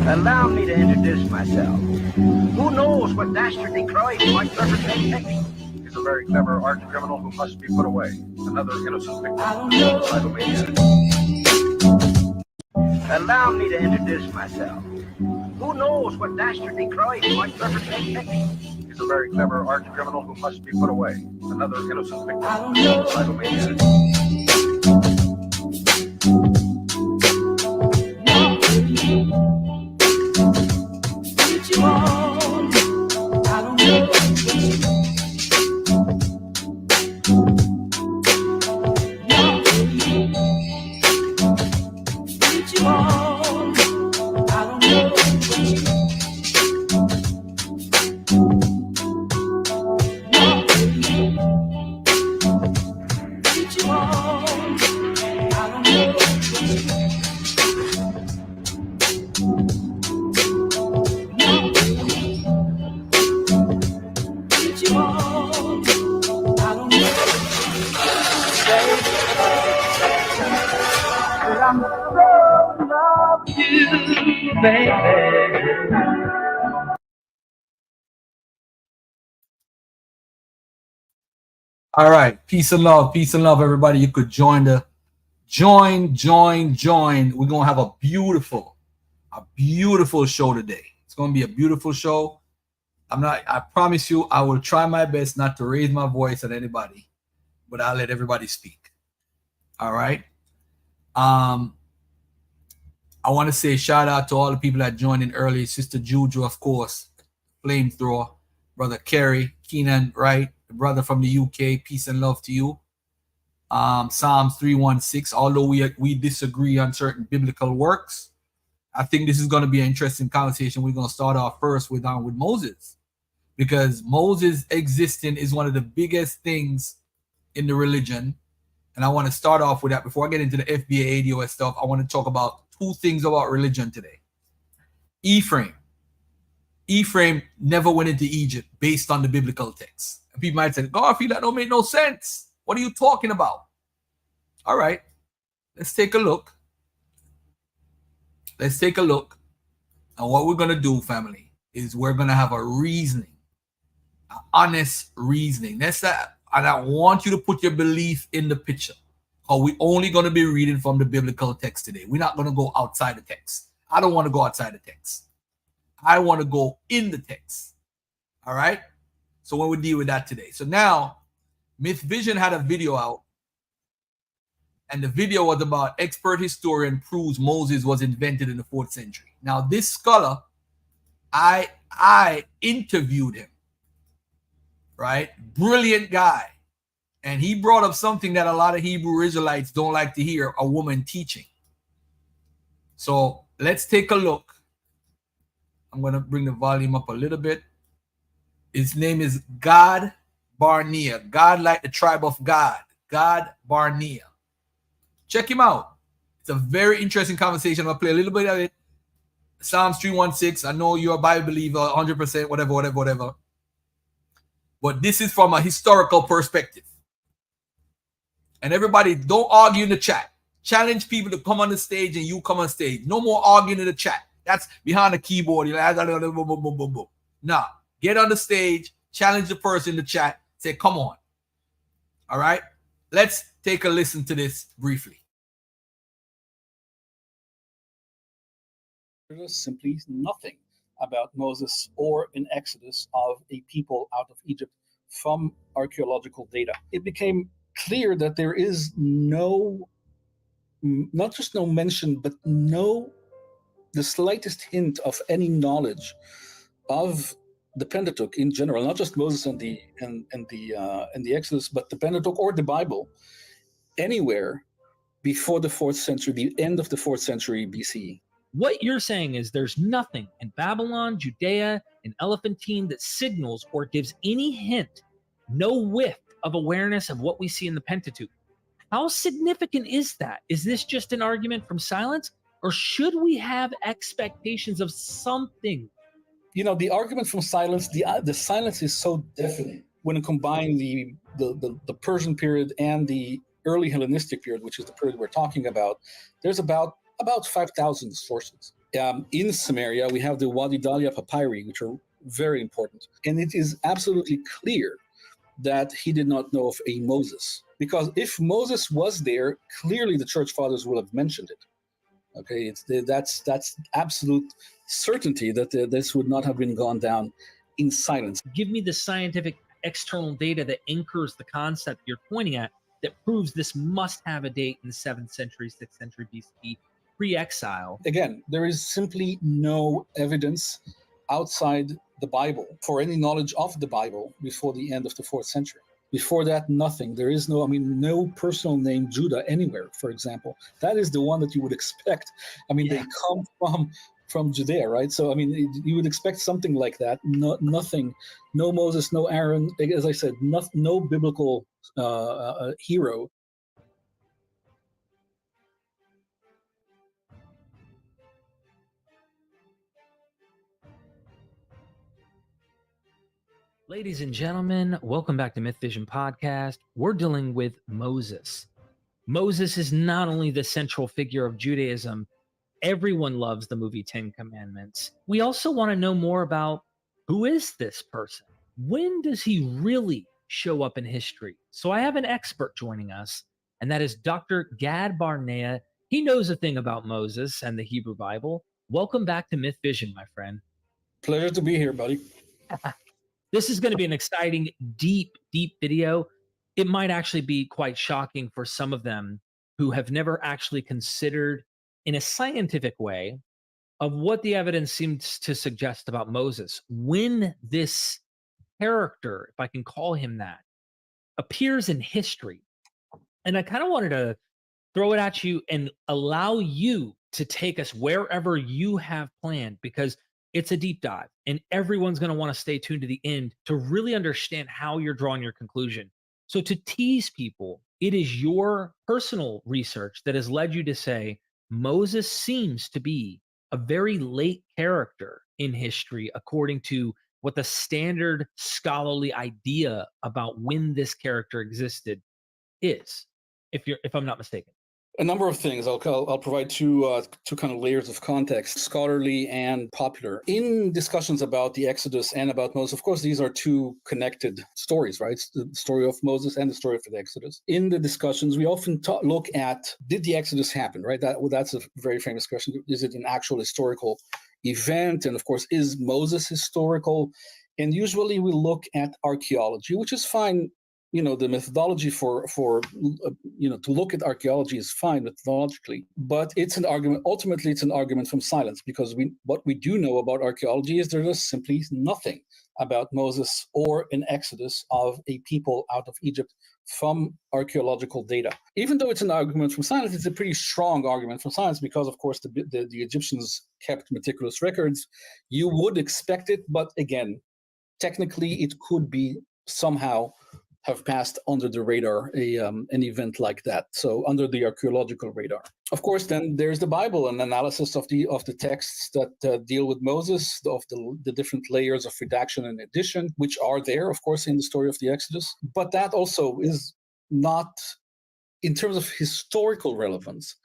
Allow me to introduce myself. Who knows what dastardly crimes might perpetrate next? He's a very clever arch criminal who must be put away. Another innocent victim of suicidal maniac. Allow me to introduce myself. Who knows what dastardly crimes might perpetrate next? He's a very clever arch criminal who must be put away. Another innocent victim of suicidal maniac. All right, peace and love, everybody. You could join. We're gonna have a beautiful show today. It's gonna be a beautiful show. I promise you, I will try my best not to raise my voice at anybody, but I'll let everybody speak. All right. I want to say shout out to all the people that joined in early. Sister Juju, of course, Flamethrower, Brother Kerry, Keenan, right? The brother from the UK, peace and love to you. Psalms 316, although we disagree on certain biblical works, I think this is going to be an interesting conversation. We're going to start off first with Moses, because Moses existing is one of the biggest things in the religion. And I want to start off with that. Before I get into the FBA ADOS stuff, I want to talk about two things about religion today. Ephraim never went into Egypt based on the biblical text. And people might say, Garfield, that don't make no sense. What are you talking about? All right, let's take a look. And what we're going to do, family, is we're going to have a reasoning, an honest reasoning. That's that. And I want you to put your belief in the picture. Or we're only going to be reading from the biblical text today. We're not going to go outside the text. I don't want to go outside the text. I want to go in the text. All right? So when we deal with that today. So now, Myth Vision had a video out. And the video was about expert historian proves Moses was invented in the 4th century. Now, this scholar, I interviewed him. Right? Brilliant guy. And he brought up something that a lot of Hebrew Israelites don't like to hear, a woman teaching. So let's take a look. I'm going to bring the volume up a little bit. His name is God Barnea. God like the tribe of God. God Barnea. Check him out. It's a very interesting conversation. I'll play a little bit of it. Psalms 316. I know you're a Bible believer, 100%, whatever. But this is from a historical perspective. And everybody, don't argue in the chat. Challenge people to come on the stage and you come on stage. No more arguing in the chat. That's behind the keyboard. Nah, get on the stage, challenge the person in the chat, say, come on. All right? Let's take a listen to this briefly. There's simply nothing about Moses or an exodus of a people out of Egypt from archaeological data. It became clear that there is not just no mention, but the slightest hint of any knowledge of the Pentateuch in general, not just Moses and the Exodus, but the Pentateuch or the Bible anywhere before the 4th century, the end of the 4th century BCE. What you're saying is there's nothing in Babylon, Judea, and Elephantine that signals or gives any hint, no whiff of awareness of what we see in the Pentateuch. How significant is that? Is this just an argument from silence, or should we have expectations of something? You know, the argument from silence, the silence is so definite when you combine the Persian period and the early Hellenistic period, which is the period we're talking about. There's about 5,000 sources. In Samaria, we have the Wadi Dalia papyri, which are very important. And it is absolutely clear that he did not know of a Moses. Because if Moses was there, clearly the church fathers would have mentioned it. Okay, that's absolute certainty that this would not have been gone down in silence. Give me the scientific external data that anchors the concept you're pointing at that proves this must have a date in the 7th century, 6th century BC, pre-exile. Again, there is simply no evidence outside the Bible for any knowledge of the Bible before the end of the 4th century. Before that, nothing. There is no personal name Judah anywhere, for example. That is the one that you would expect. They come from Judea, right? So, you would expect something like that. Nothing, no Moses, no Aaron. As I said, no biblical hero. Ladies and gentlemen, welcome back to Myth Vision Podcast. We're dealing with Moses. Moses is not only the central figure of Judaism. Everyone loves the movie 10 Commandments. We also want to know more about who is this person? When does he really show up in history? So I have an expert joining us, and that is Dr. Gad Barnea. He knows a thing about Moses and the Hebrew Bible. Welcome back to Myth Vision, my friend. Pleasure to be here, buddy. This is going to be an exciting, deep video. It might actually be quite shocking for some of them who have never actually considered in a scientific way of what the evidence seems to suggest about Moses. When this character, if I can call him that, appears in history. And I kind of wanted to throw it at you and allow you to take us wherever you have planned, because it's a deep dive and everyone's going to want to stay tuned to the end to really understand how you're drawing your conclusion. So to tease people, it is your personal research that has led you to say Moses seems to be a very late character in history, according to what the standard scholarly idea about when this character existed is, if I'm not mistaken. A number of things. I'll provide two kind of layers of context, scholarly and popular. In discussions about the Exodus and about Moses, of course, these are two connected stories, right? The story of Moses and the story of the Exodus. In the discussions, we often look at, did the Exodus happen, right? That's a very famous question. Is it an actual historical event? And of course, is Moses historical? And usually we look at archaeology, which is fine. The methodology for to look at archaeology is fine methodologically, but it's an argument. Ultimately, it's an argument from silence, because what we do know about archaeology is there is simply nothing about Moses or an exodus of a people out of Egypt from archaeological data. Even though it's an argument from silence, it's a pretty strong argument from silence, because, of course, the Egyptians kept meticulous records. You would expect it, but again, technically, it could be somehow have passed under the radar, an event like that. So under the archaeological radar. Of course, then there's the Bible, an analysis of the texts that deal with Moses, of the different layers of redaction and addition, which are there, of course, in the story of the Exodus. But that also is not, in terms of historical relevance,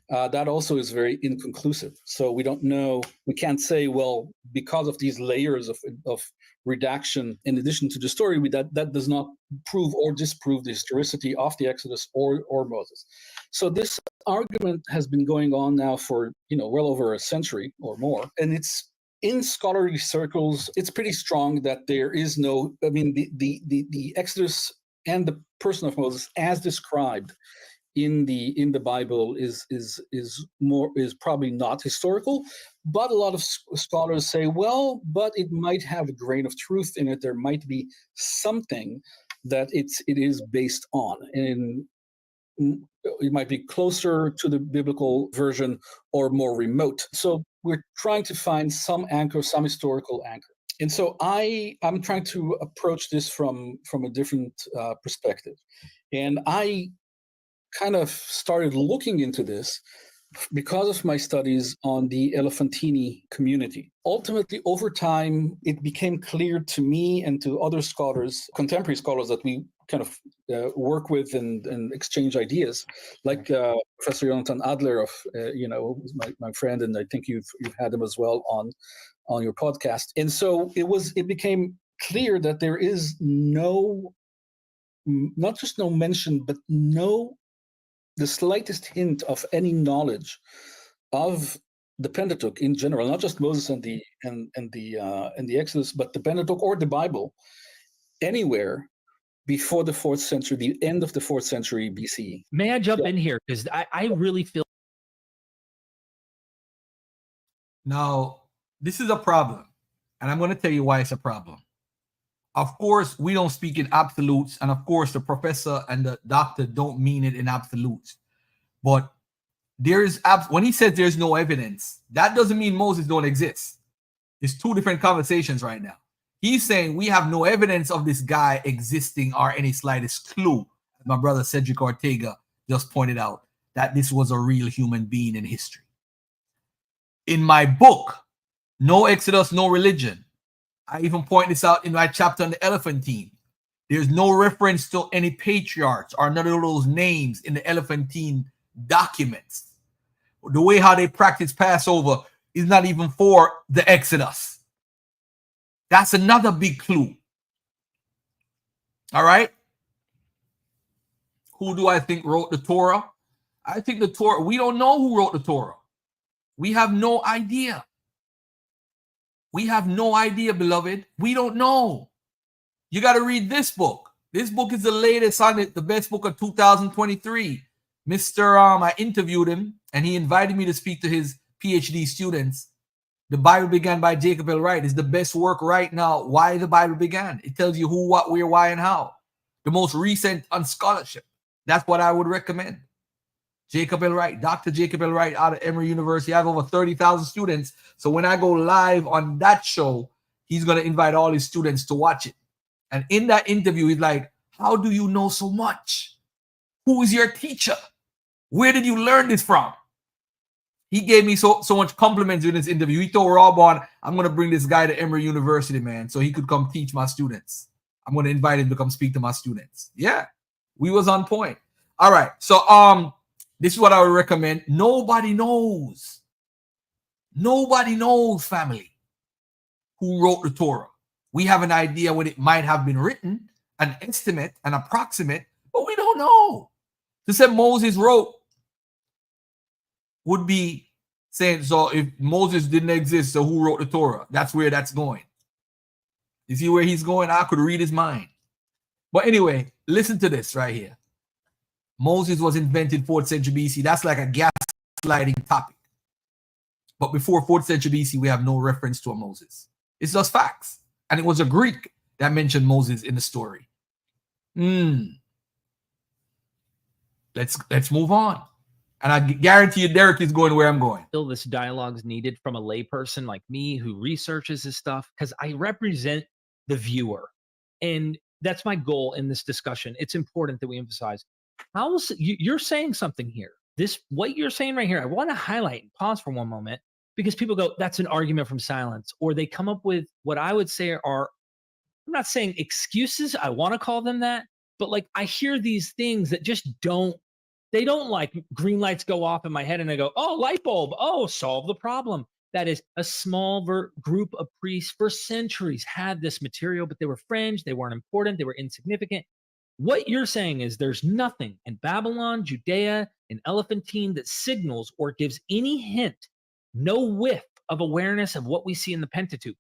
that also is very inconclusive. So we don't know, we can't say, well, because of these layers of redaction in addition to the story, that does not prove or disprove the historicity of the Exodus or Moses. So this argument has been going on now for well over a century or more, and it's in scholarly circles. It's pretty strong that there is no. The Exodus and the person of Moses, as described in the Bible, is probably not historical. But a lot of scholars say, well, but it might have a grain of truth in it. There might be something that it is based on, and it might be closer to the biblical version or more remote. So we're trying to find some anchor, some historical anchor. And so I'm trying to approach this from a different perspective. And I kind of started looking into this because of my studies on the Elephantini community. Ultimately, over time, it became clear to me and to other scholars, contemporary scholars that we kind of work with and exchange ideas, like Professor Jonathan Adler of, who's my friend, and I think you've had him as well on your podcast. And so it became clear that there is not just no mention, but the slightest hint of any knowledge of the Pentateuch in general, not just Moses and the Exodus, but the Pentateuch or the Bible anywhere before the 4th century, the end of the 4th century BC. May I jump in here? Because I really feel. Now, this is a problem, and I'm going to tell you why it's a problem. Of course, we don't speak in absolutes, and of course, the professor and the doctor don't mean it in absolutes. But when he says there's no evidence, that doesn't mean Moses don't exist. It's two different conversations right now. He's saying we have no evidence of this guy existing or any slightest clue. My brother Cedric Ortega just pointed out that this was a real human being in history. In my book, No Exodus, No Religion, I even point this out in my chapter on the Elephantine. There's no reference to any patriarchs or none of those names in the Elephantine documents. The way how they practice Passover is not even for the Exodus. That's another big clue. All right. Who do I think wrote the Torah? I think the Torah, we don't know who wrote the Torah. We have no idea. We have no idea, beloved. We don't know. You got to read this book. This book is the latest on it, the best book of 2023. I interviewed him, and he invited me to speak to his PhD students. The Bible Began by Jacob L. Wright is the best work right now. Why the Bible began. It tells you who, what, where, why, and how. The most recent on scholarship. That's what I would recommend. Jacob L. Wright, Dr. Jacob L. Wright out of Emory University. I have over 30,000 students. So when I go live on that show, he's going to invite all his students to watch it. And in that interview, he's like, how do you know so much? Who is your teacher? Where did you learn this from? He gave me so much compliments in this interview. He told Rob on, I'm going to bring this guy to Emory University, man, so he could come teach my students. I'm going to invite him to come speak to my students. Yeah, we was on point. All right. So this is what I would recommend. Nobody knows. Nobody knows, family, who wrote the Torah. We have an idea when it might have been written, an estimate, an approximate, but we don't know. To say Moses wrote would be saying, so if Moses didn't exist, so who wrote the Torah? That's where that's going. You see where he's going? I could read his mind. But anyway, listen to this right here. Moses was invented 4th century BC. That's like a gaslighting topic. But before 4th century BC, we have no reference to a Moses. It's just facts. And it was a Greek that mentioned Moses in the story. Let's move on. And I guarantee you Derek is going where I'm going. Still, this dialogue is needed from a layperson like me who researches this stuff because I represent the viewer. And that's my goal in this discussion. It's important that we emphasize you're saying something here. What you're saying right here, I want to highlight and pause for one moment because people go, that's an argument from silence. Or they come up with what I would say are, I'm not saying excuses. I want to call them that. But like I hear these things that just they don't like green lights go off in my head and I go, oh, light bulb. Oh, solve the problem. That is a small group of priests for centuries had this material, but they were fringe. They weren't important. They were insignificant. What you're saying is there's nothing in Babylon, Judea, and Elephantine that signals or gives any hint, no whiff of awareness of what we see in the Pentateuch.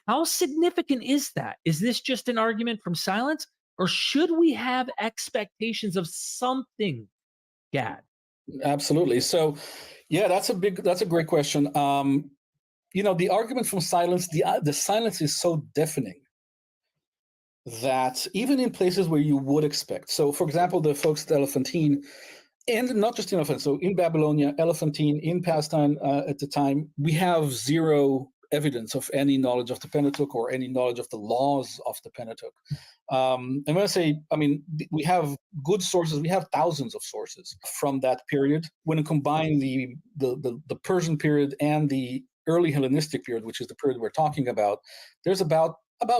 How significant is that? Is this just an argument from silence? Or should we have expectations of something, Gad? Absolutely. So, yeah, that's a great question. The argument from silence, the silence is so deafening that even in places where you would expect. So, for example, the folks at Elephantine, and not just in Elephantine, so in Babylonia, Elephantine, in Palestine at the time, we have zero evidence of any knowledge of the Pentateuch or any knowledge of the laws of the Pentateuch. And when I say, I mean, we have good sources. We have thousands of sources from that period. When you combine the Persian period and the early Hellenistic period, which is the period we're talking about, there's about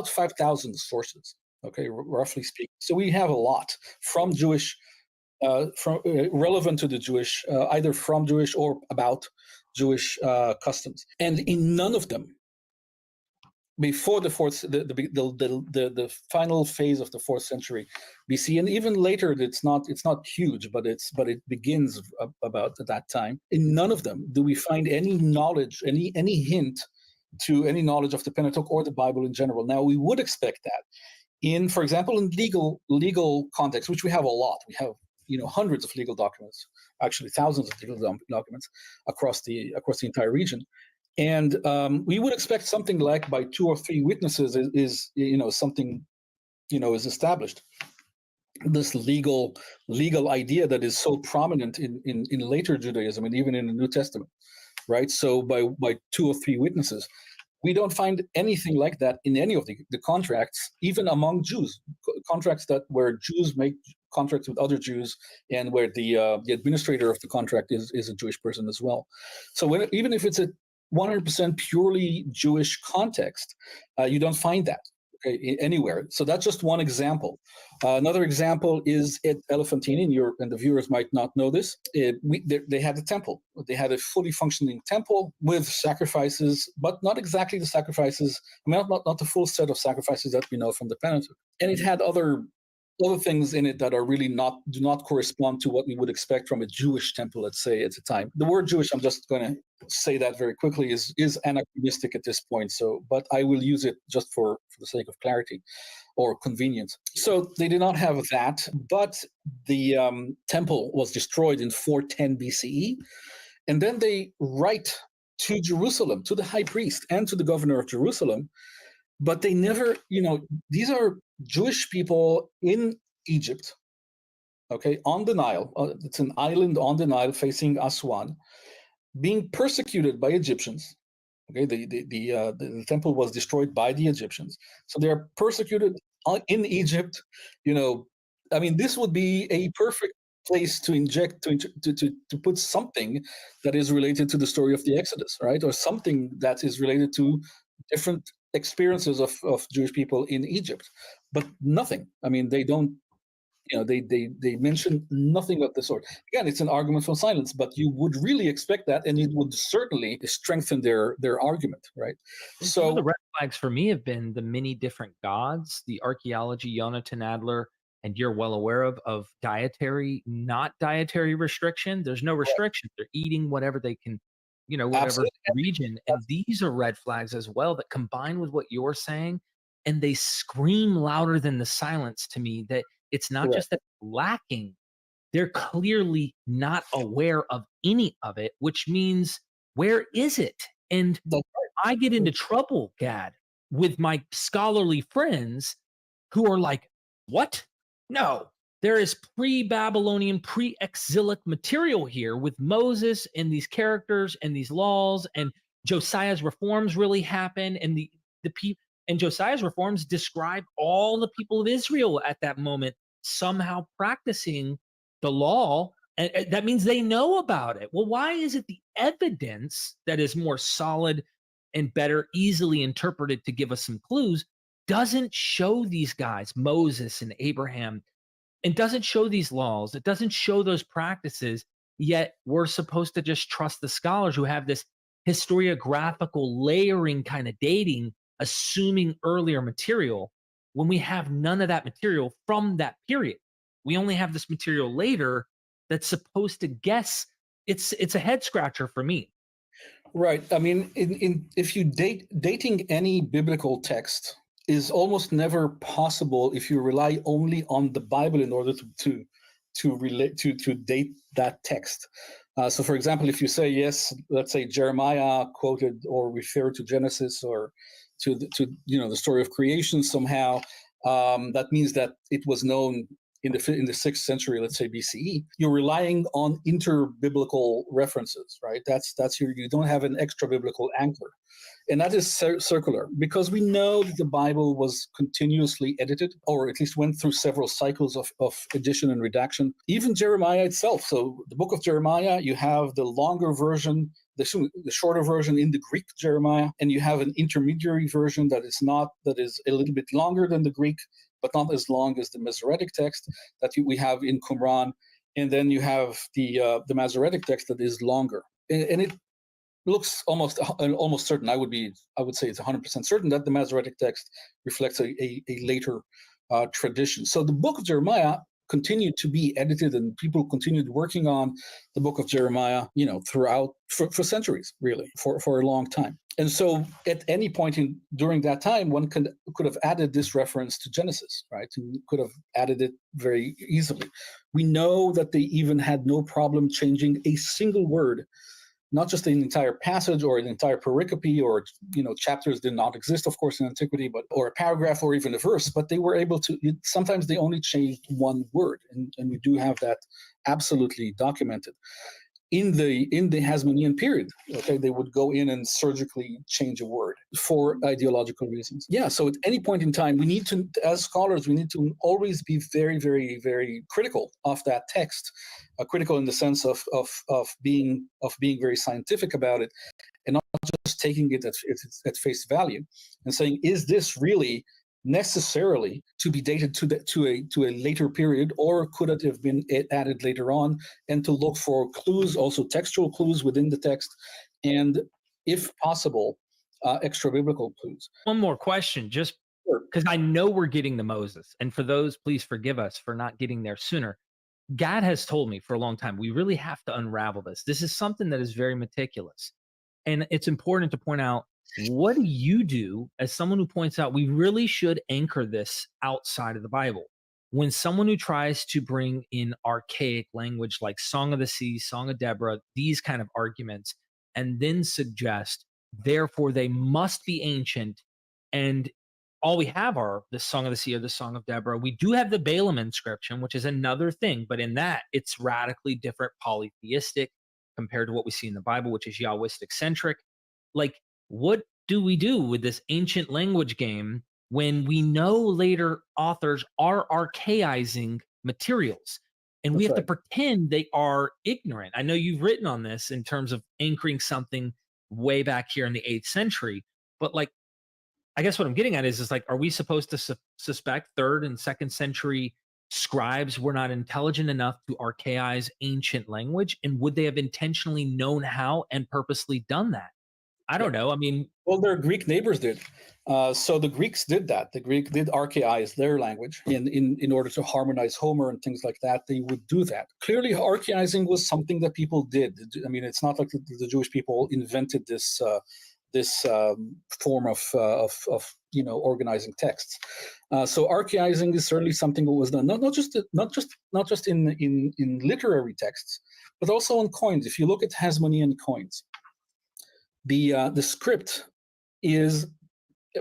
5,000 sources. Okay, roughly speaking. So we have a lot from Jewish, relevant to the Jewish, either from Jewish or about Jewish customs, and in none of them, before the final phase of the 4th century BC, and even later, it's not huge, but it begins about at that time. In none of them do we find any knowledge, any hint to any knowledge of the Pentateuch or the Bible in general. Now, we would expect that in, for example, in legal context, which we have a lot. We have hundreds of legal documents, actually thousands of legal documents across the entire region. And we would expect something like by 2 or 3 witnesses is something is established. This legal idea that is so prominent in later Judaism and even in the New Testament, right? So by 2 or 3 witnesses, we don't find anything like that in any of the contracts, even among Jews. Contracts where Jews make contracts with other Jews, and where the administrator of the contract is a Jewish person as well. So even if it's a 100% purely Jewish context, you don't find that anywhere. So that's just one example. Another example is at Elephantine, and the viewers might not know this. They had a temple. They had a fully functioning temple with sacrifices, but not exactly the sacrifices. I mean, not the full set of sacrifices that we know from the Pentateuch. And it had other things in it that are really do not correspond to what we would expect from a Jewish temple, let's say, at the time. The word Jewish, I'm just going to say that very quickly, is anachronistic at this point. So, but I will use it just for the sake of clarity or convenience. So they did not have that, but the temple was destroyed in 410 BCE. And then they write to Jerusalem, to the high priest and to the governor of Jerusalem, but they never, these are Jewish people in Egypt, okay, on the Nile. It's an island on the Nile facing Aswan, being persecuted by Egyptians. Okay, the temple was destroyed by the Egyptians, so they are persecuted in Egypt. I mean, this would be a perfect place to inject to put something that is related to the story of the Exodus, right, or something that is related to different experiences of Jewish people in Egypt, but nothing. I mean, they don't. They mention nothing of the sort. Again, it's an argument from silence, but you would really expect that, and it would certainly strengthen their argument, right? Some of the red flags for me have been the many different gods, the archaeology, Jonathan Adler, and you're well aware of not dietary restriction. There's no restriction. They're eating whatever they can, whatever Absolutely. region. And these are red flags as well that combine with what you're saying, and they scream louder than the silence to me that it's not just that lacking, they're clearly not aware of any of it, which means where is it? And I get into trouble, Gad, with my scholarly friends who are like, what? No, there is pre-Babylonian, pre-exilic material here with Moses and these characters and these laws, and Josiah's reforms really happen, and the people. And Josiah's reforms describe all the people of Israel at that moment somehow practicing the law. And that means they know about it. Well, why is it the evidence that is more solid and better easily interpreted to give us some clues doesn't show these guys, Moses and Abraham, and doesn't show these laws? It doesn't show those practices, yet we're supposed to just trust the scholars who have this historiographical layering kind of dating, assuming earlier material, when we have none of that material from that period. We only have this material later that's supposed to guess. It's a head scratcher for me. Right. I mean, if you dating any biblical text is almost never possible if you rely only on the Bible in order to date that text. So, for example, if you say yes, let's say Jeremiah quoted or referred to Genesis or to the story of creation somehow, that means that it was known in the 6th century, let's say BCE, you're relying on inter-biblical references, right? You don't have an extra biblical anchor. And that is circular, because we know that the Bible was continuously edited, or at least went through several cycles of edition and redaction. Even Jeremiah itself. So the book of Jeremiah, you have the longer version, the shorter version in the Greek Jeremiah, and you have an intermediary version that is a little bit longer than the Greek, but not as long as the Masoretic text that we have in Qumran. And then you have the Masoretic text that is longer. And it looks almost certain. I would say it's 100% certain that the Masoretic text reflects a later tradition. So the book of Jeremiah continued to be edited, and people continued working on the book of Jeremiah, throughout for centuries, really, for a long time. And so at any point during that time, one could have added this reference to Genesis, right? And could have added it very easily. We know that they even had no problem changing a single word, not just an entire passage or an entire pericope, or chapters did not exist, of course, in antiquity, or a paragraph or even a verse, but they were able to. Sometimes they only changed one word, and we do have that absolutely documented. In the Hasmonean period, okay, they would go in and surgically change a word for ideological reasons. Yeah, so at any point in time, we need to, as scholars, we need to always be very, very, very critical of that text, critical in the sense of being very scientific about it, and not just taking it at face value and saying, is this really necessarily to be dated to a later period, or could it have been added later on? And to look for clues, also textual clues within the text, and if possible, extra biblical clues. One more question, just because I know we're getting to Moses, and for those, please forgive us for not getting there sooner. God has told me for a long time, we really have to unravel this. This is something that is very meticulous, and it's important to point out, what do you do as someone who points out we really should anchor this outside of the Bible? When someone who tries to bring in archaic language like Song of the Sea, Song of Deborah, these kind of arguments, and then suggest, therefore, they must be ancient, and all we have are the Song of the Sea or the Song of Deborah. We do have the Balaam inscription, which is another thing, but in that, it's radically different, polytheistic, compared to what we see in the Bible, which is Yahwistic centric. Like, what do we do with this ancient language game when we know later authors are archaizing materials, and we have to pretend they are ignorant? I know you've written on this in terms of anchoring something way back here in the 8th century, but like, I guess what I'm getting at is like, are we supposed to suspect 3rd and 2nd century scribes were not intelligent enough to archaize ancient language? And would they have intentionally known how and purposely done that? I don't know. I mean, well, their Greek neighbors did. So the Greeks did that. The Greek did archaize their language in order to harmonize Homer and things like that. They would do that. Clearly, archaizing was something that people did. I mean, it's not like the Jewish people invented this form of organizing texts. So archaizing is certainly something that was done, not just in literary texts, but also on coins. If you look at Hasmonean coins, the script is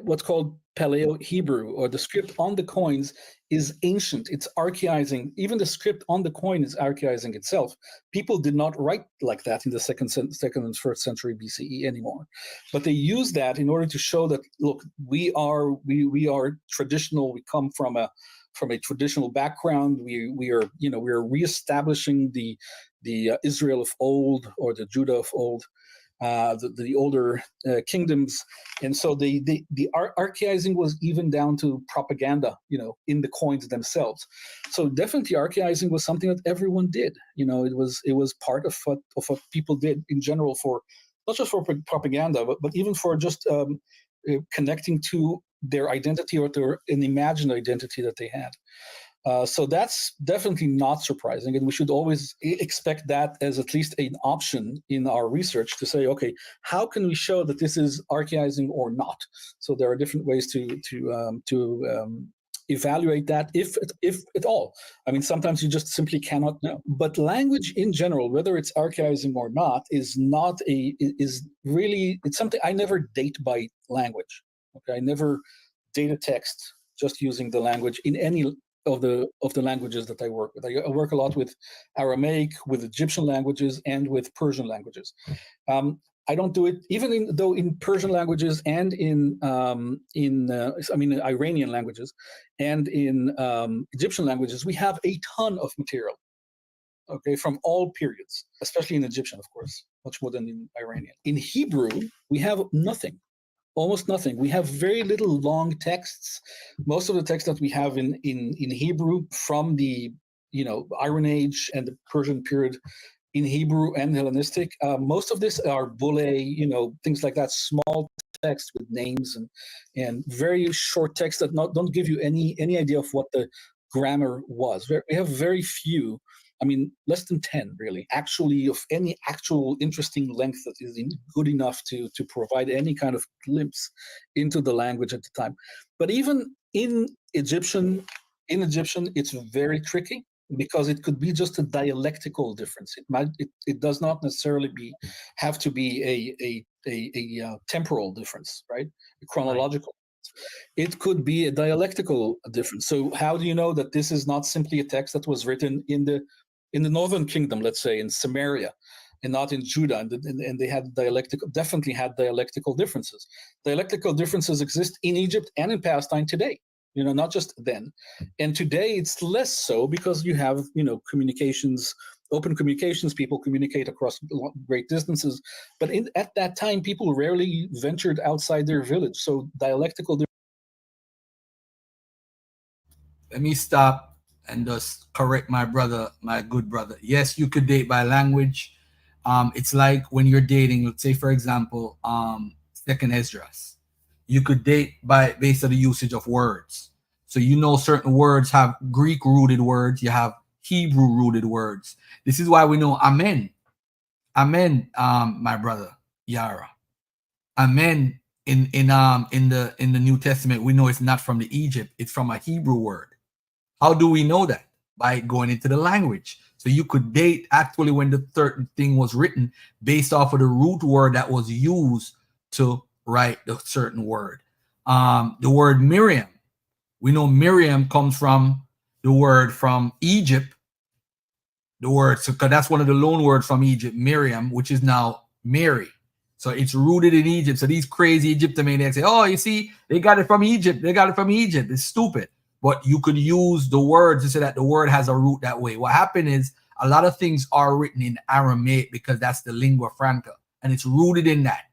what's called Paleo-Hebrew, or the script on the coins is ancient. It's archaizing. Even the script on the coin is archaizing itself. People did not write like that in the second and 1st century BCE anymore, but they used that in order to show that, look, we are traditional. We come from a traditional background. We are reestablishing the Israel of old, or the Judah of old. The older kingdoms, and so the archaizing was even down to propaganda, in the coins themselves. So definitely, archaizing was something that everyone did. It was part of what people did in general, for not just for propaganda, but even for just connecting to their identity, or an imagined identity that they had. So that's definitely not surprising, and we should always expect that as at least an option in our research, to say, okay, how can we show that this is archaizing or not? So there are different ways to evaluate that, if at all. I mean, sometimes you just simply cannot know. But language in general, whether it's archaizing or not, is something I never date by language. Okay, I never date a text just using the language in any of the languages that I work with. I work a lot with Aramaic, with Egyptian languages, and with Persian languages. I don't do it even though in Persian languages and in Iranian languages and in Egyptian languages, we have a ton of material. Okay, from all periods, especially in Egyptian, of course, much more than in Iranian. In Hebrew, we have nothing, almost nothing. We have very little long texts. Most of the texts that we have in Hebrew from the Iron Age and the Persian period in Hebrew and Hellenistic, most of this are bulle, things like that, small text with names and very short text that don't give you any idea of what the grammar was. We have very few. Less than 10, really, actually, of any actual interesting length that is good enough to provide any kind of glimpse into the language at the time. But even in Egyptian, it's very tricky because it could be just a dialectical difference. It does not necessarily have to be a temporal difference, right? A chronological. It could be a dialectical difference. So how do you know that this is not simply a text that was written in the northern kingdom, let's say in Samaria, and not in Judah, and they had definitely had dialectical differences. Dialectical differences exist in Egypt and in Palestine today, not just then. And today it's less so because you have, communications, open communications, people communicate across great distances. But at that time, people rarely ventured outside their village. So dialectical differences. Let me stop and just correct my good brother. Yes, you could date by language. It's like when you're dating, let's say, for example, Second Esdras. You could date based on the usage of words. So certain words have Greek-rooted words. You have Hebrew-rooted words. This is why we know Amen. Amen, my brother Yara. Amen in the New Testament, we know it's not from the Egypt. It's from a Hebrew word. How do we know that? By going into the language. So you could date actually when the certain thing was written based off of the root word that was used to write the certain word. The word Miriam. We know Miriam comes from the word from Egypt. The word, because that's one of the loan words from Egypt, Miriam, which is now Mary. So it's rooted in Egypt. So these crazy Egyptomaniacs say, oh, you see, they got it from Egypt. They got it from Egypt. It's stupid. But you could use the word to say that the word has a root that way. What happened is a lot of things are written in Aramaic because that's the lingua franca, and it's rooted in that.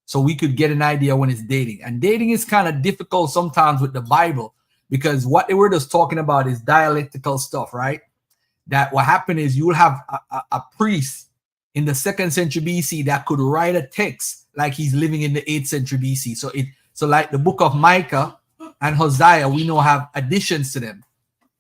So we could get an idea when it's dating. And dating is kind of difficult sometimes with the Bible because what they were just talking about is dialectical stuff, right? That what happened is you'll have a priest in the 2nd century BC that could write a text like he's living in the 8th century BC. So like the book of Micah and Hosea, we know have additions to them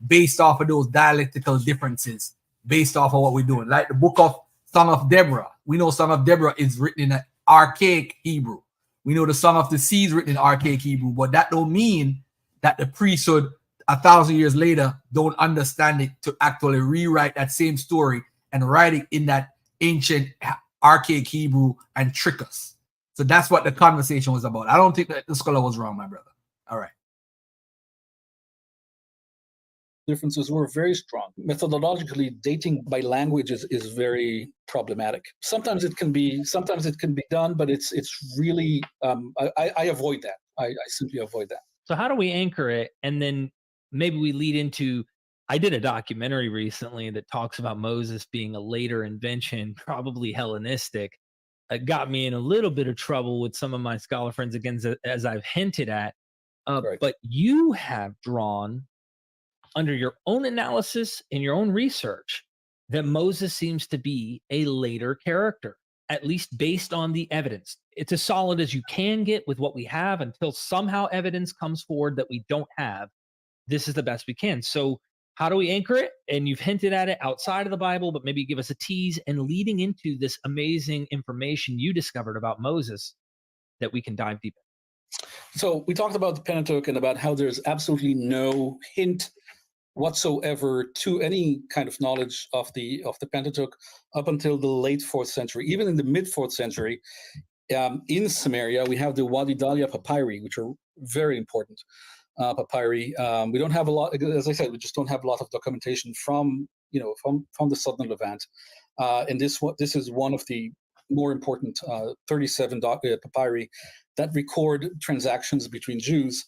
based off of those dialectical differences, based off of what we're doing. Like the book of Song of Deborah. We know Song of Deborah is written in an archaic Hebrew. We know the Song of the Sea is written in archaic Hebrew, but that don't mean that the priesthood 1,000 years later don't understand it to actually rewrite that same story and write it in that ancient archaic Hebrew and trick us. So that's what the conversation was about. I don't think that the scholar was wrong, my brother. All right. Differences were very strong. Methodologically, dating by language is very problematic. Sometimes it can be done, but it's really I avoid that. I simply avoid that. So how do we anchor it? And then maybe we lead into, I did a documentary recently that talks about Moses being a later invention, probably Hellenistic. It got me in a little bit of trouble with some of my scholar friends, again, as I've hinted at. Right. But you have drawn, under your own analysis and your own research, that Moses seems to be a later character, at least based on the evidence. It's as solid as you can get with what we have until somehow evidence comes forward that we don't have. This is the best we can. So how do we anchor it? And you've hinted at it outside of the Bible, but maybe give us a tease and leading into this amazing information you discovered about Moses that we can dive deep in. So we talked about the Pentateuch and about how there's absolutely no hint whatsoever to any kind of knowledge of the Pentateuch up until the late 4th century. Even in the mid 4th century, in Samaria, we have the Wadi Dalia papyri, which are very important. papyri. We don't have a lot, as I said, we just don't have a lot of documentation from the southern Levant. And this is one of the more important 37 papyri that record transactions between Jews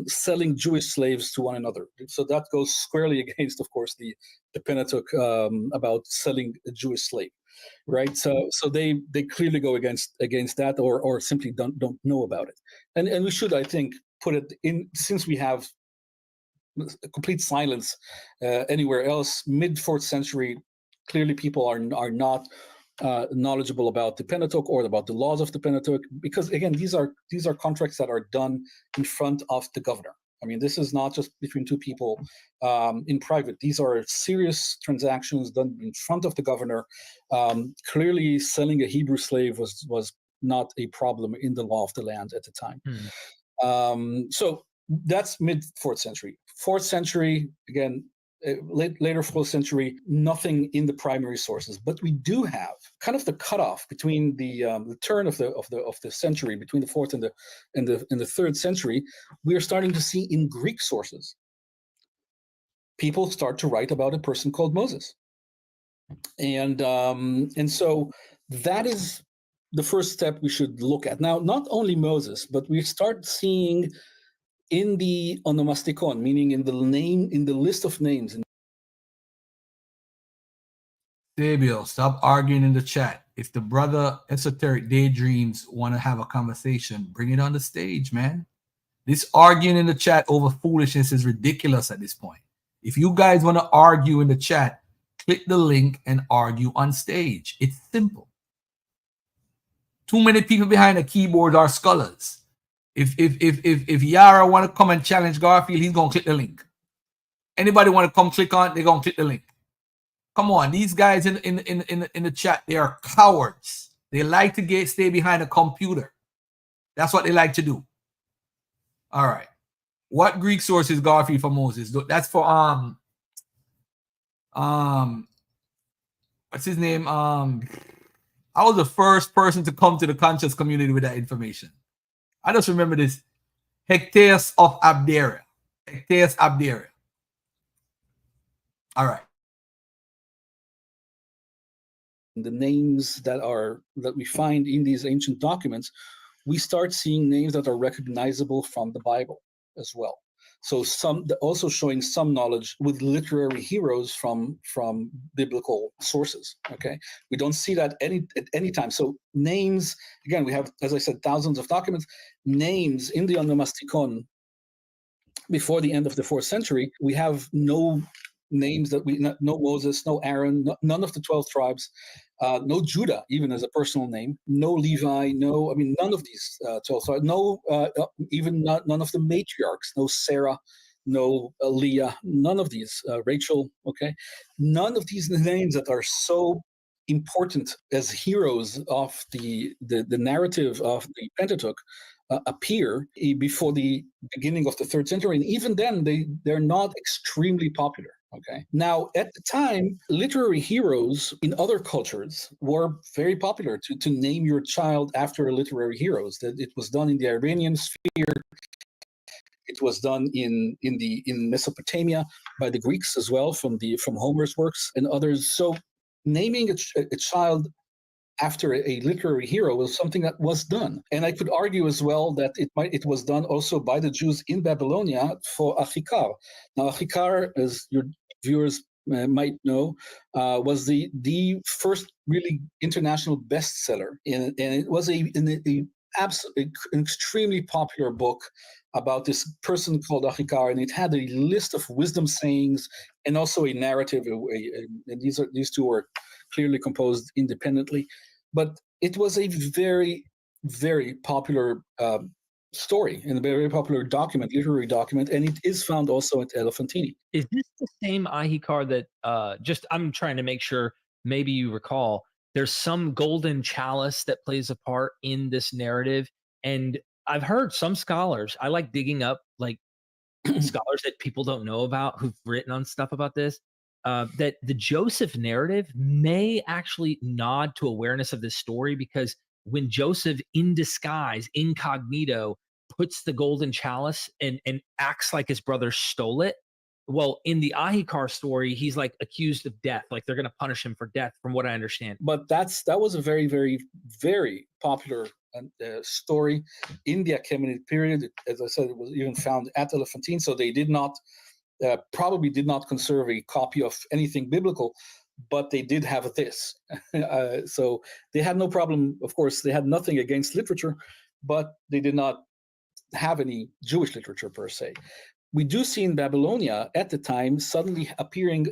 selling Jewish slaves to one another. So that goes squarely against, of course, the Pentateuch about selling a Jewish slave, right? So they clearly go against that, or simply don't know about it. And we should, I think, put it in, since we have a complete silence anywhere else. Mid 4th century, clearly people are not knowledgeable about the Pentateuch or about the laws of the Pentateuch, because again, these are contracts that are done in front of the governor. I mean, this is not just between two people in private. These are serious transactions done in front of the governor. Clearly, selling a Hebrew slave was not a problem in the law of the land at the time. So that's mid 4th century. 4th century, again, later 4th century, nothing in the primary sources, but we do have kind of the cutoff between the turn of the century, between the 4th and the 3rd century. We are starting to see in Greek sources people start to write about a person called Moses, and so that is the first step we should look at. Now, not only Moses, but we start seeing in the onomastikon, meaning in the list of names. Sabiel, stop arguing in the chat. If the brother Esoteric Daydreams want to have a conversation, bring it on the stage, man. This arguing in the chat over foolishness is ridiculous at this point. If you guys want to argue in the chat, click the link and argue on stage. It's simple. Too many people behind the keyboard are scholars. If Yara want to come and challenge Garfield, he's gonna click the link. Anybody want to come click on, they're gonna click the link. Come on, these guys in the chat, they are cowards. They like to stay behind a computer. That's what they like to do. All right. What Greek source is Garfield for Moses? That's for what's his name? I was the first person to come to the conscious community with that information. I just remember this. Hectaeus of Abdera. Hectaeus Abdera. All right. The names that we find in these ancient documents, we start seeing names that are recognizable from the Bible as well. So also showing some knowledge with literary heroes from biblical sources. Okay, we don't see that at any time. So names, again, we have, as I said, thousands of documents. Names in the onomastikon before the end of the 4th century, we have no names no Moses, no Aaron, none of the 12 tribes, no Judah, even as a personal name, no Levi, none of these 12 tribes, none of the matriarchs, no Sarah, no Leah, none of these, Rachel, okay? None of these names that are so important as heroes of the narrative of the Pentateuch appear before the beginning of the 3rd century, and even then they're not extremely popular. Okay. Now, at the time, literary heroes in other cultures were very popular. To name your child after a literary hero, that it was done in the Iranian sphere. It was done in Mesopotamia by the Greeks as well, from Homer's works and others. So, naming a child after a literary hero was something that was done. And I could argue as well that it was done also by the Jews in Babylonia for Achikar. Now, Achikar, as your viewers might know, was the first really international bestseller. And it was an extremely popular book about this person called Achikar, and it had a list of wisdom sayings and also a narrative. And these two were clearly composed independently. But it was a very, very popular story and a very popular literary document, and it is found also at Elephantini. Is this the same Ahikar that I'm trying to make sure maybe you recall, there's some golden chalice that plays a part in this narrative? And I've heard some scholars, I like digging up like scholars that people don't know about who've written on stuff about this, that the Joseph narrative may actually nod to awareness of this story, because when Joseph in disguise, incognito, puts the golden chalice and acts like his brother stole it. Well, in the Ahikar story, he's like accused of death. Like they're going to punish him for death, from what I understand. But that was a very, very, very popular story in the Achaemenid period. As I said, it was even found at Elephantine, so they did not probably did not conserve a copy of anything biblical, but they did have this. So they had no problem. Of course, they had nothing against literature, but they did not have any Jewish literature per se. We do see in Babylonia at the time suddenly appearing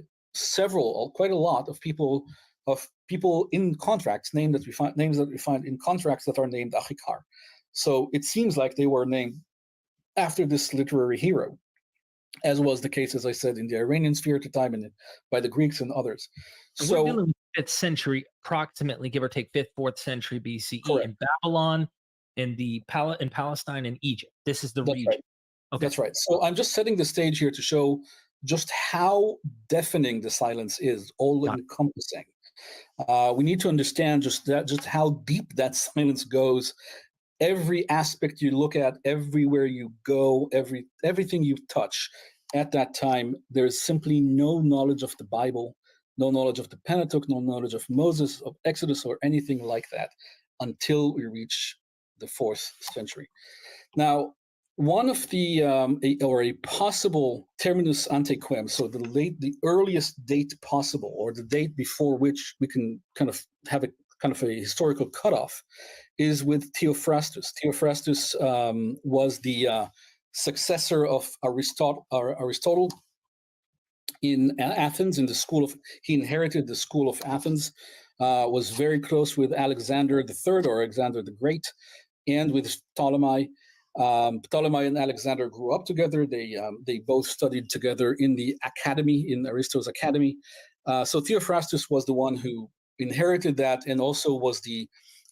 quite a lot of people in contracts, names that we find in contracts that are named Ahikar. So it seems like they were named after this literary hero, as was the case, as I said, in the Iranian sphere at the time and by the Greeks and others. So we're dealing with 5th century, approximately, give or take 5th, 4th century BCE, correct, in Babylon, in Palestine, and Egypt. This is the region. Right. Okay. That's right. So I'm just setting the stage here to show just how deafening the silence is, all-encompassing. We need to understand just how deep that silence goes. Every aspect you look at, everywhere you go, everything you touch at that time, there's simply no knowledge of the Bible, no knowledge of the Pentateuch, no knowledge of Moses, of Exodus, or anything like that until we reach the 4th century. Now, one of the a possible terminus ante quem, so the earliest date possible, or the date before which we can kind of have a historical cutoff, is with Theophrastus. Theophrastus was the successor of Aristotle in Athens. He inherited the school of Athens. Was very close with Alexander III, or Alexander the Great, and with Ptolemy. Ptolemy and Alexander grew up together. They both studied together in the academy, in Aristotle's academy. So Theophrastus was the one who inherited that, and also was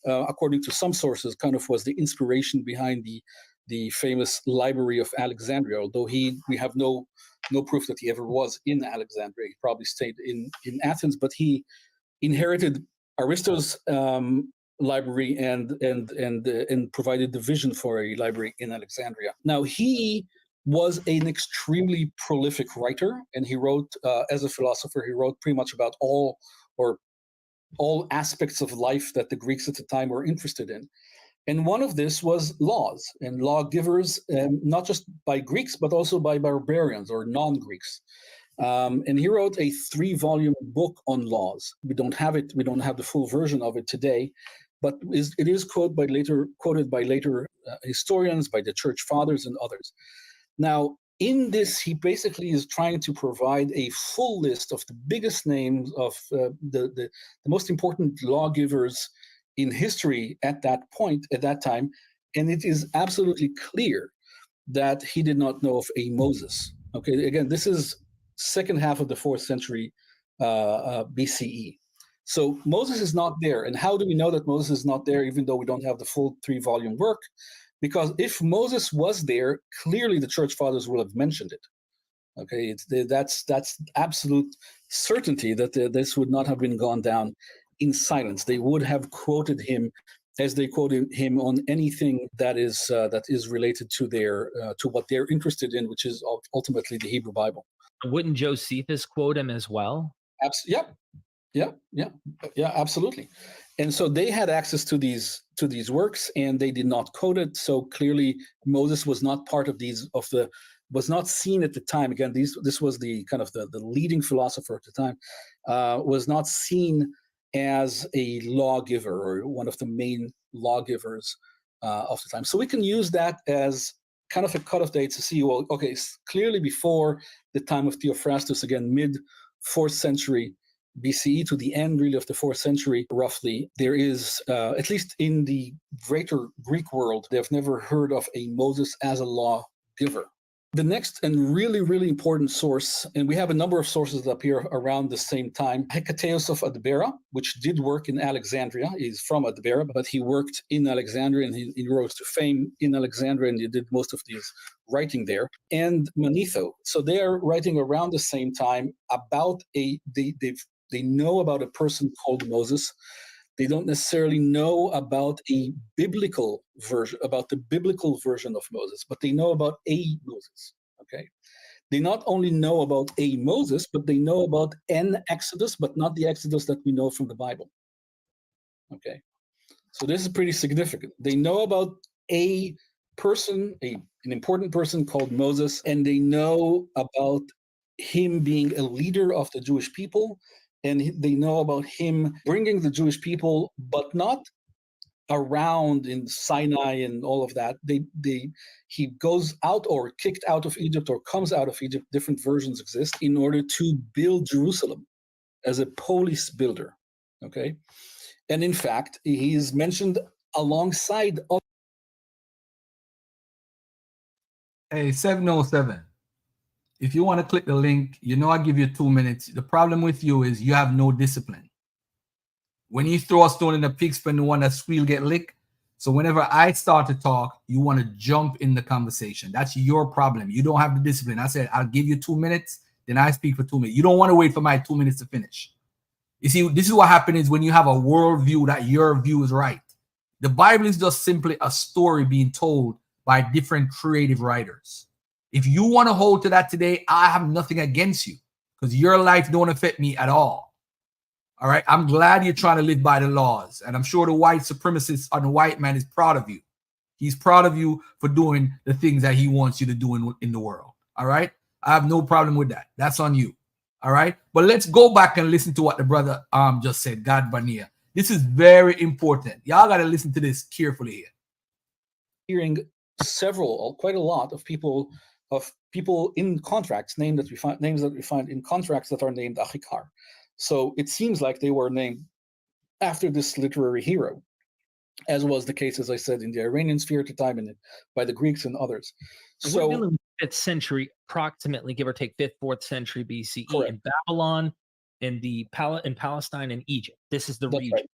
according to some sources, kind of was the inspiration behind the famous Library of Alexandria. Although we have no proof that he ever was in Alexandria. He probably stayed in Athens, but he inherited Aristotle's library and provided the vision for a library in Alexandria. Now, he was an extremely prolific writer, and he wrote, as a philosopher, he wrote pretty much about all aspects of life that the Greeks at the time were interested in. And one of this was laws and lawgivers, not just by Greeks, but also by barbarians or non-Greeks. And he wrote a 3-volume book on laws. We don't have it. We don't have the full version of it today, but it is quoted by later historians, by the church fathers and others. Now, in this, he basically is trying to provide a full list of the biggest names of the most important lawgivers in history at that time, and it is absolutely clear that he did not know of a Moses. Okay, again, this is second half of the 4th century BCE. So Moses is not there. And how do we know that Moses is not there, even though we don't have the full 3-volume work? Because if Moses was there, clearly the church fathers will have mentioned it. Okay, that's absolute certainty that this would not have been gone down in silence. They would have quoted him as they quoted him on anything that is related to to what they're interested in, which is ultimately the Hebrew Bible. Wouldn't Josephus quote him as well? Yeah, absolutely. And so they had access to these works, and they did not quote it. So clearly, Moses was not part of was not seen at the time. Again, this was the kind of the leading philosopher at the time, was not seen as a lawgiver or one of the main lawgivers of the time. So we can use that as kind of a cutoff date to see, well, okay, clearly before the time of Theophrastus, again, mid-4th century BCE to the end really of the 4th century, roughly, there is, at least in the greater Greek world, they've never heard of a Moses as a lawgiver. The next and really, really important source, and we have a number of sources that appear around the same time, Hecataeus of Adbera, which did work in Alexandria. He's from Adbera, but he worked in Alexandria, and he rose to fame in Alexandria, and he did most of his writing there. And Manetho. So they are writing around the same time about they know about a person called Moses. They don't necessarily know about a biblical version, about the biblical version of Moses, but they know about a Moses. Okay. They not only know about a Moses, but they know about an Exodus, but not the Exodus that we know from the Bible. Okay. So this is pretty significant. They know about a person, an important person called Moses, and they know about him being a leader of the Jewish people, and they know about him bringing the Jewish people, but not around in Sinai and all of that. He goes out or kicked out of Egypt or comes out of Egypt. Different versions exist in order to build Jerusalem as a polis builder. Okay, and in fact, he is mentioned alongside of. Hey, 707. If you want to click the link, I give you 2 minutes. The problem with you is you have no discipline. When you throw a stone in the pig's pen, the one that squeal get licked. So whenever I start to talk, you want to jump in the conversation. That's your problem. You don't have the discipline. I said, I'll give you 2 minutes, then I speak for 2 minutes. You don't want to wait for my 2 minutes to finish. You see, this is what happens when you have a worldview that your view is right. The Bible is just simply a story being told by different creative writers. If you want to hold to that today, I have nothing against you because your life don't affect me at all. All right. I'm glad you're trying to live by the laws. And I'm sure the white supremacist and the white man is proud of you. He's proud of you for doing the things that he wants you to do in the world. All right. I have no problem with that. That's on you. All right. But let's go back and listen to what the brother just said. God Bania. This is very important. Y'all got to listen to this carefully here. Hearing quite a lot of people in contracts, names that we find in contracts that are named Achikar. So it seems like they were named after this literary hero, as was the case, as I said, in the Iranian sphere at the time and by the Greeks and others. So we're dealing with 5th century, approximately, give or take 5th, 4th century BCE correct. in Babylon, in Palestine and Egypt. This is the region. Right.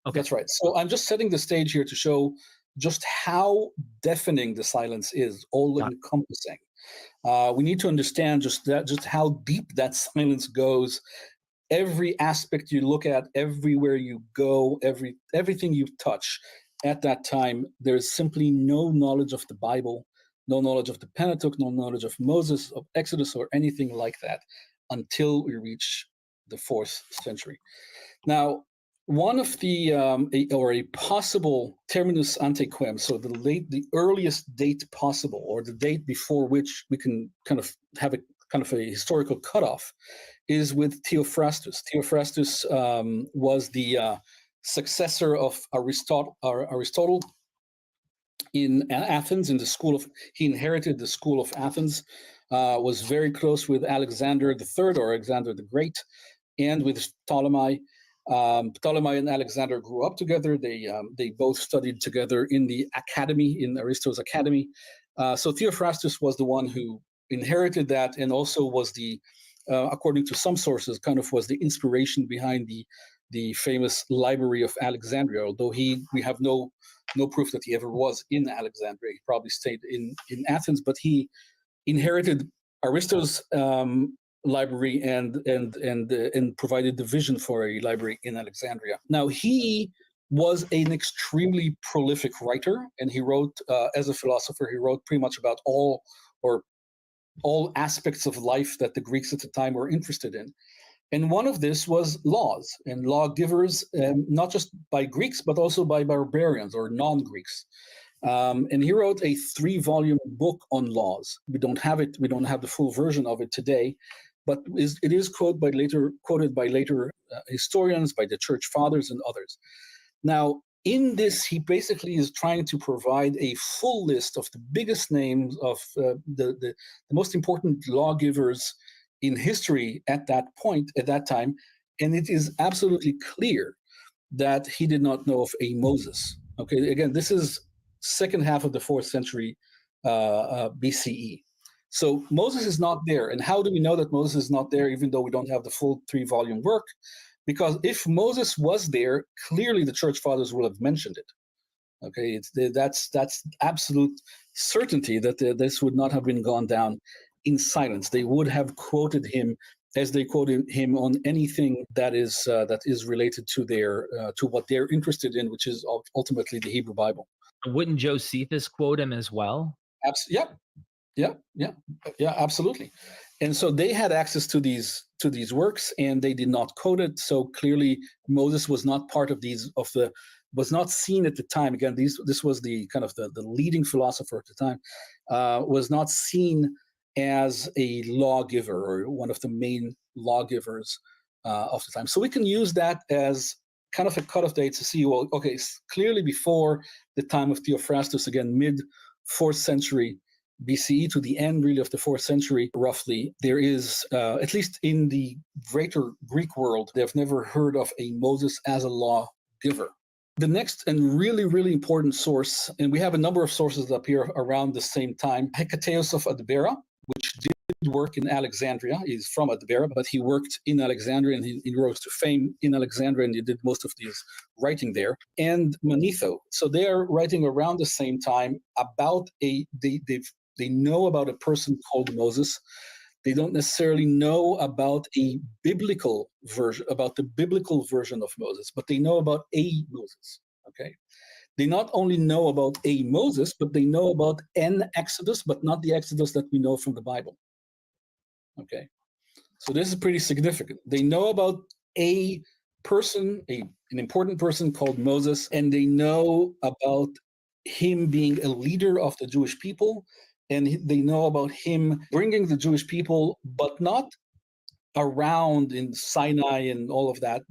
Okay. That's right. So I'm just setting the stage here to show just how deafening the silence is, all encompassing. We need to understand just how deep that silence goes. Every aspect you look at, everywhere you go, everything you touch at that time, there's simply no knowledge of the Bible, no knowledge of the Pentateuch, no knowledge of Moses, of Exodus, or anything like that until we reach the 4th century. Now, one of the a possible terminus ante quem, so the earliest date possible, or the date before which we can kind of have a historical cutoff, is with Theophrastus. Theophrastus was the successor of Aristotle in Athens. He inherited the school of Athens. Was very close with Alexander III or Alexander the Great, and with Ptolemy. Ptolemy and Alexander grew up together. They both studied together in the academy, in Aristotle's academy. So Theophrastus was the one who inherited that, and also was according to some sources, kind of was the inspiration behind the famous Library of Alexandria. Although we have no proof that he ever was in Alexandria. He probably stayed in Athens, but he inherited Aristotle's library and provided the vision for a library in Alexandria. Now, he was an extremely prolific writer, and he wrote, as a philosopher, he wrote pretty much about all aspects of life that the Greeks at the time were interested in. And one of this was laws and lawgivers, not just by Greeks, but also by barbarians or non-Greeks. And he wrote a 3-volume book on laws. We don't have it. We don't have the full version of it today, but it is quoted by later historians, by the church fathers and others. Now, in this, he basically is trying to provide a full list of the biggest names of the most important lawgivers in history at that time, and it is absolutely clear that he did not know of a Moses. Okay, again, this is second half of the 4th century BCE. So Moses is not there. And how do we know that Moses is not there, even though we don't have the full 3-volume work? Because if Moses was there, clearly the church fathers will have mentioned it. Okay, that's absolute certainty that this would not have been gone down in silence. They would have quoted him as they quote him on anything that is related to their to what they're interested in, which is ultimately the Hebrew Bible. Wouldn't Josephus quote him as well? Yeah, absolutely. And so they had access to these works, and they did not quote it. So clearly, Moses was not part of was not seen at the time. Again, this was the kind of the leading philosopher at the time, was not seen as a lawgiver or one of the main lawgivers of the time. So we can use that as kind of a cutoff date to see, well, okay, clearly before the time of Theophrastus, again, mid 4th century BCE to the end really of the 4th century, roughly, there is, at least in the greater Greek world, they've never heard of a Moses as a lawgiver. The next and really, really important source, and we have a number of sources up here around the same time, Hecataeus of Adbera, which did work in Alexandria. He's from Adbera, but he worked in Alexandria, and he rose to fame in Alexandria, and he did most of his writing there. And Manetho. So they are writing around the same time about they know about a person called Moses. They don't necessarily know about the biblical version of Moses, but they know about a Moses. Okay. They not only know about a Moses, but they know about an Exodus, but not the Exodus that we know from the Bible. Okay. So this is pretty significant. They know about a person, an important person called Moses, and they know about him being a leader of the Jewish people, and they know about him bringing the Jewish people, but not around in Sinai and all of that.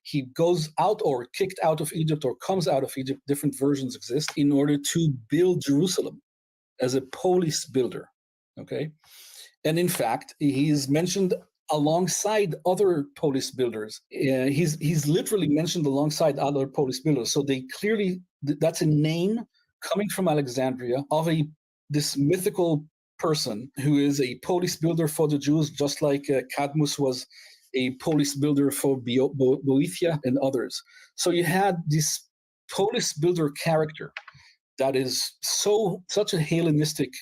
He goes out or kicked out of Egypt or comes out of Egypt. Different versions exist in order to build Jerusalem as a polis builder. Okay, and in fact, he's mentioned alongside other polis builders. He's literally mentioned alongside other polis builders. So they clearly, that's a name coming from Alexandria of this mythical person who is a polis builder for the Jews, just like Cadmus was a polis builder for Boeotia and others. So you had this polis builder character that is such a Hellenistic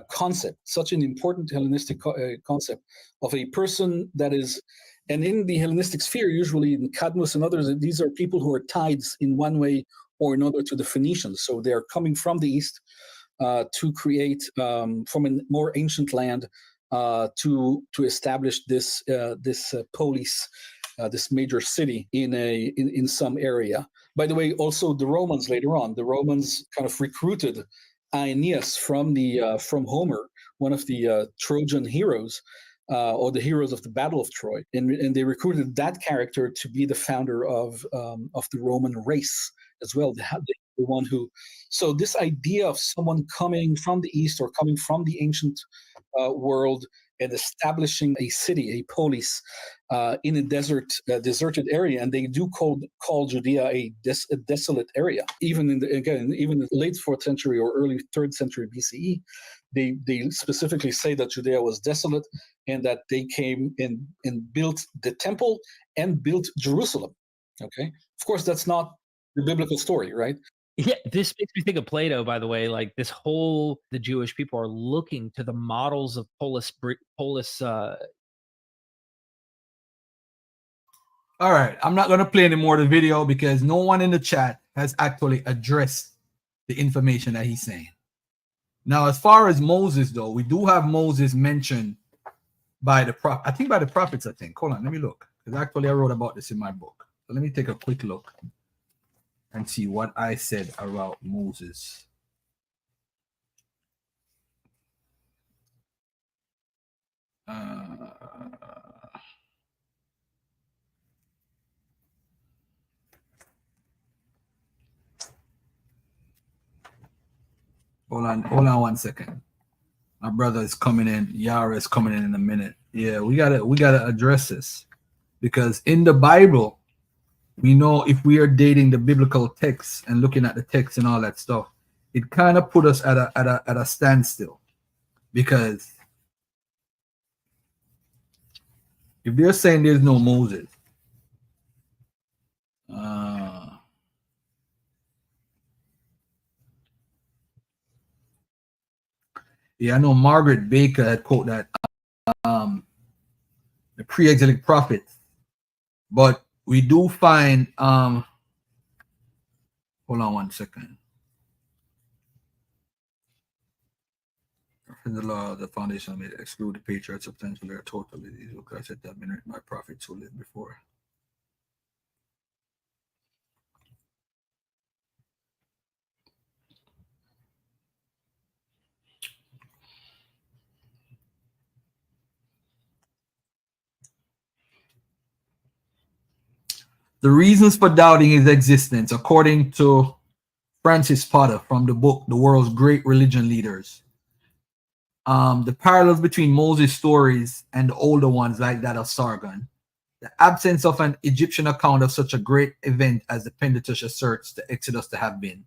concept, such an important Hellenistic concept of a person that is, and in the Hellenistic sphere, usually in Cadmus and others, these are people who are tied in one way or another to the Phoenicians. So they're coming from the east to create from a more ancient land to establish this polis, this major city in some area. By the way, also the Romans later on, the Romans kind of recruited Aeneas from Homer, one of the Trojan heroes, or the heroes of the Battle of Troy, and they recruited that character to be the founder of the Roman race as well. The one who, so this idea of someone coming from the east or coming from the ancient world and establishing a city, a polis, in a deserted area, and they do call Judea a desolate area. Even in the late 4th century or early 3rd century BCE, they specifically say that Judea was desolate and that they came and built the temple and built Jerusalem. Okay, of course that's not the biblical story, right? Yeah, this makes me think of Plato, by the way. Like the Jewish people are looking to the models of polis. All right, I'm not going to play any more of the video because no one in the chat has actually addressed the information that he's saying. Now, as far as Moses, though, we do have Moses mentioned by the prophets. I think. Hold on, let me look. Because actually I wrote about this in my book. So let me take a quick look and see what I said about Moses. Hold on 1 second. My brother is coming in. Yara is coming in a minute. Yeah, we gotta address this, because in the Bible, we know if we are dating the biblical text and looking at the text and all that stuff, it kind of put us at a standstill, because if they're saying there's no Moses, yeah, I know Margaret Baker had quote that pre-exilic prophets, but we do find hold on one second. In the law, the foundation may exclude the patriarchs substantially or totally. These will I said that been written by prophets who lived before. The reasons for doubting his existence, according to Francis Potter from the book The World's Great Religion Leaders. The parallels between Moses' stories and the older ones like that of Sargon. The absence of an Egyptian account of such a great event as the Pentateuch asserts the Exodus to have been.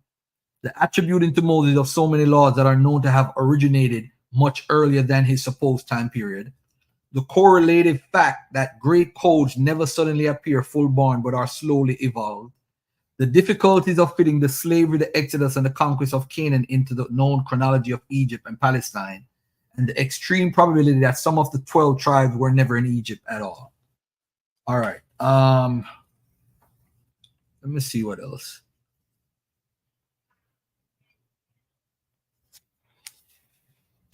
The attributing to Moses of so many laws that are known to have originated much earlier than his supposed time period. The correlative fact that great codes never suddenly appear full-born but are slowly evolved. The difficulties of fitting the slavery, the Exodus, and the conquest of Canaan into the known chronology of Egypt and Palestine, and the extreme probability that some of the 12 tribes were never in Egypt at all. All right. Let me see what else.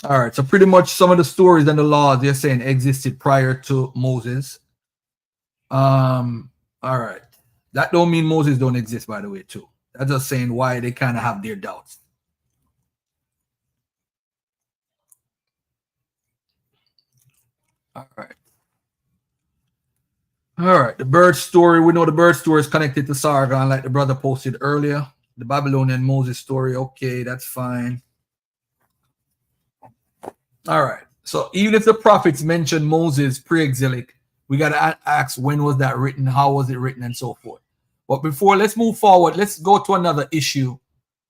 All right. So pretty much some of the stories and the laws they're saying existed prior to Moses. All right. That don't mean Moses don't exist, by the way, too. That's just saying why they kind of have their doubts. All right. All right. The bird story. We know the bird story is connected to Sargon, like the brother posted earlier. The Babylonian Moses story. Okay, that's fine. All right. So even if the prophets mention Moses pre-exilic, we got to ask when was that written, how was it written, and so forth. But before, let's move forward. Let's go to another issue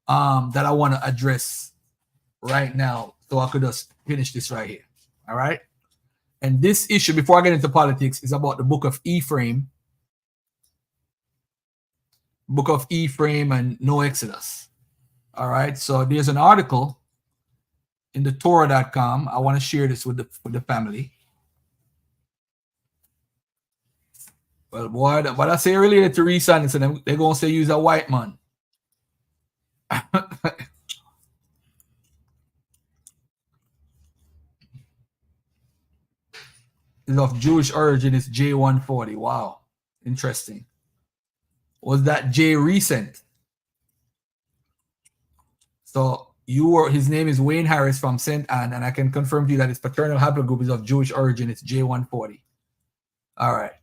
that I want to address right now, so I could just finish this right here. All right. And this issue, before I get into politics, is about the book of Ephraim. Book of Ephraim and no Exodus. All right. So there's an article in the Torah.com. I want to share this with the family. Well, boy, what I say related to re-signing, and they're going to say you's a white man. Is of Jewish origin, is J140. Wow. Interesting. Was that J recent? So his name is Wayne Harris from St. Anne, and I can confirm to you that his paternal haplogroup is of Jewish origin. It's J140. All right.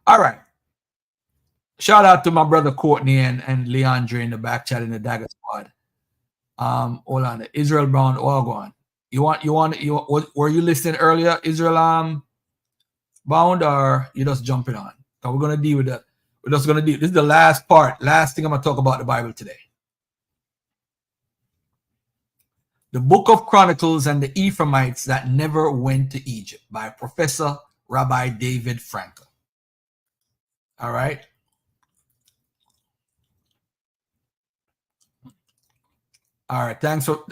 All right. Shout out to my brother Courtney and Leandre in the back chat in the Dagger Squad. Hold on. Israel Brown, all gone. Were you listening earlier, Israel Bound, or you just jumping on? So we're gonna deal with that. We're just gonna deal. This is the last part, last thing I'm gonna talk about the Bible today. The Book of Chronicles and the Ephraimites that never went to Egypt by Professor Rabbi David Frankel. All right. All right. Thanks for.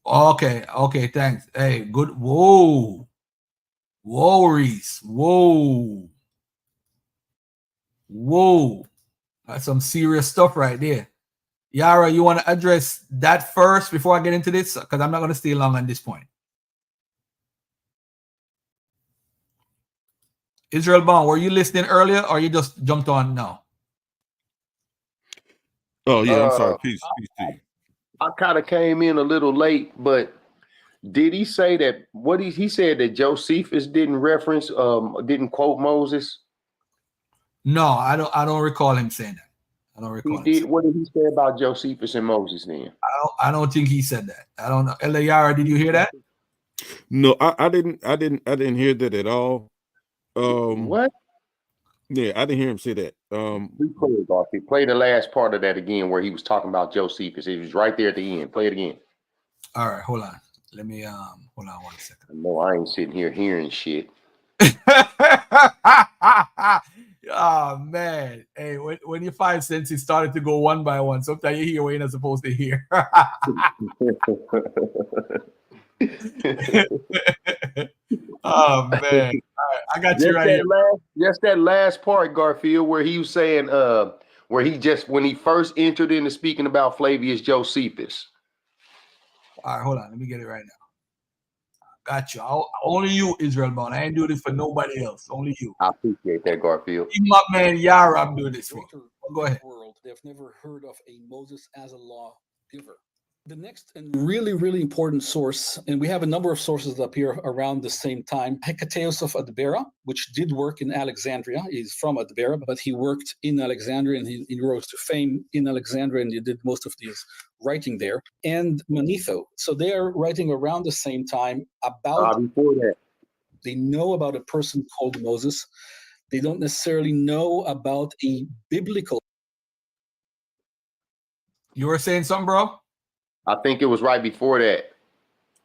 Okay. Thanks. Hey, good. Whoa, Reese. Whoa. That's some serious stuff right there. Yara, you want to address that first before I get into this? Because I'm not going to stay long on this point. Israel Bond, were you listening earlier or you just jumped on now? Oh, yeah, I'm sorry. Peace to you. I kind of came in a little late, but did he say that he said that Josephus didn't quote Moses? No, I don't recall him saying that. I don't recall. He did. What did he say about Josephus and Moses then? I don't think he said that. I don't know. Eliara, did you hear that? No, I didn't hear that at all. What? Yeah, I didn't hear him say that. Play the last part of that again where he was talking about Josephus. It was right there at the end. Play it again. All right, hold on. Let me hold on 1 second. No, I ain't sitting here hearing shit. Oh man. Hey, when your 5 senses started to go one by one, sometimes you hear what you're not supposed to hear. Oh man! All right, I got you right here. Just that last part, Garfield, where he was saying, when he first entered into speaking about Flavius Josephus. All right, hold on. Let me get it right now. Got you. Only you, Israel Bond. I ain't doing this for nobody else. Only you. I appreciate that, Garfield. Even my man Yara, I'm doing this for. Go ahead. World, they've never heard of a Moses as a lawgiver. The next and really, really important source, and we have a number of sources that appear around the same time, Hecataeus of Adbera, which did work in Alexandria. He's from Adbera, but he worked in Alexandria, and he rose to fame in Alexandria, and he did most of his writing there. And Manetho. So they are writing around the same time about... before that. They know about a person called Moses. They don't necessarily know about a biblical... You were saying something, bro? I think it was right before that.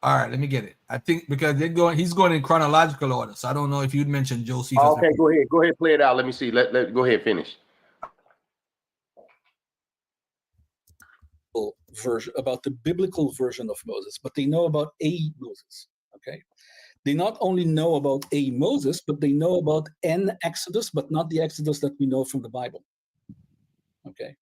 All right, let me get it. I think because he's going in chronological order, so I don't know if you'd mentioned Josephus. Okay, go ahead, play it out. Let me see. Let go ahead, finish. Version about the biblical version of Moses, but they know about a Moses. Okay, they not only know about a Moses, but they know about an Exodus, but not the Exodus that we know from the Bible. Okay,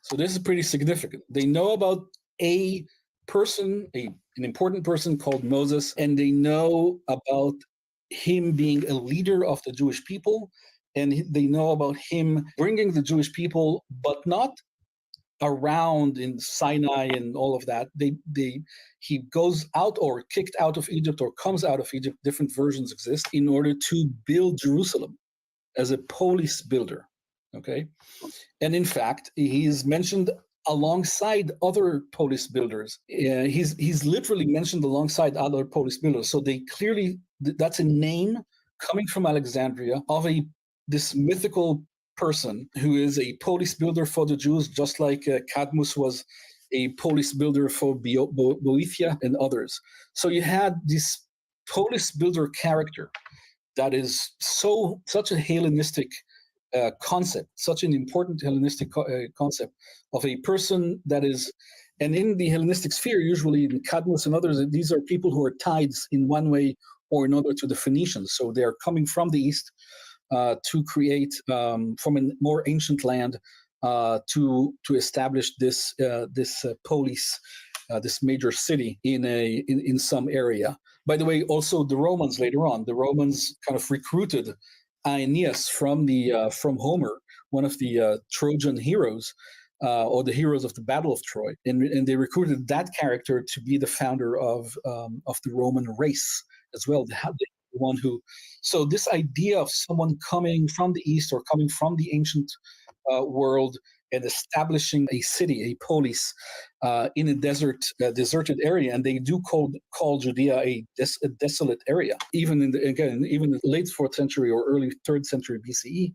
so this is pretty significant. They know about a person, an important person called Moses, and they know about him being a leader of the Jewish people, and they know about him bringing the Jewish people, but not around in Sinai and all of that. He goes out or kicked out of Egypt or comes out of Egypt, different versions exist, in order to build Jerusalem as a polis builder. Okay, and in fact, he is mentioned alongside other polis builders. He's literally mentioned alongside other polis builders. So they clearly, that's a name coming from Alexandria of this mythical person who is a polis builder for the Jews, just like Cadmus was a polis builder for Boeotia and others. So you had this polis builder character that is such a Hellenistic concept, such an important Hellenistic concept of a person that is, and in the Hellenistic sphere, usually in Cadmus and others, these are people who are tied in one way or another to the Phoenicians. So they are coming from the east to create from a more ancient land to establish this polis, this major city in some area. By the way, also the Romans later on, the Romans kind of recruited Aeneas from Homer, one of the Trojan heroes, or the heroes of the Battle of Troy, and they recruited that character to be the founder of the Roman race as well. The one who, so this idea of someone coming from the east or coming from the ancient world and establishing a city, a polis, in a deserted area, and they do call Judea a desolate area. Even in the late 4th century or early 3rd century BCE,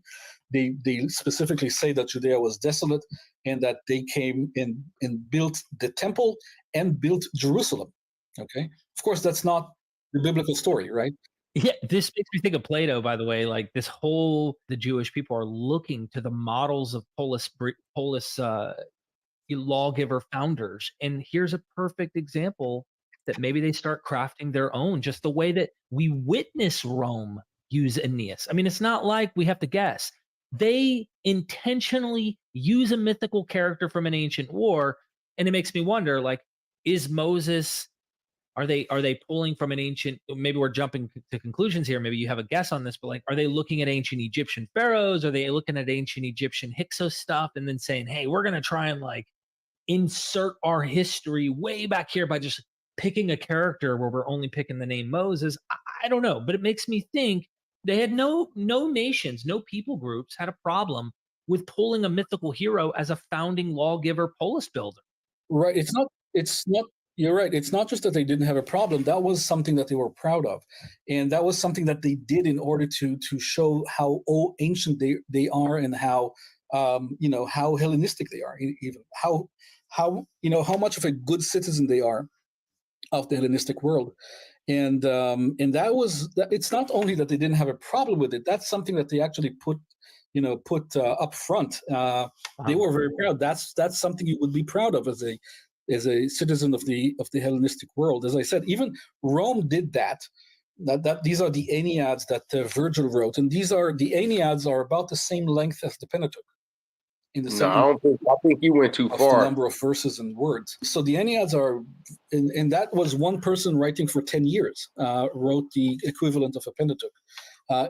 they specifically say that Judea was desolate and that they came and built the temple and built Jerusalem. Okay, of course that's not the biblical story, right? Yeah, this makes me think of Plato, by the way. Like the Jewish people are looking to the models of polis lawgiver founders. And here's a perfect example that maybe they start crafting their own, just the way that we witness Rome use Aeneas. I mean, it's not like we have to guess. They intentionally use a mythical character from an ancient war. And it makes me wonder, like, is Moses... Are they pulling from an ancient, maybe we're jumping to conclusions here, maybe you have a guess on this, but like, are they looking at ancient Egyptian pharaohs? Are they looking at ancient Egyptian Hyksos stuff and then saying, hey, we're going to try and like insert our history way back here by just picking a character where we're only picking the name Moses? I don't know, but it makes me think they had no nations, no people groups had a problem with pulling a mythical hero as a founding lawgiver polis builder. Right. It's not, you're right. It's not just that they didn't have a problem. That was something that they were proud of. And that was something that they did in order to show how old, ancient they are and how, how Hellenistic they are, even how much of a good citizen they are of the Hellenistic world. And it's not only that they didn't have a problem with it. That's something that they actually put up front. They were very proud. That's something you would be proud of as a citizen of the Hellenistic world. As I said, even Rome did that These are the Enneads that Virgil wrote, and the Enneads are about the same length as the Pentateuch. In the I think you went too far. The number of verses and words. So the Enneads are, and that was one person writing for 10 years, wrote the equivalent of a Pentateuch,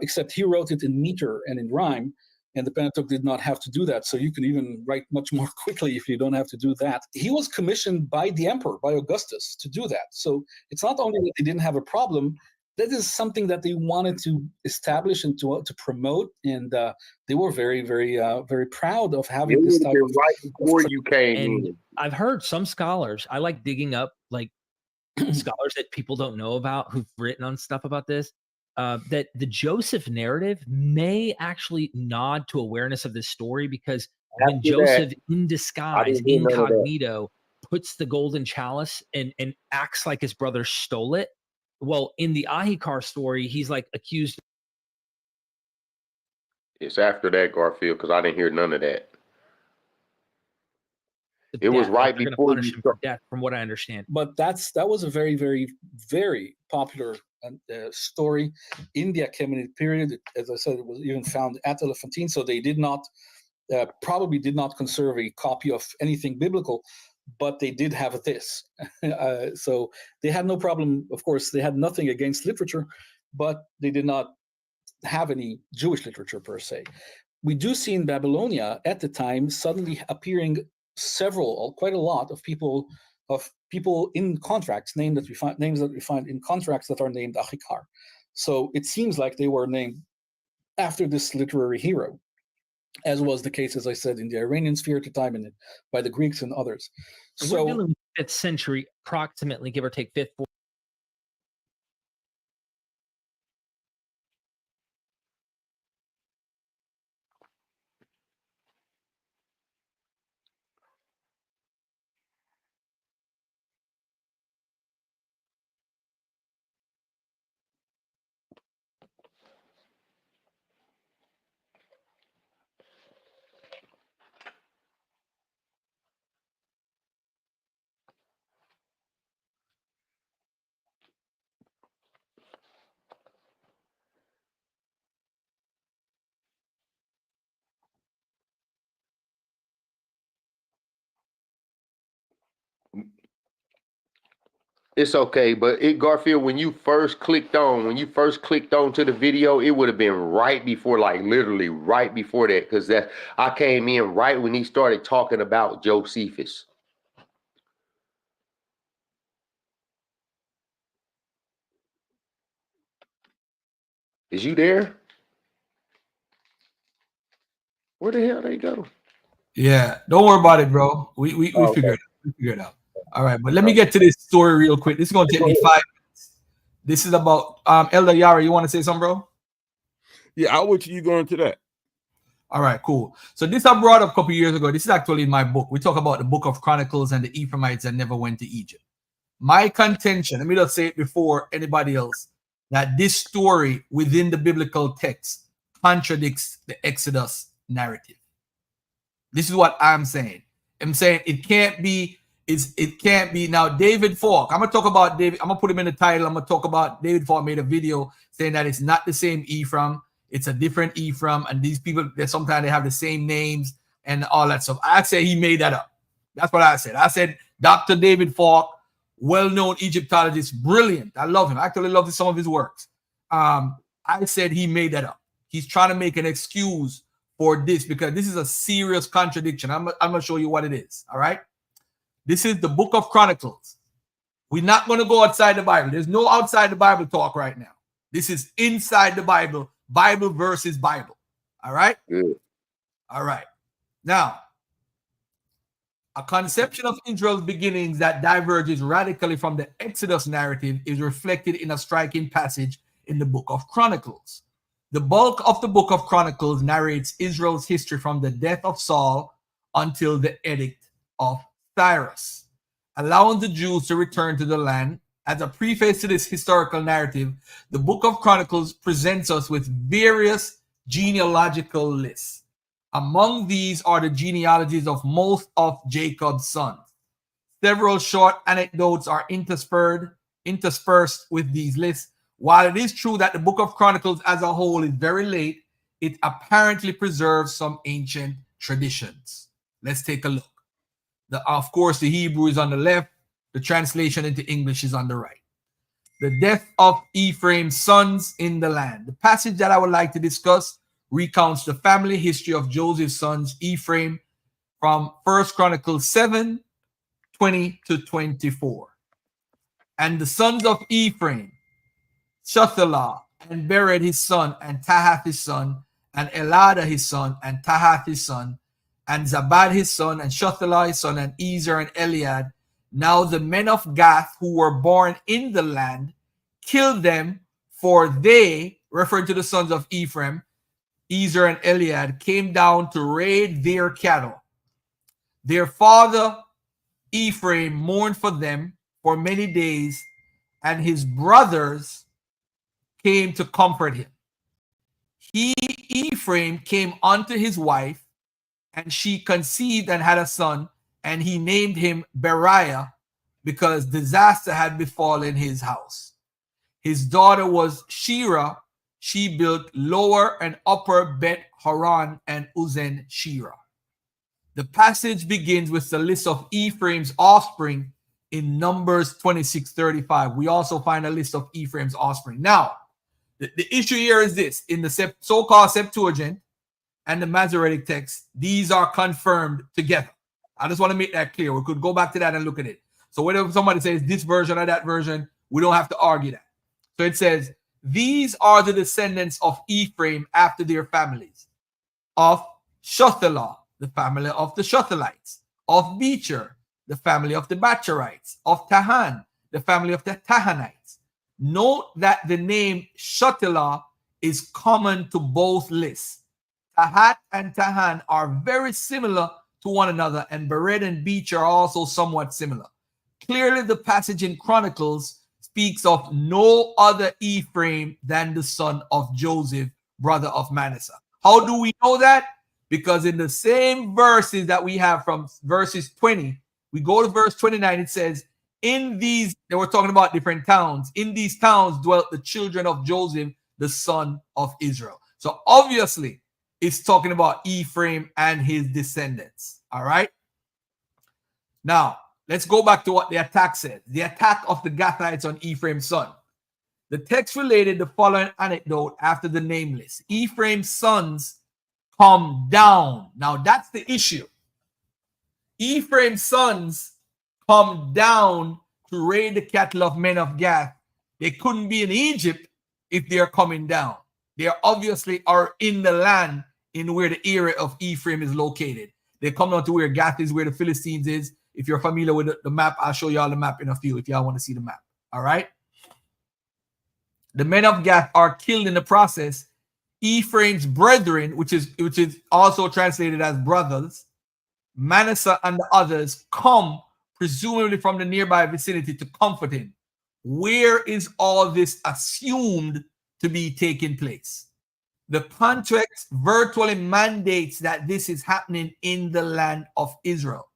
except he wrote it in meter and in rhyme, and the Pentateuch did not have to do that. So you can even write much more quickly if you don't have to do that. He was commissioned by the emperor, by Augustus, to do that. So it's not only that they didn't have a problem, that is something that they wanted to establish and to promote, and they were very, very, very proud of having this type of. Right before you came in. I've heard some scholars. I like digging up like scholars that people don't know about who've written on stuff about this. That the Joseph narrative may actually nod to awareness of this story, because when Joseph, in disguise, incognito, puts the golden chalice and acts like his brother stole it. Well, in the Ahikar story, he's like accused. It's after that, Garfield, because I didn't hear none of that. It was right before punish him for death, from what I understand. But that was a very, very, very popular story in the Achaemenid period. As I said, it was even found at Elephantine, so they did not probably did not conserve a copy of anything biblical. But they did have this. So they had no problem. Of course, they had nothing against literature, but they did not have any Jewish literature per se. We do see in Babylonia at the time suddenly appearing quite a lot of people in contracts, names that we find in contracts that are named Achikar. So it seems like they were named after this literary hero, as was the case, as I said, in the Iranian sphere at the time, and by the Greeks and others. So we're dealing with 5th century, approximately, give or take 5th. It's okay, but Garfield, when you first clicked on to the video, it would have been right before, like literally right before that, because I came in right when he started talking about Josephus. Is you there? Where the hell they go? Yeah, don't worry about it, bro. We figured it out. All right, but let me get to this story real quick. This is going to take me 5 minutes. This is about Elder Yara. You want to say something, bro? Yeah, I'll wait till you go into that. All right, cool. So this I brought up a couple years ago. This is actually in my book. We talk about the book of Chronicles and the Ephraimites that never went to Egypt. My contention, let me just say it before anybody else, that this story within the biblical text contradicts the Exodus narrative. This is what I'm saying. I'm saying it can't be. It can't be. Now, David Falk, I'm going to talk about David. I'm going to put him in the title. I'm going to talk about David Falk made a video saying that it's not the same Ephraim. It's a different Ephraim. And these people, sometimes they have the same names and all that stuff. I say he made that up. That's what I said. I said Dr. David Falk, well-known Egyptologist, brilliant. I love him. I actually love some of his works. I said he made that up. He's trying to make an excuse for this because this is a serious contradiction. I'm going to show you what it is. All right. This is the book of Chronicles. We're not going to go outside the Bible. There's no outside the Bible talk right now. This is inside the Bible, Bible versus Bible. All right? Good. All right. Now, a conception of Israel's beginnings that diverges radically from the Exodus narrative is reflected in a striking passage in the book of Chronicles. The bulk of the book of Chronicles narrates Israel's history from the death of Saul until the edict of Cyrus, allowing the Jews to return to the land. As a preface to this historical narrative, the book of Chronicles presents us with various genealogical lists. Among these are the genealogies of most of Jacob's sons. Several short anecdotes are interspersed with these lists, While it is true that the book of Chronicles as a whole is very late, it apparently preserves some ancient traditions. Let's take a look. Of course, the Hebrew is on the left. The translation into English is on the right. The death of Ephraim's sons in the land. The passage that I would like to discuss recounts the family history of Joseph's sons, Ephraim, from 1 Chronicles 7, 20 to 24. And the sons of Ephraim, Shuthelah, and Bered his son, and Tahath his son, and Eladah his son, and Tahath his son, and Zabad his son, and Shuthelah his son, and Ezer and Eliad. Now the men of Gath who were born in the land killed them, for they, referring to the sons of Ephraim, Ezer and Eliad, came down to raid their cattle. Their father Ephraim mourned for them for many days, and his brothers came to comfort him. Ephraim, came unto his wife, and she conceived and had a son, and he named him Beriah, because disaster had befallen his house. His daughter was Shira. She built lower and upper Bet Horon and Uzen Shira. The passage begins with the list of Ephraim's offspring in Numbers 26:35. We also find a list of Ephraim's offspring. Now, the issue here is this. In the so-called Septuagint and the Masoretic text, these are confirmed together. I just want to make that clear. We could go back to that and look at it. So whenever somebody says this version or that version, we don't have to argue that. So it says, these are the descendants of Ephraim after their families. Of Shuthelah, the family of the Shuthelites. Of Becher, the family of the Bacherites. Of Tahan, the family of the Tahanites. Note that the name Shuthelah is common to both lists. Tahat and Tahan are very similar to one another, and Bered and Becher are also somewhat similar. Clearly, the passage in Chronicles speaks of no other Ephraim than the son of Joseph, brother of Manasseh. How do we know that? Because in the same verses that we have from verses 20, we go to verse 29, it says, in these, they were talking about different towns. In these towns dwelt the children of Joseph, the son of Israel. So obviously, it's talking about Ephraim and his descendants. All right. Now, let's go back to what the attack said. The attack of the Gathites on Ephraim's son. The text related the following anecdote after the name list. Ephraim's sons come down. Now, that's the issue. Ephraim's sons come down to raid the cattle of men of Gath. They couldn't be in Egypt if they are coming down. They obviously are in the land in where the area of Ephraim is located. They come down to where Gath is, where the Philistines is. If you're familiar with the map, I'll show y'all the map in a few if y'all want to see the map. All right. The men of Gath are killed in the process. Ephraim's brethren, which is also translated as brothers, Manasseh and the others, come presumably from the nearby vicinity to comfort him. Where is all this assumed to be taking place? The context virtually mandates that this is happening in the land of Israel.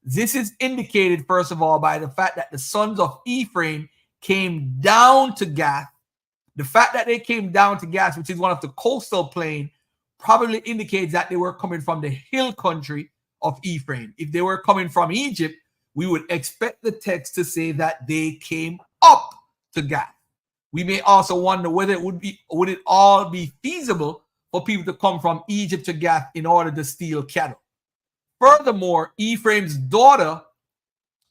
This is indicated, first of all, by the fact that the sons of Ephraim came down to Gath. The fact that they came down to Gath, which is one of the coastal plain, probably indicates that they were coming from the hill country of Ephraim. If they were coming from Egypt, we would expect the text to say that they came up to Gath. We may also wonder whether would it all be feasible for people to come from Egypt to Gath in order to steal cattle. Furthermore, Ephraim's daughter,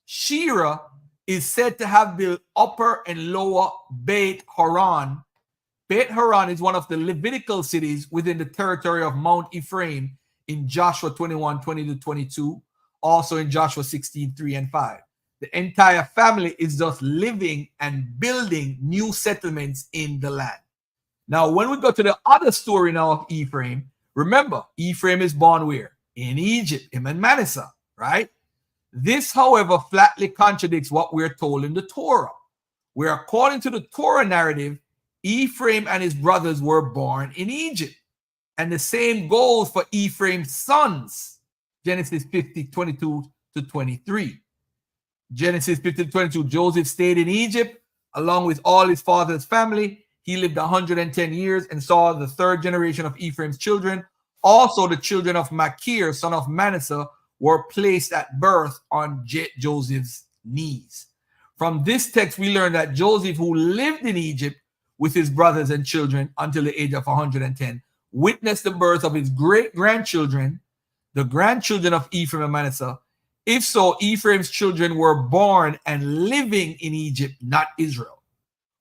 Shira, is said to have built upper and lower Beit Horon. Beit Horon is one of the Levitical cities within the territory of Mount Ephraim in Joshua 21, 20 to 22, also in Joshua 16, 3 and 5. The entire family is just living and building new settlements in the land. Now, when we go to the other story now of Ephraim, remember, Ephraim is born where? In Egypt, him and Manasseh, right? This, however, flatly contradicts what we're told in the Torah, where according to the Torah narrative, Ephraim and his brothers were born in Egypt. And the same goes for Ephraim's sons, Genesis 50, 22 to 23. Genesis 50 to 22, Joseph stayed in Egypt along with all his father's family, he lived 110 years and saw the third generation of Ephraim's children. Also, the children of Machir, son of Manasseh, were placed at birth on Joseph's knees. From this text, we learn that Joseph, who lived in Egypt with his brothers and children until the age of 110, witnessed the birth of his great-grandchildren, the grandchildren of Ephraim and Manasseh. If so, Ephraim's children were born and living in Egypt, not Israel.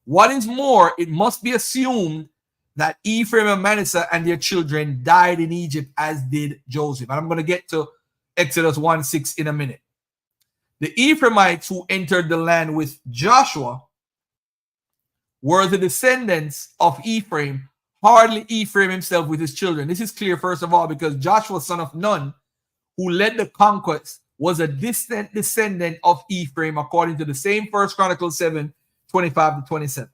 What is more, it must be assumed that Ephraim and Manasseh and their children died in Egypt, as did Joseph. And I'm going to get to Exodus 1:6 in a minute. The Ephraimites who entered the land with Joshua were the descendants of Ephraim, hardly Ephraim himself with his children. This is clear, first of all, because Joshua, son of Nun, who led the conquest, was a distant descendant of Ephraim, according to the same First Chronicles 7:25-27.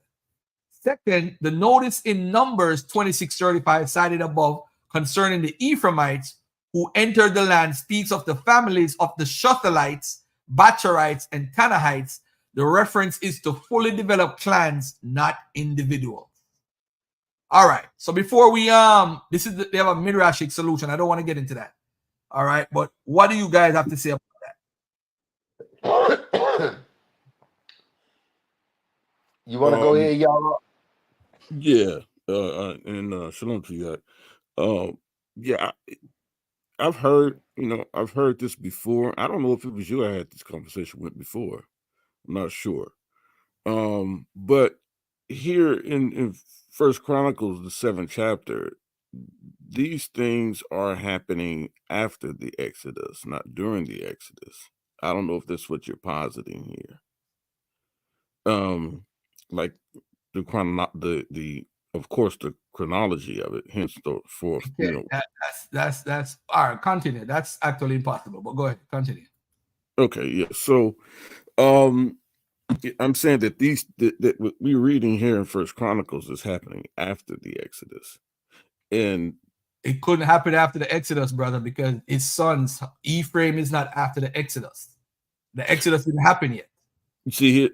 Second, the notice in Numbers 26:35 cited above concerning the Ephraimites who entered the land speaks of the families of the Shuthalites, Bacharites, and Canaanites. The reference is to fully developed clans, not individuals. All right. So before we they have a midrashic solution. I don't want to get into that. All right, but what do you guys have to say about that? You want to go ahead, y'all? Yeah, and shalom to you. Yeah, I've heard this before. I don't know if it was you I had this conversation with before. I'm not sure. But here in First Chronicles, the 7th chapter, these things are happening after the Exodus, not during the Exodus. I don't know if that's what you're positing here. Like the of course the chronology of it, hence the fourth. Okay, that's all right. Continue. That's actually impossible, but go ahead. Continue. Okay, yeah. So, I'm saying that that what we're reading here in First Chronicles is happening after the Exodus, and it couldn't happen after the Exodus, brother, because his sons Ephraim is not after the Exodus. The Exodus didn't happen yet. See,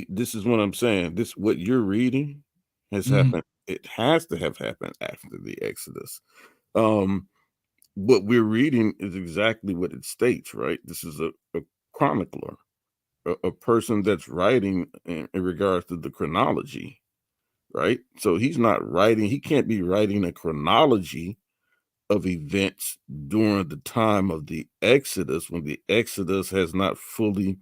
this is what I'm saying. This what you're reading has happened. It has to have happened after the Exodus. What we're reading is exactly what it states, right? This is a chronicler, a person that's writing in regards to the chronology, right? So he's not writing, he can't be writing a chronology of events during the time of the Exodus, when the Exodus has not fully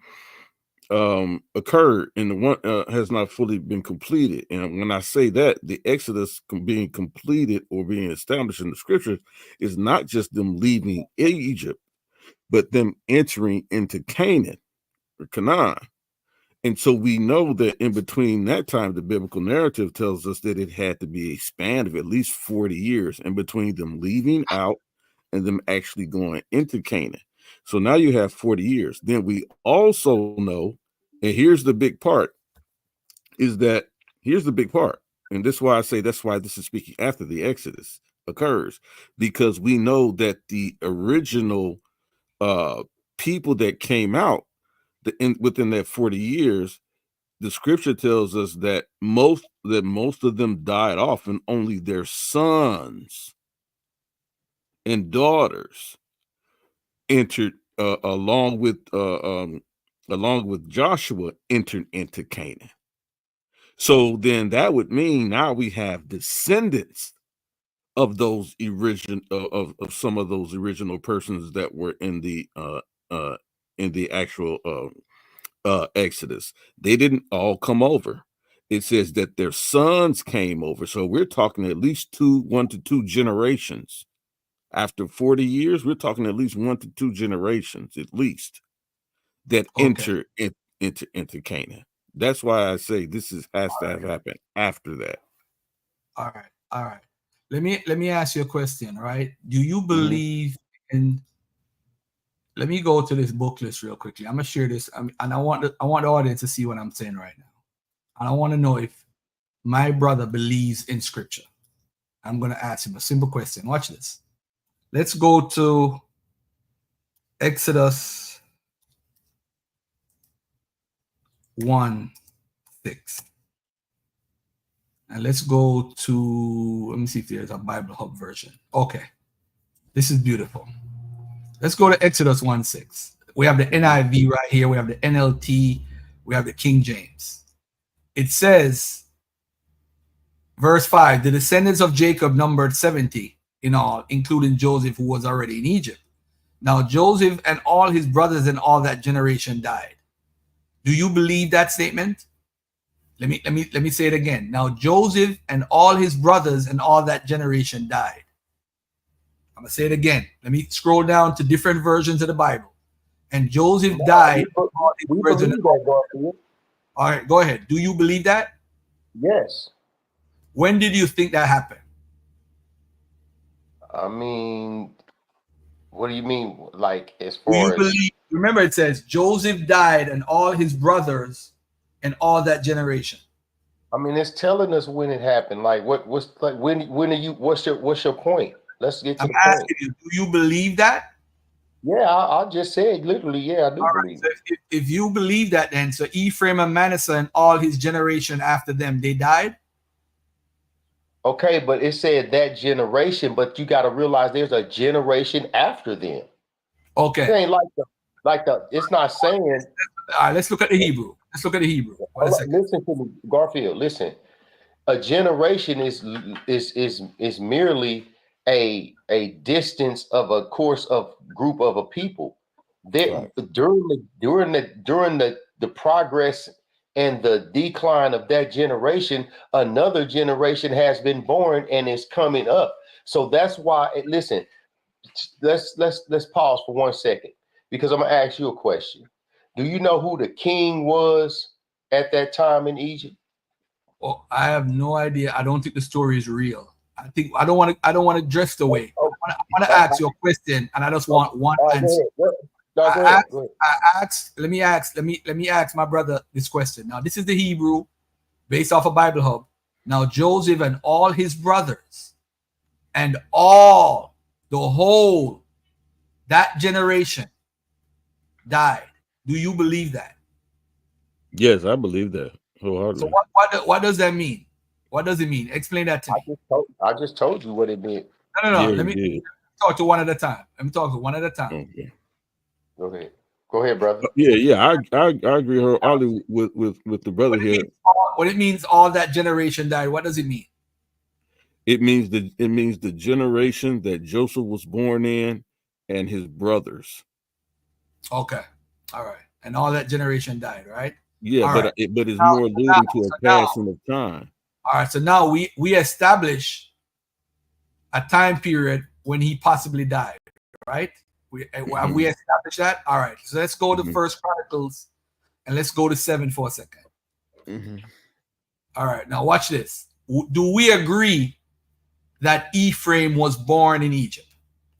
occurred and the one has not fully been completed. And when I say that, the Exodus being completed or being established in the scriptures is not just them leaving Egypt, but them entering into Canaan or Canaan. And so we know that in between that time, the biblical narrative tells us that it had to be a span of at least 40 years in between them leaving out and them actually going into Canaan. So now you have 40 years. Then we also know, and here's the big part, and this is why I say that's why this is speaking after the Exodus occurs, because we know that the original people that came out within that 40 years, the scripture tells us that most of them died off, and only their sons and daughters entered along with Joshua entered into Canaan. So then that would mean now we have descendants of those original of some of those original persons that were in the actual Exodus. They didn't all come over. It says that their sons came over. So we're talking at least 1 to 2 generations. After 40 years, we're talking at least 1 to 2 generations, at least, that enter into Canaan. That's why I say this has to have happened after that. All right. Let me ask you a question. Right? Do you believe in? Let me go to this book list real quickly. I'm gonna share this, and I want the audience to see what I'm saying right now. And I want to know if my brother believes in Scripture. I'm gonna ask him a simple question. Watch this. Let's go to Exodus 1:6. And let's go to, let me see if there's a Bible Hub version. Okay. This is beautiful. Let's go to Exodus 1:6. We have the NIV right here. We have the NLT. We have the King James. It says, verse 5, the descendants of Jacob numbered 70 in all, including Joseph, who was already in Egypt. Now Joseph and all his brothers and all that generation died. Do you believe that statement? Let me say it again. Now Joseph and all his brothers and all that generation died. I'm gonna say it again. Let me scroll down to different versions of the Bible. And Joseph died. We believe that, Garfield. All right, go ahead. Do you believe that? Yes. When did you think that happened? I mean, what do you mean? Like, as Do you far as believe? Remember, it says Joseph died and all his brothers and all that generation. I mean, it's telling us when it happened. Like, what's like when are you? What's your point? Let's get to I'm the point. asking you, do you believe that? Yeah, I just said literally. Yeah, I do All believe. right, so if you believe that, then so Ephraim and Manasseh and all his generation after them, they died. Okay, but it said that generation, but you got to realize there's a generation after them. It Okay. ain't like the. It's not saying. All right, let's look at the Hebrew. Let's look at the Hebrew. One second. Listen to me, Garfield. Listen, a generation is merely a distance of a course of group of a people. There during the progress and the decline of that generation, another generation has been born and is coming up. So that's why. Listen, let's pause for 1 second because I'm gonna ask you a question. Do you know who the king was at that time in Egypt? Oh, I have no idea. I don't think the story is real. I don't want to drift away. I want to ask you a question, and I just want one answer. Go ahead. Let me ask my brother this question. Now, this is the Hebrew based off of Bible Hub. Now, Joseph and all his brothers and all the whole that generation died. Do you believe that? Yes, I believe that wholeheartedly. So what does that mean? What does it mean? Explain that to me. I just told you what it meant. No. Yeah, Let me talk to one at a time. Okay. Go ahead, brother. Yeah. I agree wholeheartedly with the brother here. What it means, all that generation died. What does it mean? It means the generation that Joseph was born in and his brothers. Okay. All right. And all that generation died, right? Yeah, all but right. It's more alluding to a passing of time. All right. So now we establish a time period when he possibly died, right? We established that. All right. So let's go to First Chronicles and let's go to 7 for a second. All right. Now watch this. Do we agree that Ephraim was born in Egypt?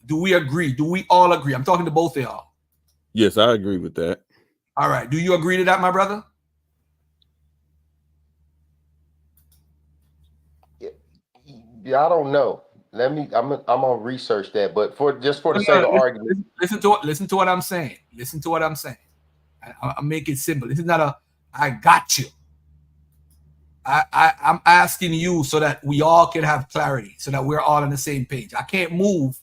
Do we agree? Do we all agree? I'm talking to both of y'all. Yes, I agree with that. All right. Do you agree to that, my brother? Yeah, I don't know. I'm gonna research that, but for the sake of argument, listen to what I'm saying. Listen to what I'm saying. I'll make it simple. This is not a I got you. I'm asking you so that we all can have clarity, so that we're all on the same page. I can't move.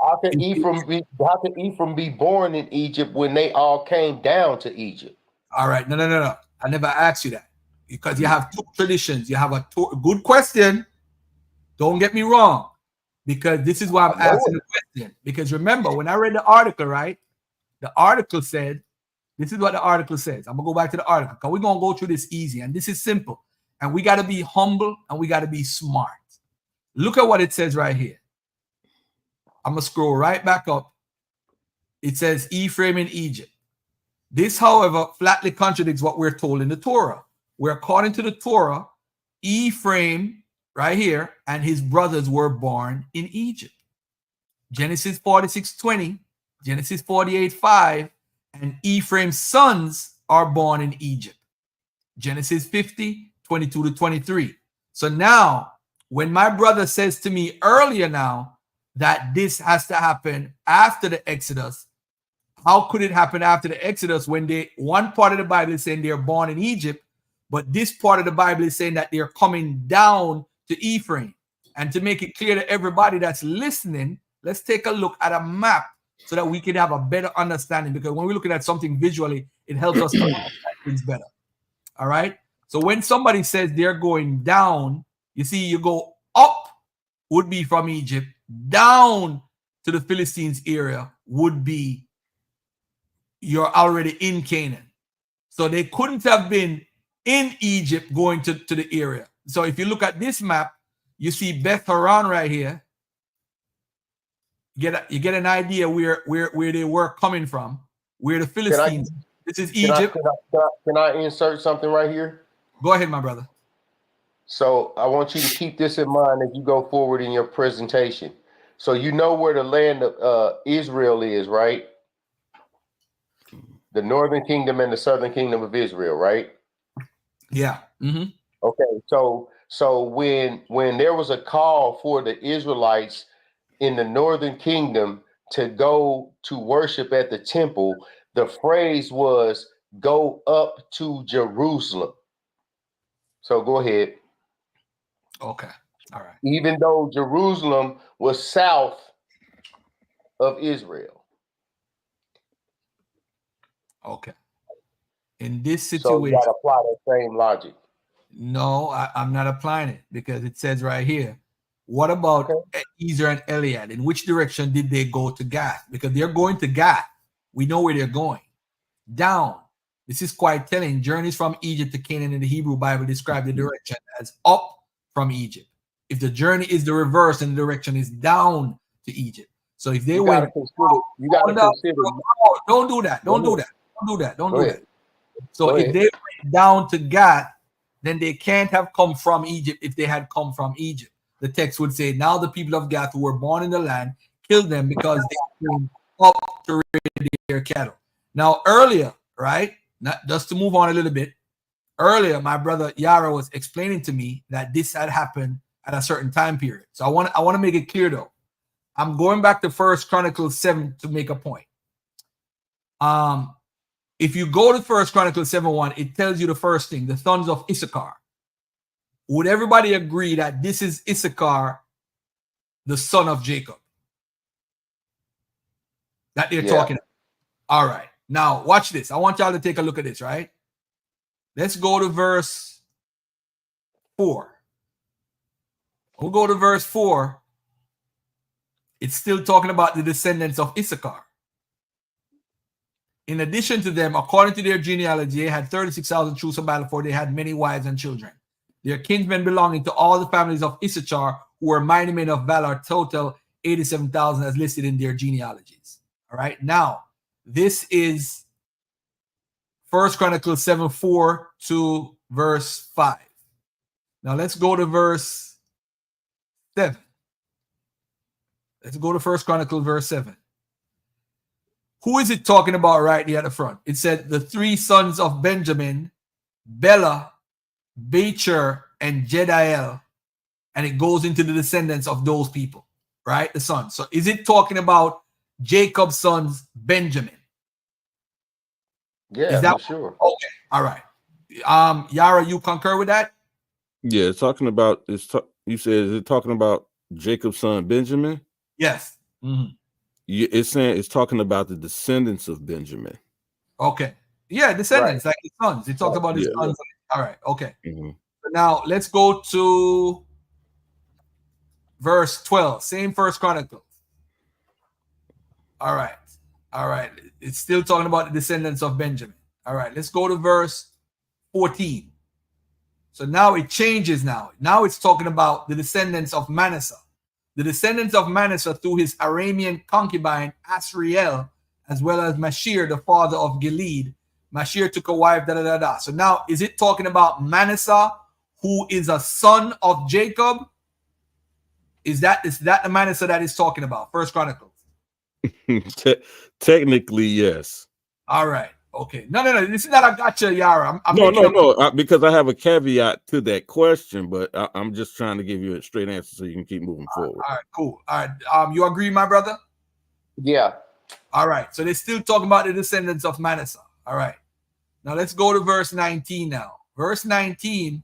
How can Ephraim be born in Egypt when they all came down to Egypt? All right, no. I never asked you that because you have two traditions. You have a good question. Don't get me wrong, because this is why I'm asking the question. Because remember, when I read the article, right? The article said, this is what the article says. I'm gonna go back to the article because we're gonna go through this easy, and this is simple. And we got to be humble and we got to be smart. Look at what it says right here. I'm going to scroll right back up. It says Ephraim in Egypt. This, however, flatly contradicts what we're told in the Torah. Where according to the Torah, Ephraim, right here, and his brothers were born in Egypt. Genesis 46:20, Genesis 48:5, and Ephraim's sons are born in Egypt. Genesis 50:22 to 23. So now, when my brother says to me earlier now that this has to happen after the Exodus, how could it happen after the Exodus when one part of the Bible is saying they're born in Egypt, But this part of the Bible is saying that they're coming down to Ephraim. And to make it clear to everybody that's listening, let's take a look at a map so that we can have a better understanding. Because when we're looking at something visually, it helps us to understand things better. All right. So when somebody says they're going down, you see, you go up would be from Egypt, down to the Philistines area would be you're already in Canaan. So they couldn't have been in Egypt going to the area. So if you look at this map, you see Beth Horon right here. You get an idea where they were coming from, where the Philistines. This is Egypt. Can I insert something right here? Go ahead, my brother. So I want you to keep this in mind as you go forward in your presentation. So you know where the land of Israel is, right? The northern kingdom and the southern kingdom of Israel, right? Yeah. Mm-hmm. Okay. So when there was a call for the Israelites in the northern kingdom to go to worship at the temple, the phrase was "go up to Jerusalem." So go ahead. Okay. All right. Even though Jerusalem was south of Israel. Okay. In this situation, so you gotta apply that same logic. No, I'm not applying it because it says right here. What about Ezer and Eliad? In which direction did they go to Gath? Because they're going to Gath. We know where they're going. Down. This is quite telling. Journeys from Egypt to Canaan in the Hebrew Bible describe the direction as up from Egypt. If the journey is the reverse, then the direction is down to Egypt. So if they went, you gotta consider. Don't do that. Don't do that. Don't do that. Don't do that. So if they went down to Gath, then they can't have come from Egypt. If they had come from Egypt, the text would say, now the people of Gath who were born in the land killed them because they came up to raid their cattle. Now earlier, right? Not just to move on a little bit. Earlier, my brother Yara was explaining to me that this had happened at a certain time period. So I want to make it clear though. I'm going back to 1 Chronicles 7 to make a point. If you go to 1 Chronicles 7:1, it tells you the first thing, the sons of Issachar. Would everybody agree that this is Issachar, the son of Jacob? That they're talking about. All right. Now, watch this. I want y'all to take a look at this, right? Let's go to verse 4. We'll go to verse 4. It's still talking about the descendants of Issachar. In addition to them, according to their genealogy, they had 36,000 troops of battle, for they had many wives and children. Their kinsmen belonging to all the families of Issachar, who were mighty men of valor, total 87,000 as listed in their genealogies. All right. Now, this is 1 Chronicles 7:4 to verse 5. Now let's go to verse 7. Let's go to 1 Chronicles verse 7. Who is it talking about right here at the front? It said the three sons of Benjamin, Bela, Becher, and Jediel, and it goes into the descendants of those people, right? The sons. So is it talking about Jacob's sons, Benjamin? Yeah, for sure. Okay, all right. Yara, you concur with that? Yeah, it's talking about. You said is it talking about Jacob's son Benjamin? Yes. Mm-hmm. It's saying it's talking about the descendants of Benjamin. Okay. Yeah, descendants, like his sons. It talks about his sons. All right. Okay. Mm-hmm. So now let's go to verse 12. Same First Chronicles. All right. All right. It's still talking about the descendants of Benjamin. All right. Let's go to verse 14. So now it changes now. Now it's talking about the descendants of Manasseh. The descendants of Manasseh through his Aramean concubine Asriel, as well as Mashir, the father of Gilead. Mashir took a wife, So now, is it talking about Manasseh, who is a son of Jacob? Is that the Manasseh that is talking about? First Chronicles. Technically, yes. All right. Okay. No. This is not a gotcha, Yara. No. Because I have a caveat to that question, but I'm just trying to give you a straight answer so you can keep moving forward. All right. Cool. All right. You agree, my brother? Yeah. All right. So they're still talking about the descendants of Manasseh. All right. Now let's go to verse 19 now. verse 19,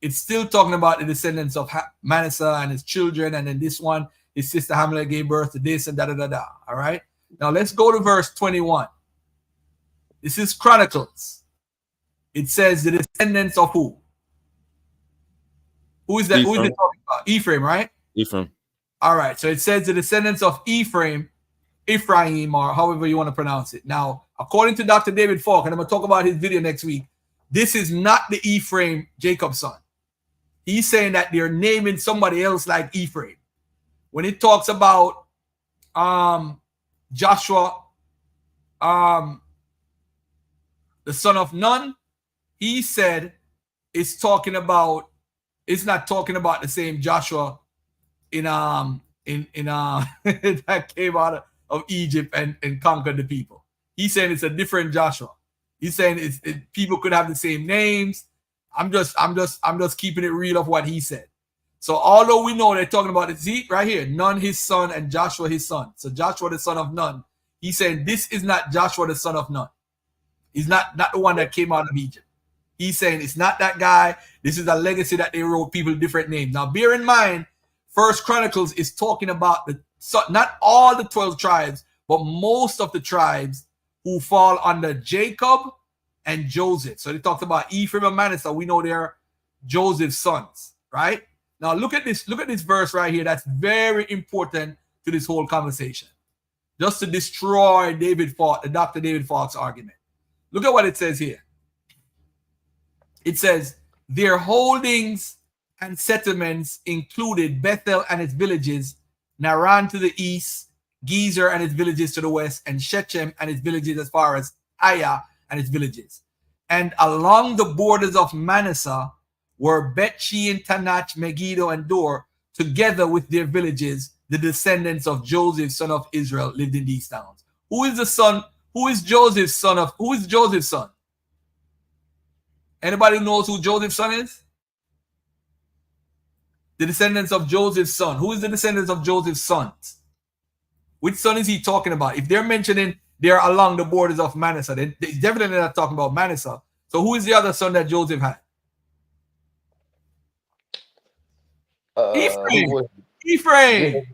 it's still talking about the descendants of Manasseh and his children, and then this one, his sister Hamlet gave birth to this and da. All right. Now let's go to verse 21. This is Chronicles. It says the descendants of who? Who is that? Ephraim. Who is it talking about? Ephraim, right? Ephraim. All right. So it says the descendants of Ephraim, or however you want to pronounce it. Now, according to Dr. David Falk, and I'm going to talk about his video next week, this is not the Ephraim, Jacob's son. He's saying that they're naming somebody else like Ephraim. When it talks about Joshua, the son of Nun, he said it's not talking about the same Joshua in that came out of Egypt and conquered the people. He's saying it's a different Joshua. He's saying people could have the same names. I'm just keeping it real of what he said. So although we know they're talking about it, see right here, Nun his son and Joshua his son. So Joshua the son of Nun. He's saying this is not Joshua the son of Nun. He's not the one that came out of Egypt. He's saying it's not that guy. This is a legacy that they wrote people different names. Now bear in mind, First Chronicles is talking about not all the 12 tribes, but most of the tribes who fall under Jacob and Joseph. So they talked about Ephraim and Manasseh. We know they're Joseph's sons, right? Now look at this verse right here. That's very important to this whole conversation. Just to destroy Dr. David Falk's argument. Look at what it says here. It says, their holdings and settlements included Bethel and its villages, Naran to the east, Gezer and its villages to the west, and Shechem and its villages as far as Aya and its villages. And along the borders of Manasseh were Bet-Shean, Tanach, Megiddo, and Dor, together with their villages. The descendants of Joseph, son of Israel, lived in these towns. Who is Joseph's son? Anybody knows who Joseph's son is? The descendants of Joseph's son. Who is the descendants of Joseph's sons? Which son is he talking about? If they're mentioning they're along the borders of Manasseh, they're definitely not talking about Manasseh. So who is the other son that Joseph had? Ephraim.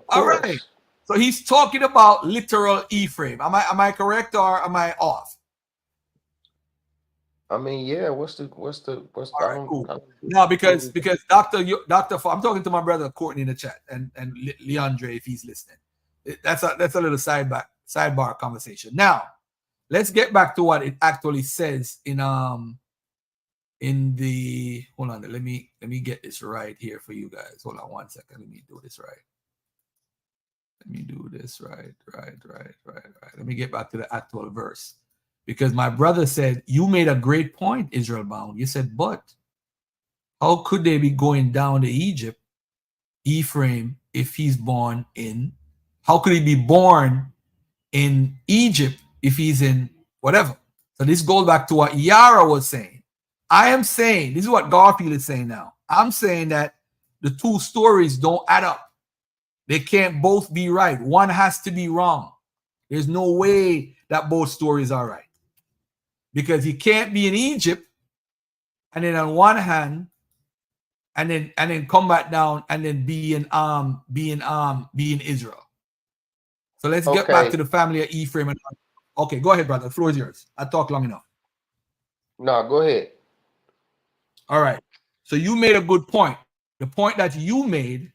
All right. So he's talking about literal Ephraim. Am I correct or am I off? I mean, yeah. What's the? Right, cool. No, because Dr. I'm talking to my brother Courtney in the chat and Leandre if he's listening. That's a little sidebar conversation. Now, let's get back to what it actually says in the hold on. Let me get this right here for you guys. Hold on 1 second. Let me do this right. Let me get back to the actual verse. Because my brother said, you made a great point, Israel Bound. You said, but how could they be going down to Egypt, Ephraim, if he's born in, how could he be born in Egypt if he's in whatever? So this goes back to what Yara was saying. I am saying, this is what Garfield is saying now. I'm saying that the two stories don't add up. They can't both be right. One has to be wrong. There's no way that both stories are right. Because he can't be in Egypt and then on one hand and then come back down and then be in Israel. So let's get back to the family of Ephraim. Okay, go ahead, brother. The floor is yours. I talked long enough. No, go ahead. All right. So you made a good point. The point that you made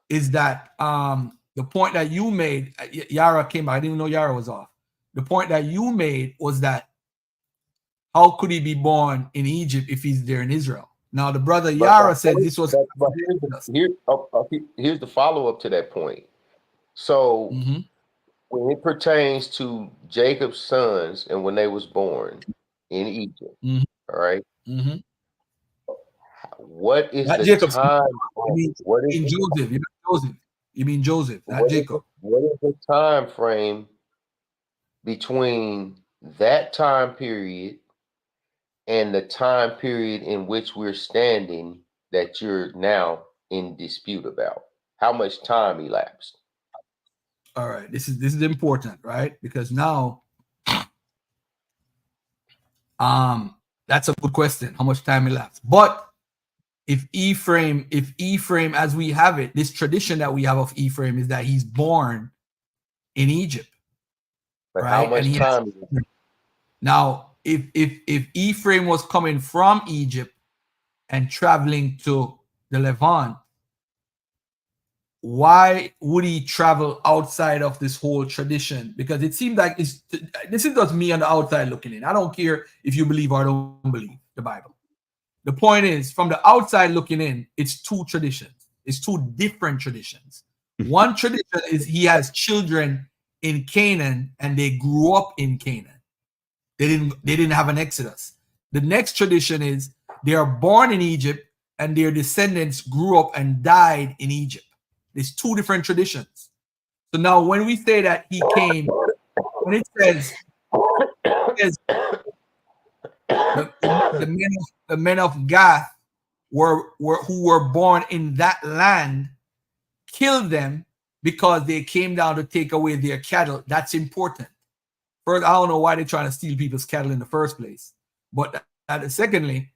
is that the point that you made, Yara came back. I didn't even know Yara was off. The point that you made was that how could he be born in Egypt if he's there in Israel? Now the brother Yara said this was. But here's the follow-up to that point. So when it pertains to Jacob's sons and when they was born in Egypt, all right. What is the Jacob's time? What is Joseph? You mean Joseph? You mean Joseph, not Jacob? What is the time frame between that time period and the time period in which we're standing that you're now in dispute about? How much time elapsed? All right, this is important, right? Because now That's a good question. How much time elapsed? But if Ephraim, as we have it, this tradition that we have of Ephraim is that he's born in Egypt, But right? how much And time? now, if Ephraim was coming from Egypt and traveling to the Levant, why would he travel outside of this whole tradition? Because it seems like this is just me on the outside looking in. I don't care if you believe or don't believe the Bible. The point is, from the outside looking in, it's two traditions. It's two different traditions. One tradition is he has children in Canaan and they grew up in Canaan. They didn't have an exodus. The next tradition is they are born in Egypt and their descendants grew up and died in Egypt. There's two different traditions. So now when we say that he came, when it says the men of Gath who were born in that land killed them because they came down to take away their cattle. That's important. First, I don't know why they're trying to steal people's cattle in the first place. But secondly,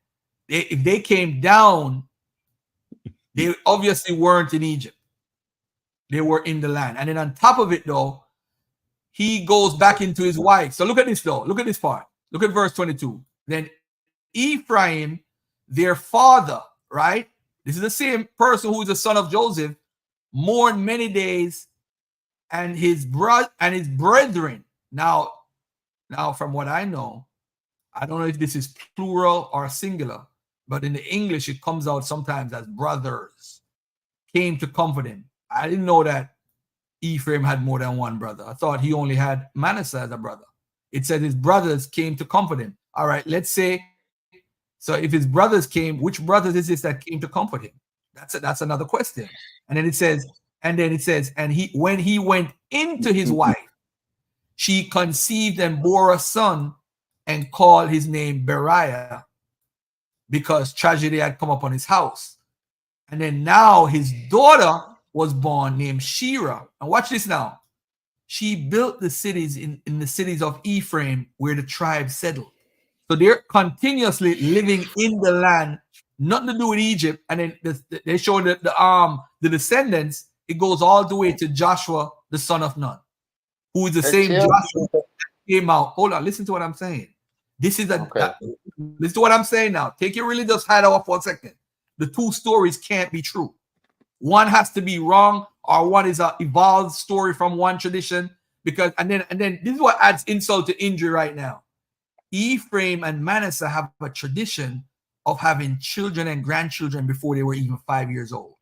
if they came down, they obviously weren't in Egypt. They were in the land. And then on top of it, though, he goes back into his wife. So look at this, though. Look at this part. Look at verse 22. Then Ephraim, their father, right? This is the same person who is the son of Joseph, mourned many days, and his brethren. Now, from what I know, I don't know if this is plural or singular, but in the English, it comes out sometimes as brothers came to comfort him. I didn't know that Ephraim had more than one brother. I thought he only had Manasseh as a brother. It said his brothers came to comfort him. All right, let's say, so if his brothers came, which brothers is this that came to comfort him? That's another question. And then it says, and when he went into his wife, she conceived and bore a son and called his name Beriah because tragedy had come upon his house. And then now his daughter was born named Shira. And watch this now. She built the cities in the cities of Ephraim where the tribe settled. So they're continuously living in the land, nothing to do with Egypt. And then they show the descendants. It goes all the way to Joshua, the son of Nun, who is the same Joshua that came out. Hold on, listen to what I'm saying. This is listen to what I'm saying now. Take your religious hat off for a second. The two stories can't be true. One has to be wrong, or one is an evolved story from one tradition. Because and then this is what adds insult to injury right now. Ephraim and Manasseh have a tradition of having children and grandchildren before they were even 5 years old.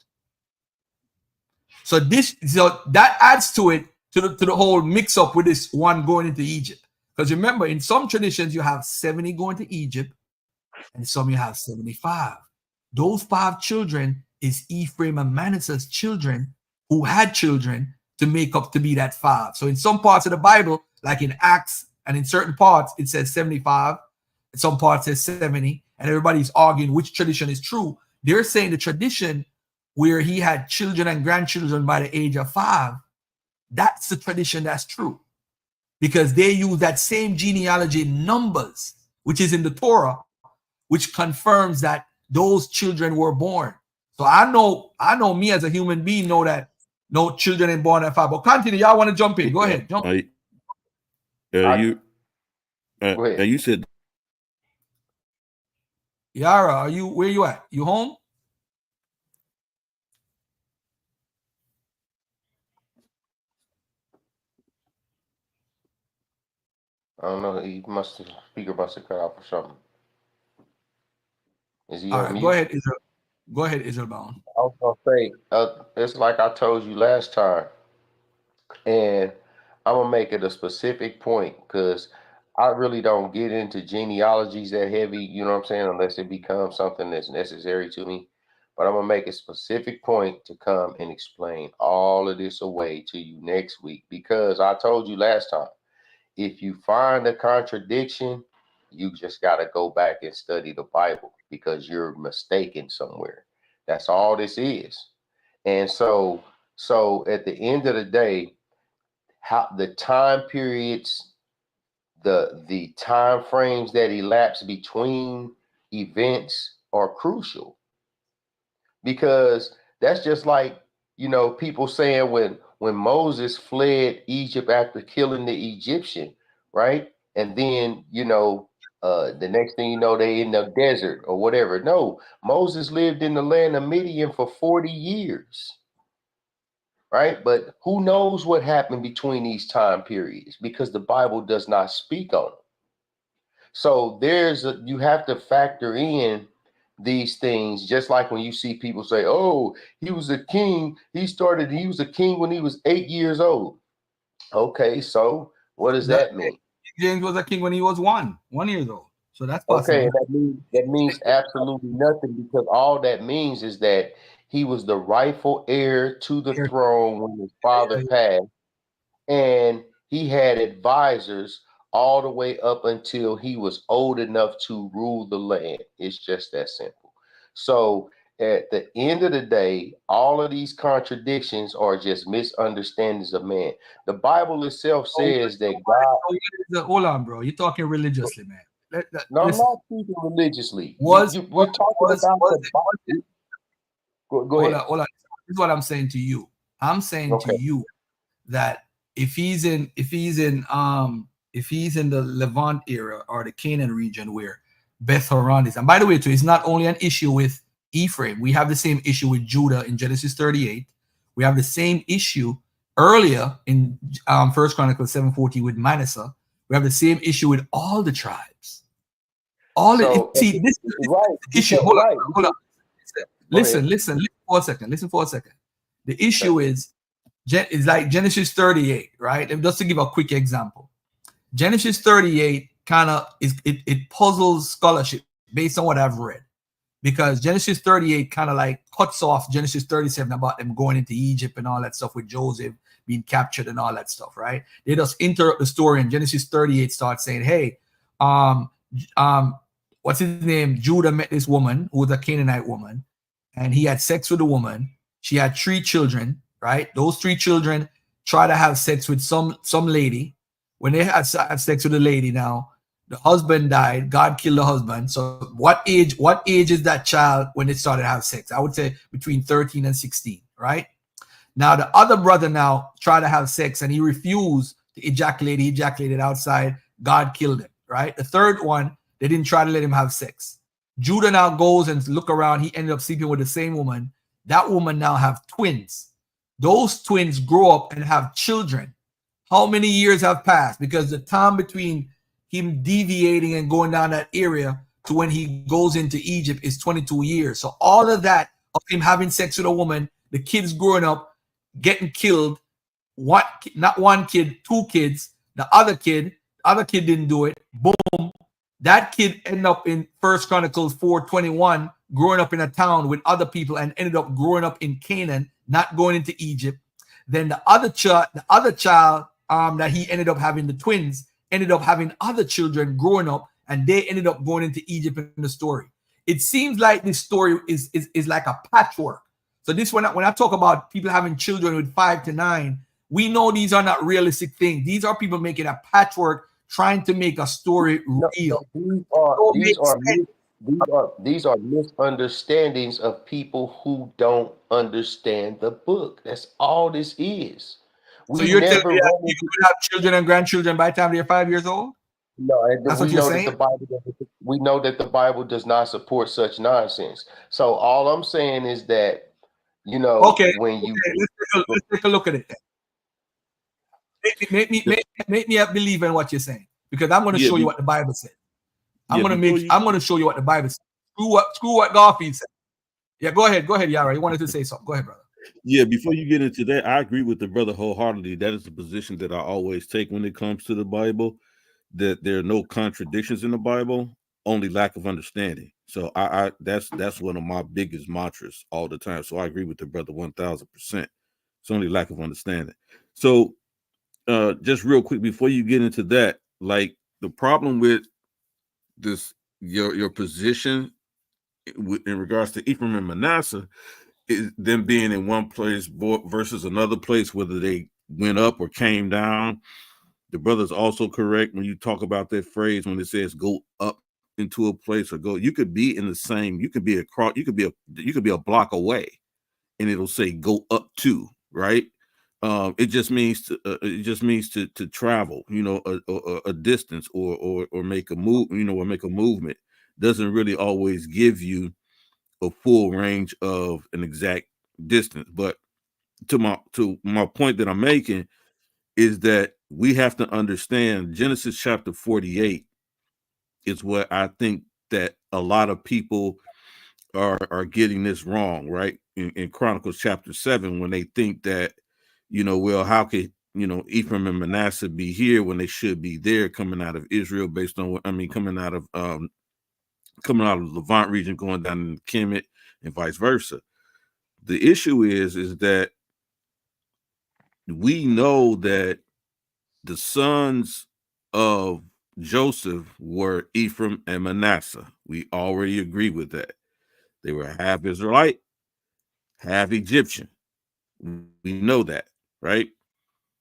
So that adds to it, to the whole mix up with this one going into Egypt. Because remember, in some traditions you have 70 going to Egypt, and some you have 75. Those 5 children is Ephraim and Manasseh's children who had children to make up to be that 5. So in some parts of the Bible, like in Acts, and in certain parts it says 75, in some parts it says 70, and everybody's arguing which tradition is true. They're saying the tradition where he had children and grandchildren by the age of 5, that's the tradition that's true. Because they use that same genealogy numbers, which is in the Torah, which confirms that those children were born. So I know me as a human being know that no children ain't born at 5. But continue, y'all want to jump in? Go ahead, jump in. You said, Yara, where you at? You home? I don't know. Speaker must have cut off or something. Is he All on right, mute? Go ahead, Israel Bound. I was gonna say, it's like I told you last time, and I'm gonna make it a specific point because I really don't get into genealogies that heavy. You know what I'm saying? Unless it becomes something that's necessary to me. But I'm gonna make a specific point to come and explain all of this away to you next week because I told you last time. If you find a contradiction, you just got to go back and study the Bible because you're mistaken somewhere. That's all this is. And so at the end of the day, how the time periods the time frames that elapse between events are crucial, because that's just like, people saying when Moses fled Egypt after killing the Egyptian, right? And then, the next thing you know, they in the desert or whatever. No, Moses lived in the land of Midian for 40 years, right? But who knows what happened between these time periods, because the Bible does not speak on it. So you have to factor in these things, just like when you see people say, oh, he was a king. He was a king when he was 8 years old. Okay, so what does that mean? James was a king when he was 1 year old. So that's Okay, possible. that means absolutely nothing, because all that means is that he was the rightful heir to the throne when his father passed, and he had advisors all the way up until he was old enough to rule the land. It's just that simple. So at the end of the day, all of these contradictions are just misunderstandings of man. The Bible itself says that God. Hold on, bro. You're talking religiously, man. No, I'm not speaking religiously. We're talking about the Bible. Go ahead. Hold on. This is what I'm saying to you. I'm saying to you that if he's in the Levant era or the Canaan region where Beth Horon is, and by the way, too, it's not only an issue with Ephraim. We have the same issue with Judah in Genesis 38. We have the same issue earlier in 1 Chronicles 7:14 with Manasseh. We have the same issue with all the tribes. This issue. Hold on. Listen for a second. The issue is like Genesis 38, right? And just to give a quick example, Genesis 38 kind of it puzzles scholarship based on what I've read, because Genesis 38 kind of like cuts off Genesis 37 about them going into Egypt and all that stuff with Joseph being captured and all that stuff, right? They just interrupt the story, and Genesis 38 starts saying, hey, what's his name? Judah met this woman who was a Canaanite woman, and he had sex with the woman. She had 3 children, right? Those 3 children try to have sex with some lady. When they had sex with the lady, now the husband died. God killed the husband. So what age is that child when they started to have sex? I would say between 13 and 16, right? Now the other brother now tried to have sex and he refused to ejaculate. He ejaculated outside. God killed him, right? The third one, they didn't try to let him have sex. Judah now goes and look around. He ended up sleeping with the same woman. That woman now have twins. Those twins grow up and have children. How many years have passed? Because the time between him deviating and going down that area to when he goes into Egypt is 22 years. So all of that of him having sex with a woman, the kids growing up, getting killed, not one kid, 2 kids, the other kid didn't do it. Boom. That kid ended up in 1 Chronicles 4:21, growing up in a town with other people and ended up growing up in Canaan, not going into Egypt. Then the other child that he ended up having, the twins, ended up having other children growing up, and they ended up going into Egypt in the story. It seems like this story is like a patchwork. So this when I talk about people having children with 5 to 9, we know these are not realistic things. These are people making a patchwork, trying to make a story real. These are misunderstandings of people who don't understand the book. That's all this is. So you're telling me that you could have children and grandchildren by the time they're 5 years old? No, that's what you're saying. We know that the Bible does not support such nonsense. So all I'm saying is that, let's take a look at it. Make me believe in what you're saying, because I'm going to show you what the Bible said. I'm going to show you what the Bible said. Screw what Garfield said. Yeah, go ahead, Yara. You wanted to say something. Go ahead, brother. Yeah, before you get into that, I agree with the brother wholeheartedly. That is the position that I always take when it comes to the Bible, that there are no contradictions in the Bible, only lack of understanding. So that's one of my biggest mantras all the time. So I agree with the brother 1000%. It's only lack of understanding. So just real quick before you get into that, like the problem with this, your position in regards to Ephraim and Manasseh is them being in one place versus another place, whether they went up or came down. The brother's also correct when you talk about that phrase when it says go up into a place or go. You could be in the same. You could be across. You could be a block away, and it'll say go up to, right? It just means to travel. You know, a distance or make a move. You know, or make a movement. Doesn't really always give you a full range of an exact distance. But to my point that I'm making is that we have to understand Genesis chapter 48 is what I think that a lot of people are getting this wrong, right? In Chronicles chapter 7, when they think that, you know, well, how could, you know, Ephraim and Manasseh be here when they should be there, coming out of Israel, based on what I mean, coming out of the Levant region, going down in Kemet, and vice versa. The issue is that we know that the sons of Joseph were Ephraim and Manasseh. We already agree with that. They were half Israelite, half Egyptian. We know that, right?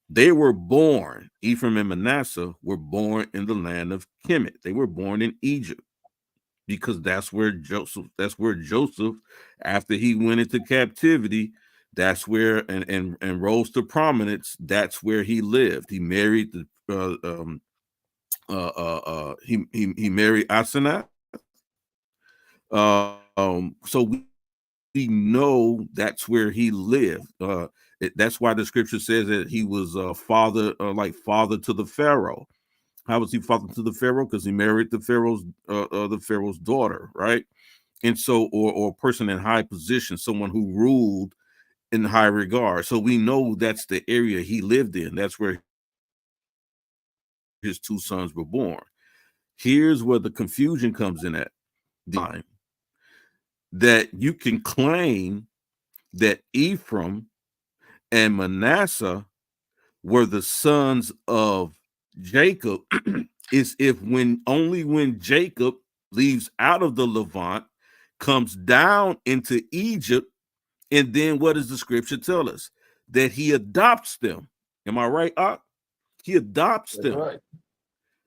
They were born, Ephraim and Manasseh were born in the land of Kemet. They were born in Egypt because that's where Joseph, after he went into captivity, that's where and rose to prominence. That's where he lived. He married he married Asenath. So we know that's where he lived. That's why the scripture says that he was father to the Pharaoh. How was he father to the Pharaoh? Because he married the Pharaoh's daughter, right? And so, or a person in high position, someone who ruled in high regard. So we know that's the area he lived in. That's where his two sons were born. Here's where the confusion comes in at the time. That you can claim that Ephraim and Manasseh were the sons of Jacob is if when Jacob leaves out of the Levant, comes down into Egypt, and then what does the scripture tell us? That he adopts them. Am I right, Ak? He adopts them. Right.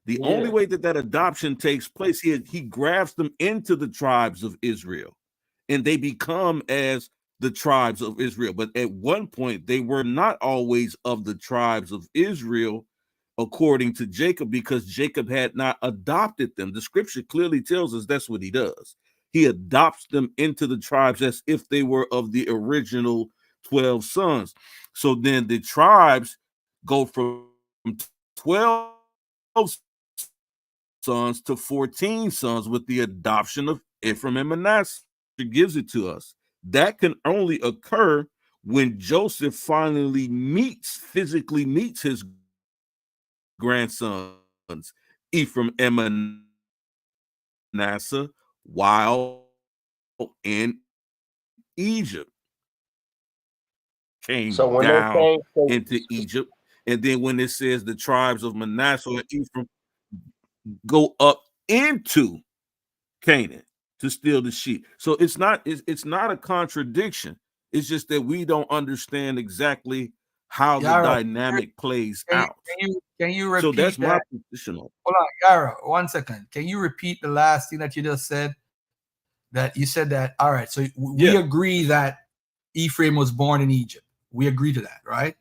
The only way that adoption takes place, he grafts them into the tribes of Israel, and they become as the tribes of Israel. But at one point, they were not always of the tribes of Israel, according to Jacob, because Jacob had not adopted them. The scripture clearly tells us that's what he does. He adopts them into the tribes as if they were of the original 12 sons. So then the tribes go from 12 sons to 14 sons with the adoption of Ephraim and Manasseh. It gives it to us. That can only occur when Joseph finally physically meets his grandsons, Ephraim and Manasseh, while in Egypt. Came down into Egypt. And then when it says the tribes of Manasseh and Ephraim go up into Canaan to steal the sheep. So it's not a contradiction. It's just that we don't understand exactly how the dynamic plays out. Can you repeat? So that's my position. Hold on, Yara, 1 second. Can you repeat the last thing that you just said? That you said that. All right. So we agree that Ephraim was born in Egypt. We agree to that, right?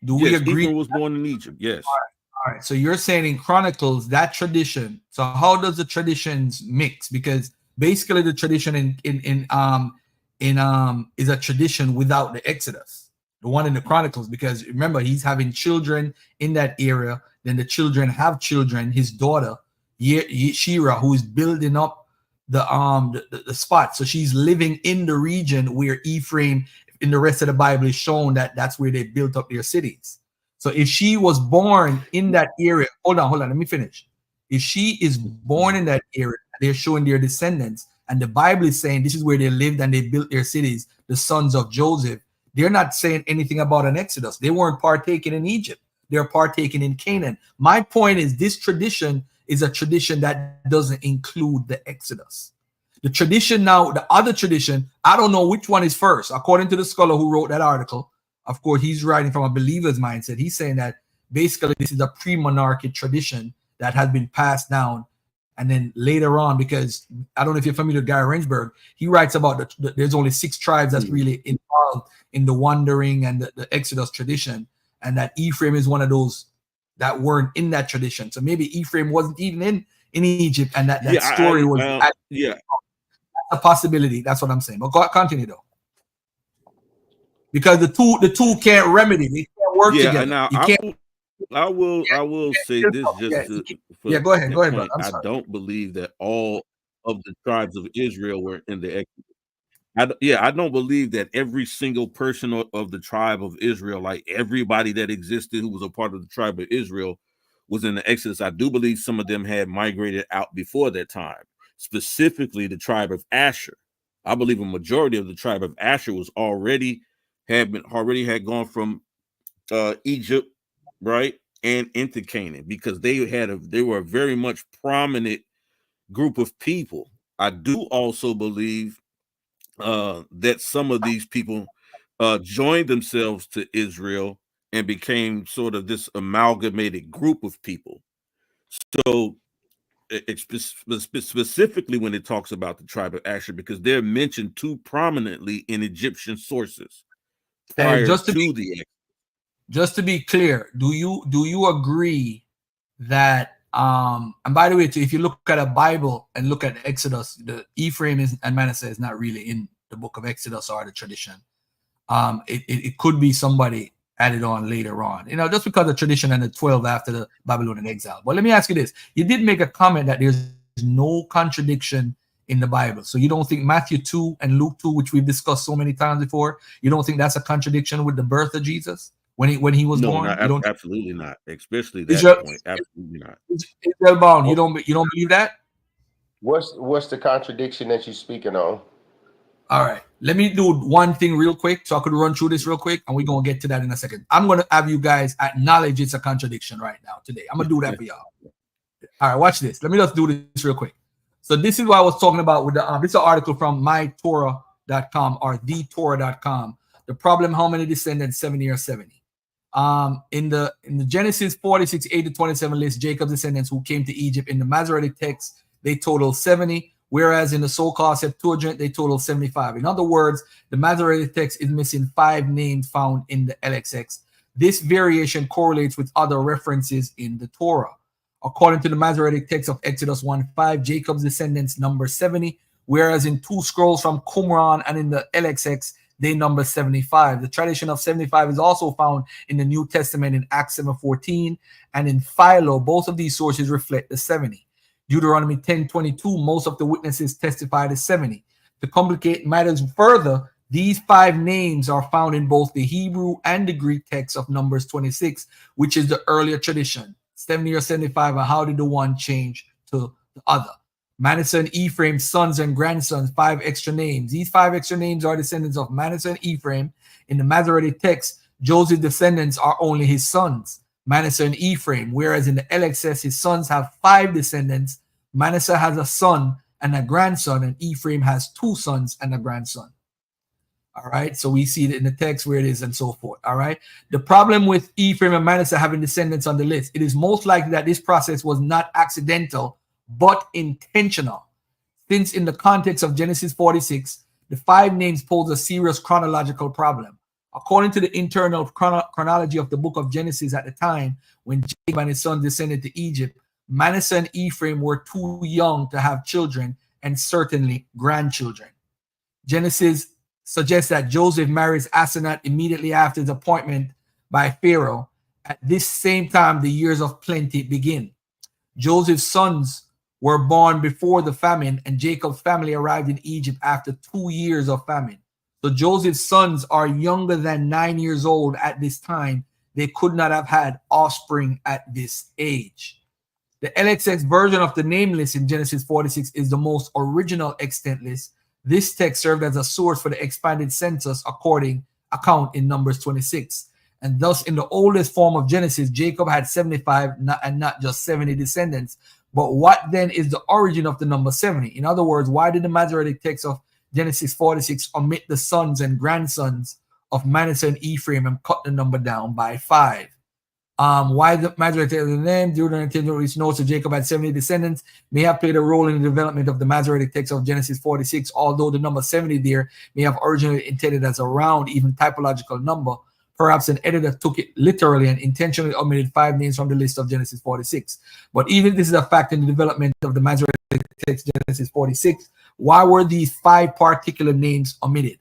Do we agree? Ephraim was born in Egypt. Yes. All right. So you're saying in Chronicles that tradition. So how does the traditions mix? Because basically the tradition is a tradition without the Exodus, the one in the Chronicles. Because remember, he's having children in that area. Then the children have children. His daughter, Shira, who is building up the spot. So she's living in the region where Ephraim, in the rest of the Bible, is shown that that's where they built up their cities. So if she was born in that area, hold on, let me finish. If she is born in that area, they're showing their descendants, and the Bible is saying this is where they lived and they built their cities, the sons of Joseph. They're not saying anything about an Exodus. They weren't partaking in Egypt. They're partaking in Canaan. My point is this tradition is a tradition that doesn't include the Exodus. The tradition now, the other tradition, I don't know which one is first. According to the scholar who wrote that article of course, he's writing from a believer's mindset. He's saying that basically this is a pre-monarchic tradition that has been passed down. And then later on, because I don't know if you're familiar with Gary Rensburg, he writes about there's only 6 tribes that's really involved in the wandering and the Exodus tradition, and that Ephraim is one of those that weren't in that tradition. So maybe Ephraim wasn't even in Egypt, and that story was a possibility. That's what I'm saying. But go continue though, because the two can't remedy. They can't work together. Now I will say this go ahead, brother. I don't believe that all of the tribes of Israel were in the Exodus. I don't believe that every single person of the tribe of Israel, like everybody that existed who was a part of the tribe of Israel, was in the Exodus. I do believe some of them had migrated out before that time, specifically the tribe of Asher. I believe a majority of the tribe of Asher was already had gone from Egypt, right, and into Canaan, because they were a very much prominent group of people. I do also believe that some of these people joined themselves to Israel and became sort of this amalgamated group of people. So specifically when it talks about the tribe of Asher, because they're mentioned too prominently in Egyptian sources prior just to be clear, do you agree that and by the way, if you look at a Bible and look at Exodus, the Ephraim and Manasseh is not really in the book of Exodus or the tradition. It could be somebody added on later on, just because of tradition and the 12 after the Babylonian exile. But let me ask you this: you did make a comment that there's no contradiction in the Bible, so you don't think Matthew 2 and Luke 2, which we've discussed so many times before, you don't think that's a contradiction with the birth of Jesus when he was born? Absolutely not, especially that point. Absolutely not. Israel bound. You don't believe that? What's the contradiction that you're speaking on? All right, let me do one thing real quick so I could run through this real quick, and we're going to get to that in a second. I'm going to have you guys acknowledge it's a contradiction right now today. I'm going to do that for y'all. All right, watch this. Let me just do this real quick. So this is what I was talking about with the this is an article from mytorah.com or thetorah.com. The problem: how many descendants? 70 or 70. In the Genesis 46, 8 to 27 list, Jacob's descendants who came to Egypt in the Masoretic text, they total 70. Whereas in the so-called Septuagint, they total 75. In other words, the Masoretic text is missing 5 names found in the LXX. This variation correlates with other references in the Torah. According to the Masoretic text of Exodus 1:5, Jacob's descendants number 70, whereas in 2 scrolls from Qumran and in the LXX, they number 75. The tradition of 75 is also found in the New Testament in Acts 7:14 and in Philo. Both of these sources reflect the 70. Deuteronomy 10:22, most of the witnesses testified as 70. To complicate matters further, these 5 names are found in both the Hebrew and the Greek text of Numbers 26, which is the earlier tradition. 70 or 75, and how did the one change to the other? Manasseh and Ephraim's sons and grandsons, 5 extra names. These 5 extra names are descendants of Manasseh and Ephraim. In the Masoretic text, Joseph's descendants are only his sons, Manasseh and Ephraim, whereas in the LXS, his sons have 5 descendants. Manasseh has a son and a grandson, and Ephraim has 2 sons and a grandson. All right, so we see it in the text where it is and so forth. All right, the problem with Ephraim and Manasseh having descendants on the list, it is most likely that this process was not accidental but intentional, since in the context of Genesis 46, the 5 names pose a serious chronological problem. According to the internal chronology of the book of Genesis at the time when Jacob and his sons descended to Egypt, Manasseh and Ephraim were too young to have children and certainly grandchildren. Genesis suggests that Joseph marries Asenath immediately after his appointment by Pharaoh. At this same time, the years of plenty begin. Joseph's sons were born before the famine, and Jacob's family arrived in Egypt after 2 years of famine. So Joseph's sons are younger than 9 years old at this time. They could not have had offspring at this age. The LXX version of the name list in Genesis 46 is the most original extant list. This text served as a source for the expanded census account in Numbers 26. And thus, in the oldest form of Genesis, Jacob had 75 and not just 70 descendants. But what then is the origin of the number 70? In other words, why did the Masoretic text of Genesis 46 omit the sons and grandsons of Manasseh and Ephraim and cut the number down by 5. Why the majority of the name? Deuteronomy notes that Jacob had 70 descendants may have played a role in the development of the Masoretic text of Genesis 46, although the number 70 there may have originally intended as a round, even typological number. Perhaps an editor took it literally and intentionally omitted 5 names from the list of Genesis 46. But even if this is a fact in the development of the Masoretic text Genesis 46, why were these 5 particular names omitted?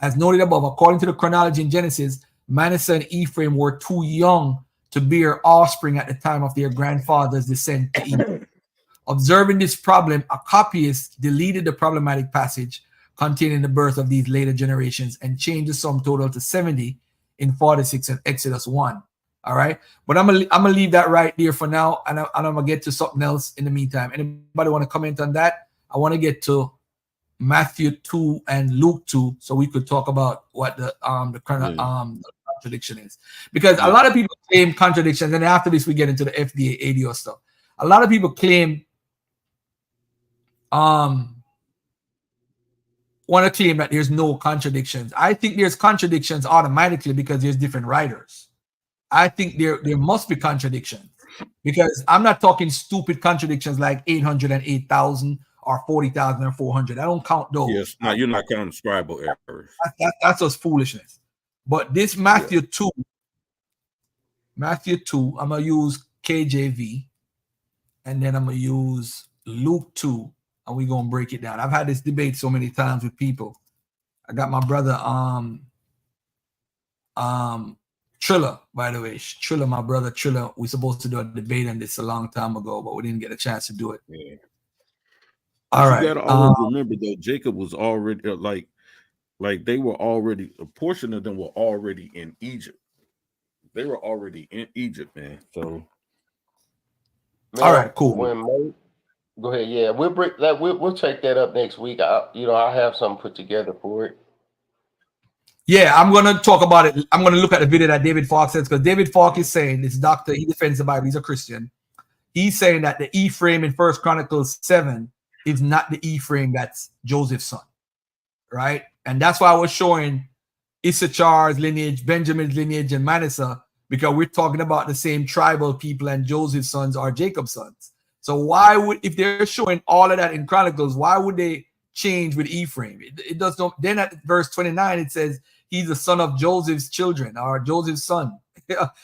As noted above, according to the chronology in Genesis, Manasseh and Ephraim were too young to bear offspring at the time of their grandfather's descent to Egypt. Observing this problem, a copyist deleted the problematic passage containing the birth of these later generations and changed the sum total to 70 in 46 and Exodus 1. All right, but I'm gonna leave that right there for now, and I'm gonna get to something else in the meantime. Anybody want to comment on that? I want to get to Matthew 2 and Luke 2, so we could talk about what the contradiction is, because a lot of people claim contradictions, and after this we get into the FDA ADO stuff. A lot of people claim want to claim that there's no contradictions. I think there's contradictions automatically because there's different writers. I think there must be contradictions, because I'm not talking stupid contradictions like 808,000 or 40,000 or 400. I don't count those. Yes, no, you're not counting scribal errors. That's just foolishness. But this Matthew 2, I'm going to use KJV, and then I'm going to use Luke 2, and we're going to break it down. I've had this debate so many times with people. I got my brother, Triller, by the way. Triller, my brother Triller. We're supposed to do a debate on this a long time ago, but we didn't get a chance to do it. Yeah. All right. You got to always remember, though, Jacob was already, like they were already, a portion of them were already in Egypt. They were already in Egypt, man. So, man, all right, cool. Go ahead. Yeah, we'll break that. We'll take that up next week. I have something put together for it. Yeah, I'm gonna talk about it. I'm gonna look at the video that David Falk says, because David Falk is saying, this doctor, he defends the Bible. He's a Christian. He's saying that the Ephraim in 1 Chronicles 7 is not the Ephraim that's Joseph's son, right? And that's why I was showing Issachar's lineage, Benjamin's lineage, and Manasseh, because we're talking about the same tribal people, and Joseph's sons are Jacob's sons. So why would, if they're showing all of that in Chronicles, why would they change with Ephraim? It does not. Then at verse 29, it says he's the son of Joseph's children, or Joseph's son,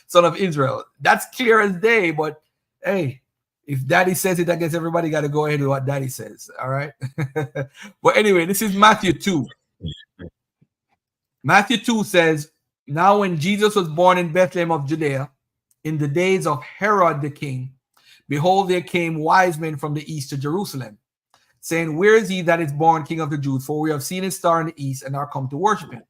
son of Israel. That's clear as day, but hey, if daddy says it, I guess everybody got to go ahead with what daddy says. All right. But anyway, this is Matthew 2. Matthew 2 says, now when Jesus was born in Bethlehem of Judea, in the days of Herod the king, behold, there came wise men from the east to Jerusalem, saying, where is he that is born king of the Jews? For we have seen his star in the east and are come to worship him.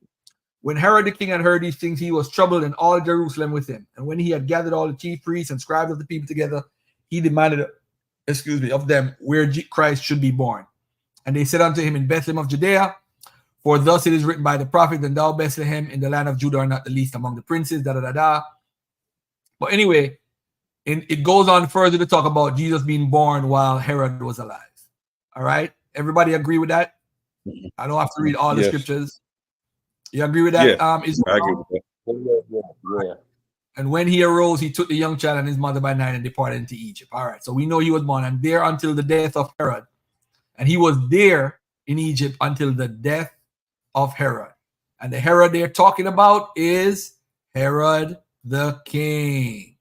When Herod the king had heard these things, he was troubled, and all Jerusalem with him. And when he had gathered all the chief priests and scribes of the people together, he demanded, of them where Christ should be born. And they said unto him, in Bethlehem of Judea, for thus it is written by the prophet, and thou, Bethlehem, in the land of Judah, are not the least among the princes, But anyway, it goes on further to talk about Jesus being born while Herod was alive. All right? Everybody agree with that? I don't have to read all the scriptures. You agree with that? Yeah, I agree with that. Yeah. And when he arose, he took the young child and his mother by night and departed into Egypt. All right, so we know he was born, and there until the death of Herod. And he was there in Egypt until the death of Herod. And the Herod they're talking about is Herod the king.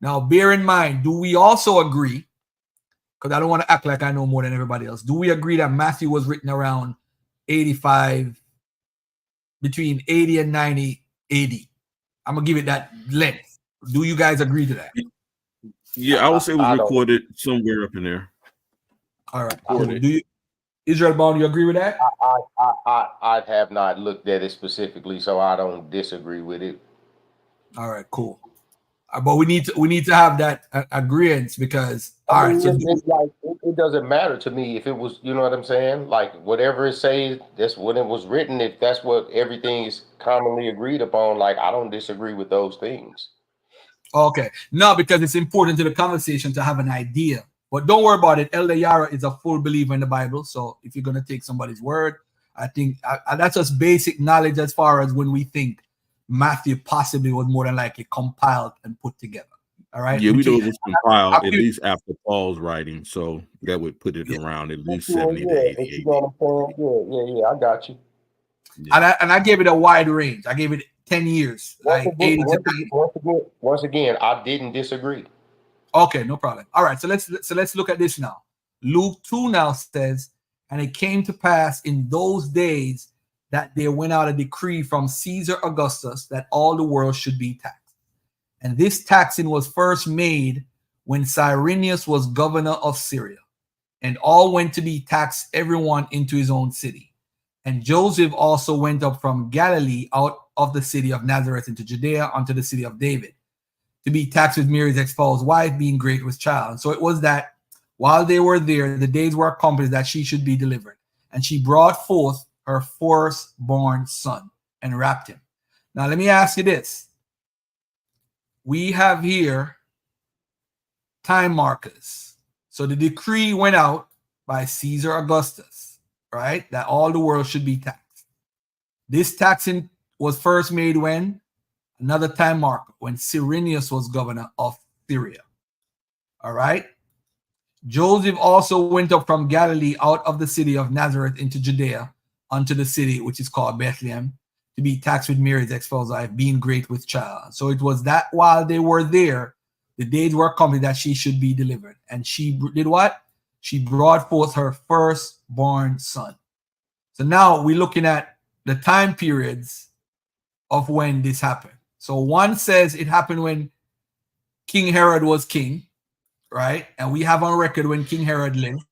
Now, bear in mind, do we also agree, because I don't want to act like I know more than everybody else, do we agree that Matthew was written around 85, between 80 and 90 AD? I'm going to give it that length. Do you guys agree to that? Yeah, I would say it was recorded somewhere up in there. All right. Cool. Do you, Israel Bond, you agree with that? I have not looked at it specifically, so I don't disagree with it. All right, cool. But we need to have that agreement, because all right. So it doesn't matter to me if it was, you know what I'm saying? Like whatever it says, that's when it was written. If that's what everything is commonly agreed upon, like I don't disagree with those things. Okay, no, because it's important to the conversation to have an idea. But don't worry about it. Elder Yara is a full believer in the Bible, so if you're gonna take somebody's word, I think that's just basic knowledge as far as when we think Matthew possibly was more than likely compiled and put together. All right. Yeah, we know it was compiled at least after Paul's writing, so that would put it around at least 70 to 80 AD. Yeah, I got you. Yeah. And I gave it a wide range. I gave it 10 years, like 80 to 90. Once again, I didn't disagree. Okay, no problem. All right, so let's look at this now. Luke 2 now says, and it came to pass in those days that there went out a decree from Caesar Augustus that all the world should be taxed. And this taxing was first made when Cyrenius was governor of Syria, and all went to be taxed, everyone into his own city. And Joseph also went up from Galilee out of the city of Nazareth into Judea unto the city of David, to be taxed with Mary's espoused wife, being great with child. And so it was that while they were there, the days were accomplished that she should be delivered. And she brought forth her firstborn son and wrapped him. Now, let me ask you this. We have here time markers. So the decree went out by Caesar Augustus, right? That all the world should be taxed. This taxing was first made when? Another time marker, when Cyrenius was governor of Syria. All right. Joseph also went up from Galilee out of the city of Nazareth into Judea unto the city which is called Bethlehem, to be taxed with Mary's espoused wife, being great with child. So it was that while they were there, the days were coming that she should be delivered. And she did what? She brought forth her firstborn son. So now we're looking at the time periods of when this happened. So one says it happened when King Herod was king, right? And we have on record when King Herod lived.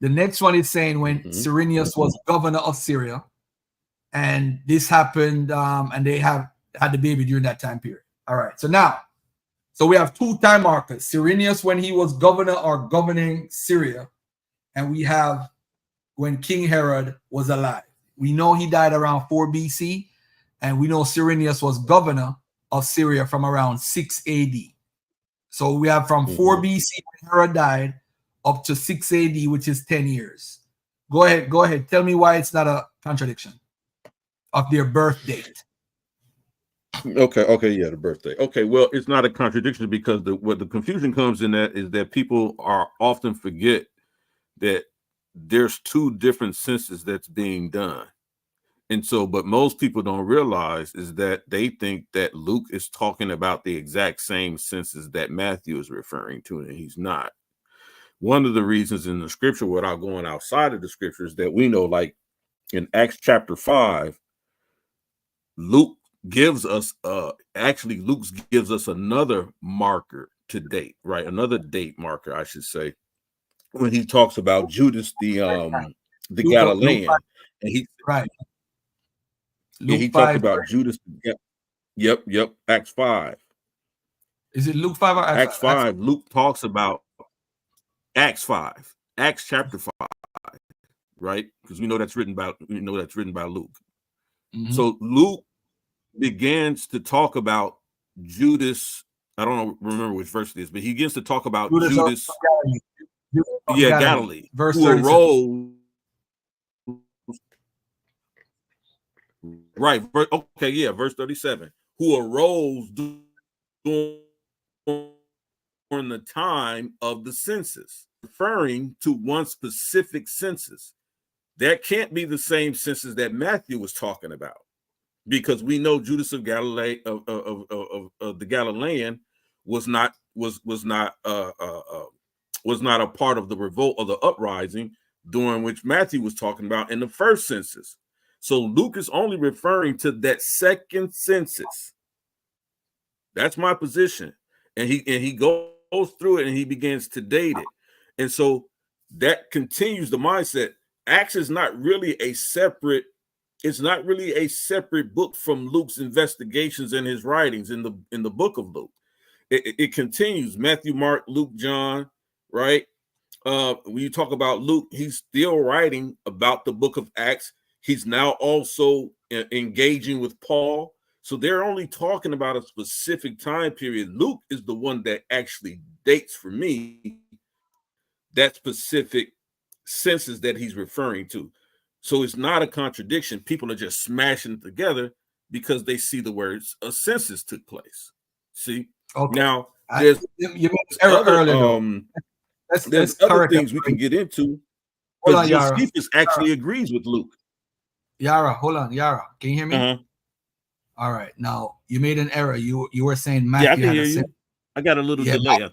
The next one is saying when Cyrenius was governor of Syria, and this happened, and they had the baby during that time period. All right. So we have two time markers: Cyrenius when he was governor or governing Syria, and we have when King Herod was alive. We know he died around 4 BC. And we know Cyrenius was governor of Syria from around 6 AD. So we have from 4 BC when Herod died up to 6 AD, which is 10 years. Go ahead. Tell me why it's not a contradiction of their birth date. Okay, yeah, the birthday. Okay, well, it's not a contradiction because what the confusion comes in that is that people are often forget that there's two different census that's being done. And so, but most people don't realize is that they think that Luke is talking about the exact same census that Matthew is referring to, and he's not. One of the reasons in the scripture, without going outside of the scriptures, that we know, like in Acts chapter 5, Luke gives us another marker to date, right? Another date marker, I should say, when he talks about Judas the Galilean, and he right. Yeah, he talked about Judas. Yep. Acts 5. Is it Luke 5 or Acts 5? Luke talks about Acts 5, Acts chapter 5, right? Because we know that's written by Luke. So Luke begins to talk about Judas. I don't remember which verse it is, but he begins to talk about Judas. Galilee. Verse who 37. arose. Right. Okay. Yeah. Verse 37. Who arose during the time of the census, referring to one specific census. That can't be the same census that Matthew was talking about, because we know Judas of Galilee of the Galilean was not a part of the revolt or the uprising during which Matthew was talking about in the first census. So Luke is only referring to that second census. That's my position. And he goes through it and he begins to date it. And so that continues the mindset. Acts is not really a separate book from Luke's investigations and his writings in the book of Luke. It continues Matthew, Mark, Luke, John, right? When you talk about Luke, he's still writing about the book of Acts. He's now also engaging with Paul. So they're only talking about a specific time period. Luke is the one that actually dates for me that specific census that he's referring to. So it's not a contradiction. People are just smashing it together because they see the words a census took place. See? Okay. Now, You made error other, earlier, though. there's other things we can get into. Hold on, Because Yara. Josephus actually agrees with Luke. Yara, hold on. Yara, can you hear me? Uh-huh. All right. Now, you made an error. You were saying Matthew I can had hear a you. census. I got a little delay, I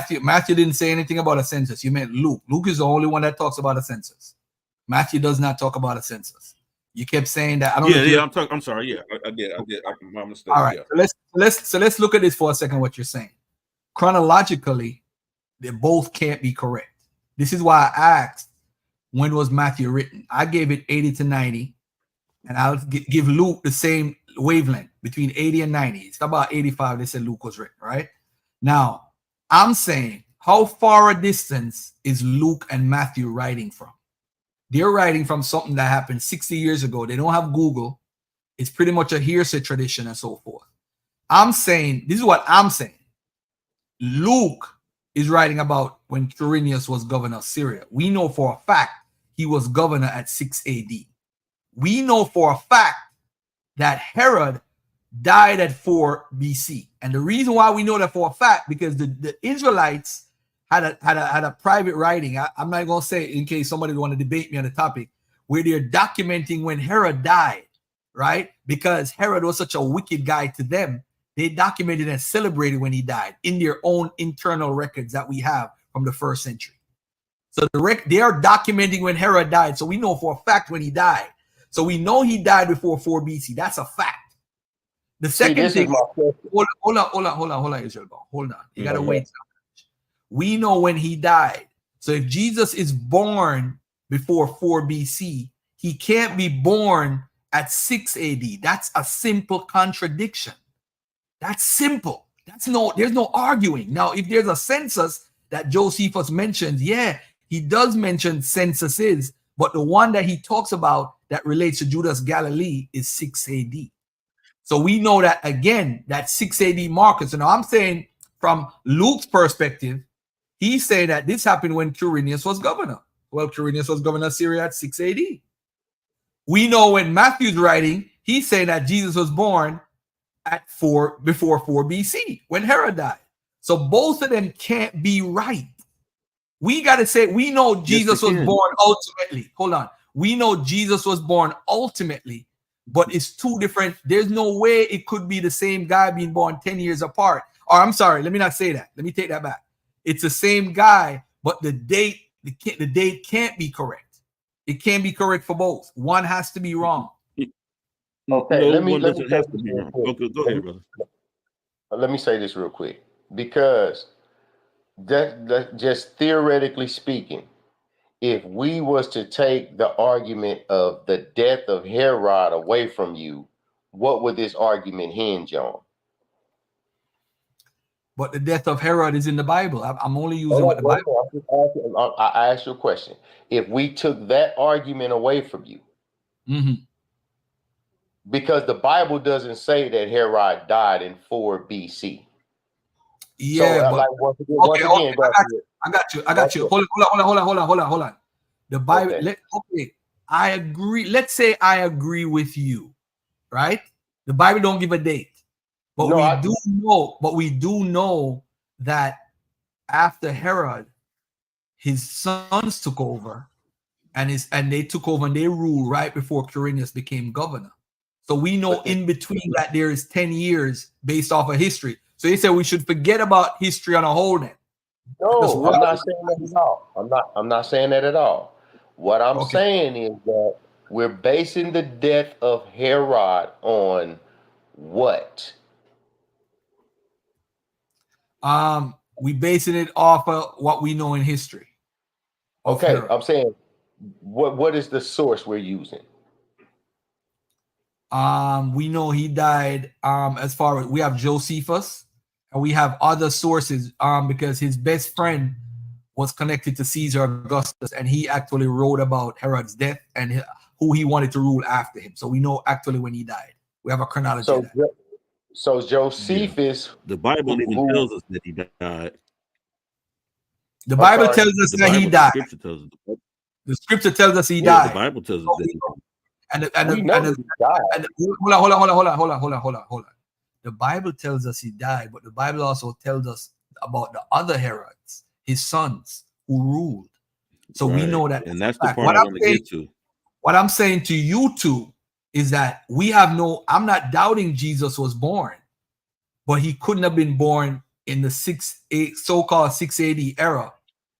think. Matthew didn't say anything about a census. You meant Luke. Luke is the only one that talks about a census. Matthew does not talk about a census. You kept saying that. I don't know. I'm sorry. Yeah, I did. My mistake. All right. Yeah. So let's look at this for a second. What you're saying. Chronologically, they both can't be correct. This is why I asked, when was Matthew written? I gave it 80 to 90, and I'll give Luke the same wavelength between 80 and 90. It's about 85. They said Luke was written, right? Now, I'm saying, how far a distance is Luke and Matthew writing from? They're writing from something that happened 60 years ago. They don't have Google. It's pretty much a hearsay tradition and so forth. I'm saying, this is what I'm saying. Luke is writing about when Quirinius was governor of Syria. We know for a fact he was governor at 6 AD. We know for a fact that Herod died at 4 BC. And the reason why we know that for a fact, because the Israelites had a private writing. I'm not going to say in case somebody want to debate me on the topic, where they're documenting when Herod died, right? Because Herod was such a wicked guy to them. They documented and celebrated when he died in their own internal records that we have from the first century. So they are documenting when Herod died. So we know for a fact when he died. So we know he died before 4 BC. That's a fact. The second thing, hold on, Israel. Hold on. You gotta wait. We know when he died. So if Jesus is born before 4 BC, he can't be born at 6 AD. That's a simple contradiction. That's simple. There's no arguing. Now, if there's a census that Josephus mentions, yeah, he does mention censuses, but the one that he talks about that relates to Judas Galilee is 6 AD. So we know that, again, that 6 AD marker. So now I'm saying from Luke's perspective, he's saying that this happened when Quirinius was governor. Well, Quirinius was governor of Syria at 6 AD. We know when Matthew's writing, he's saying that Jesus was born at before 4 BC when Herod died. So both of them can't be right. We got to say, we know Jesus was born ultimately. Hold on. We know Jesus was born ultimately, but it's two different. There's no way it could be the same guy being born 10 years apart. Or I'm sorry, let me not say that. Let me take that back. It's the same guy, but the date can't be correct. It can't be correct for both. One has to be wrong. Okay, let me go ahead, brother. Let me say this real quick, because that just theoretically speaking, if we was to take the argument of the death of Herod away from you, what would this argument hinge on? But the death of Herod is in the Bible. I'm only using what the Bible. I asked you a question. If we took that argument away from you, because the Bible doesn't say that Herod died in 4 BC. Yeah, so, but like once again, I got you. Hold on. The Bible. Okay. I agree. Let's say I agree with you, right? The Bible don't give a date, but we do know that after Herod, his sons took over, and they took over and they ruled right before Quirinius became governor. So we know in between that there is 10 years based off of history. So they said we should forget about history on a whole then. No, I'm not saying that at all. I'm not saying that at all. What I'm saying is that we're basing the death of Herod on what? We basing it off of what we know in history. Okay, Herod. I'm saying what is the source we're using? We know he died as far as we have Josephus and we have other sources because his best friend was connected to Caesar Augustus and he actually wrote about Herod's death and who he wanted to rule after him. So we know actually when he died. We have a chronology. So Josephus, the Bible even tells us that he died. The Bible tells us that he died. The scripture tells us he Yeah, the died. Bible tells us that. We know that he died. Hold on. The Bible tells us he died, but the Bible also tells us about the other Herods, his sons who ruled. So we Right. know that. And that's the fact. part I want to get to. What I'm saying to you two is that we have no, I'm not doubting Jesus was born, but he couldn't have been born in the so-called 680 era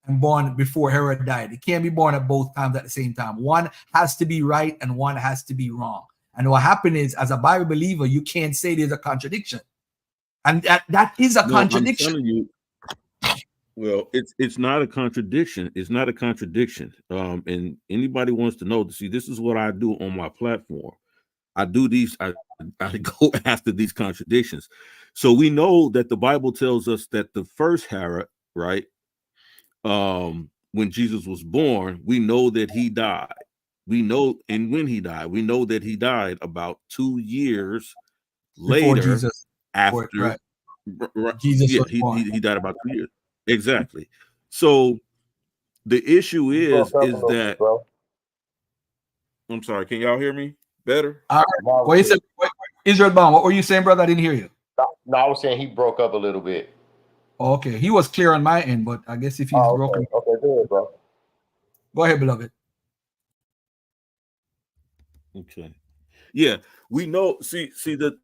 and born before Herod died. He can't be born at both times at the same time. One has to be right and one has to be wrong. And what happened is, as a Bible believer, you can't say there's a contradiction. And that is a contradiction. I'm telling you, well, it's not a contradiction. It's not a contradiction. And anybody wants to know, see, this is what I do on my platform. I do these, I go after these contradictions. So we know that the Bible tells us that the first Herod, right? When Jesus was born, we know that he died. We know, and when he died, we know that he died about 2 years Before later. Jesus, after right. Jesus, yeah, he died about 2 years. Exactly. So the issue is that bro. I'm sorry, can y'all hear me better? All right. What you said, Israel Bond, what were you saying, brother? I didn't hear you. No, I was saying he broke up a little bit. Oh, okay, he was clear on my end, but I guess if he's broken. Okay, good, bro. Go ahead, beloved. Okay. Yeah, we know. See the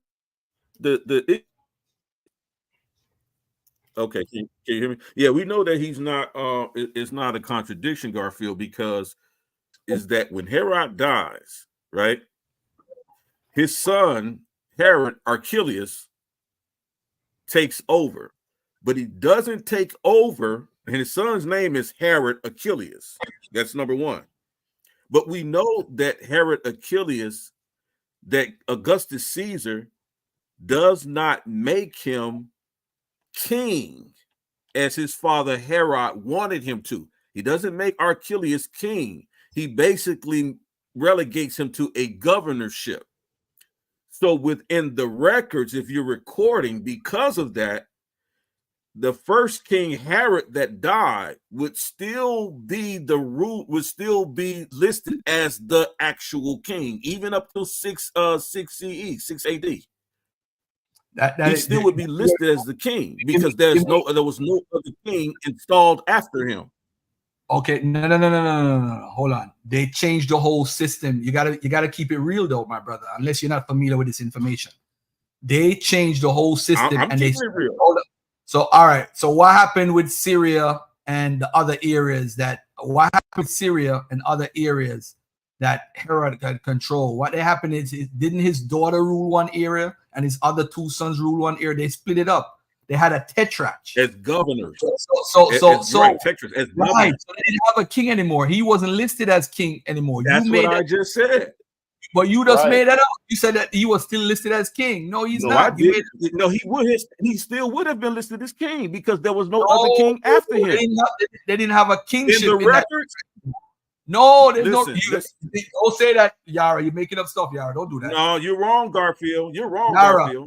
okay, can you hear me? Yeah, we know that he's not it's not a contradiction, Garfield, because is that when Herod dies, right? His son Herod Archelaus takes over, but he doesn't take over, and his son's name is Herod Archelaus. That's number one. But we know that Herod Archelaus, that Augustus Caesar does not make him king as his father Herod wanted him to. He doesn't make Archelaus king. He basically relegates him to a governorship. So within the records, if you're recording, because of that, the first king Herod that died would still be would still be listed as the actual king, even up to 6 CE, 6 AD. He still would be listed as the king because there was no other king installed after him. Okay, no. Hold on. They changed the whole system. You gotta keep it real though, my brother. Unless you're not familiar with this information, they changed the whole system. I'm and keeping it real. So all right. So what happened with Syria and the other areas that? What happened with Syria and other areas that Herod had control? What happened is, didn't his daughter rule one area and his other two sons rule one area? They split it up. They had a tetrarch as governors. Right, tetrarch as right. governors. So they didn't have a king anymore. He wasn't listed as king anymore. That's what I just said. But you just made that up. You said that he was still listed as king. No, he's not. No, he still would have been listed as king because there was no other king after him. They didn't have a kingship in the records. No, there's don't say that, Yara. You're making up stuff, Yara. Don't do that. No, you're wrong, Garfield. You're wrong, Yara, Garfield.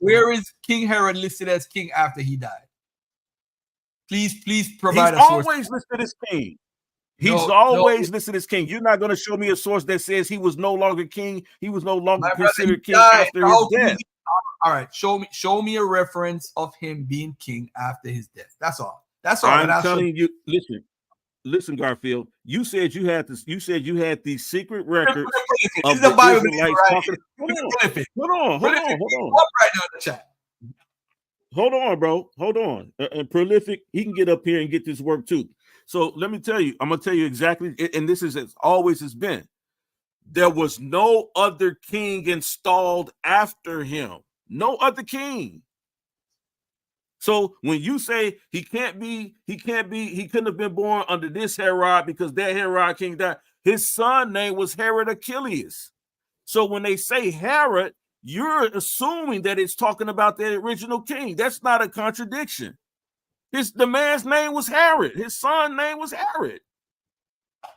Where is King Herod listed as king after he died? Please provide He's a source. always listed as king. He's always listed as king. You're not going to show me a source that says he was no longer king. He was no longer considered king after his death. All right, show me a reference of him being king after his death. That's all. I'm telling you. Listen, Garfield. You said you had this. You said you had these secret records of the Israelites talking. Hold on. Right now in the chat. Hold on, bro. Hold on. And Prolific, he can get up here and get this work too. So let me tell you, I'm going to tell you exactly, and this is as always has been. There was no other king installed after him. No other king. So when you say he couldn't have been born under this Herod because that Herod king died, his son name was Herod Archelaus. So when they say Herod, you're assuming that it's talking about the original king. That's not a contradiction. The man's name was Herod. His son's name was Herod.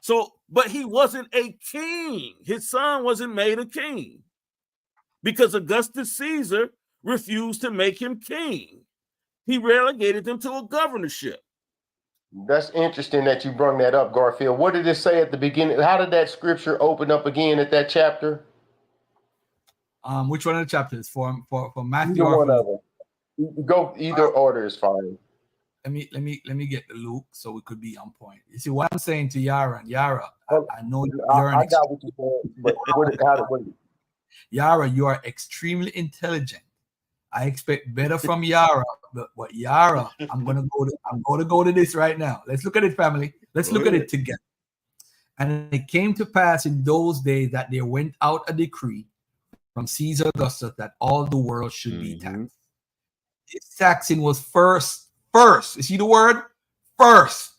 So, but he wasn't a king. His son wasn't made a king because Augustus Caesar refused to make him king. He relegated him to a governorship. That's interesting that you brought that up, Garfield. What did it say at the beginning? How did that scripture open up again at that chapter? Which one of the chapters for Matthew Either or one for of Luke? them. Go either order is fine. Let me get the Luke so we could be on point. You see what I'm saying to Yara and Yara. I know you're I got what you said, but Yara, you are extremely intelligent. I expect better from Yara, but Yara, I'm gonna go to this right now. Let's look at it, family. Let's look at it together. And it came to pass in those days that there went out a decree from Caesar Augustus that all the world should be taxed. This taxing was first. You see the word? First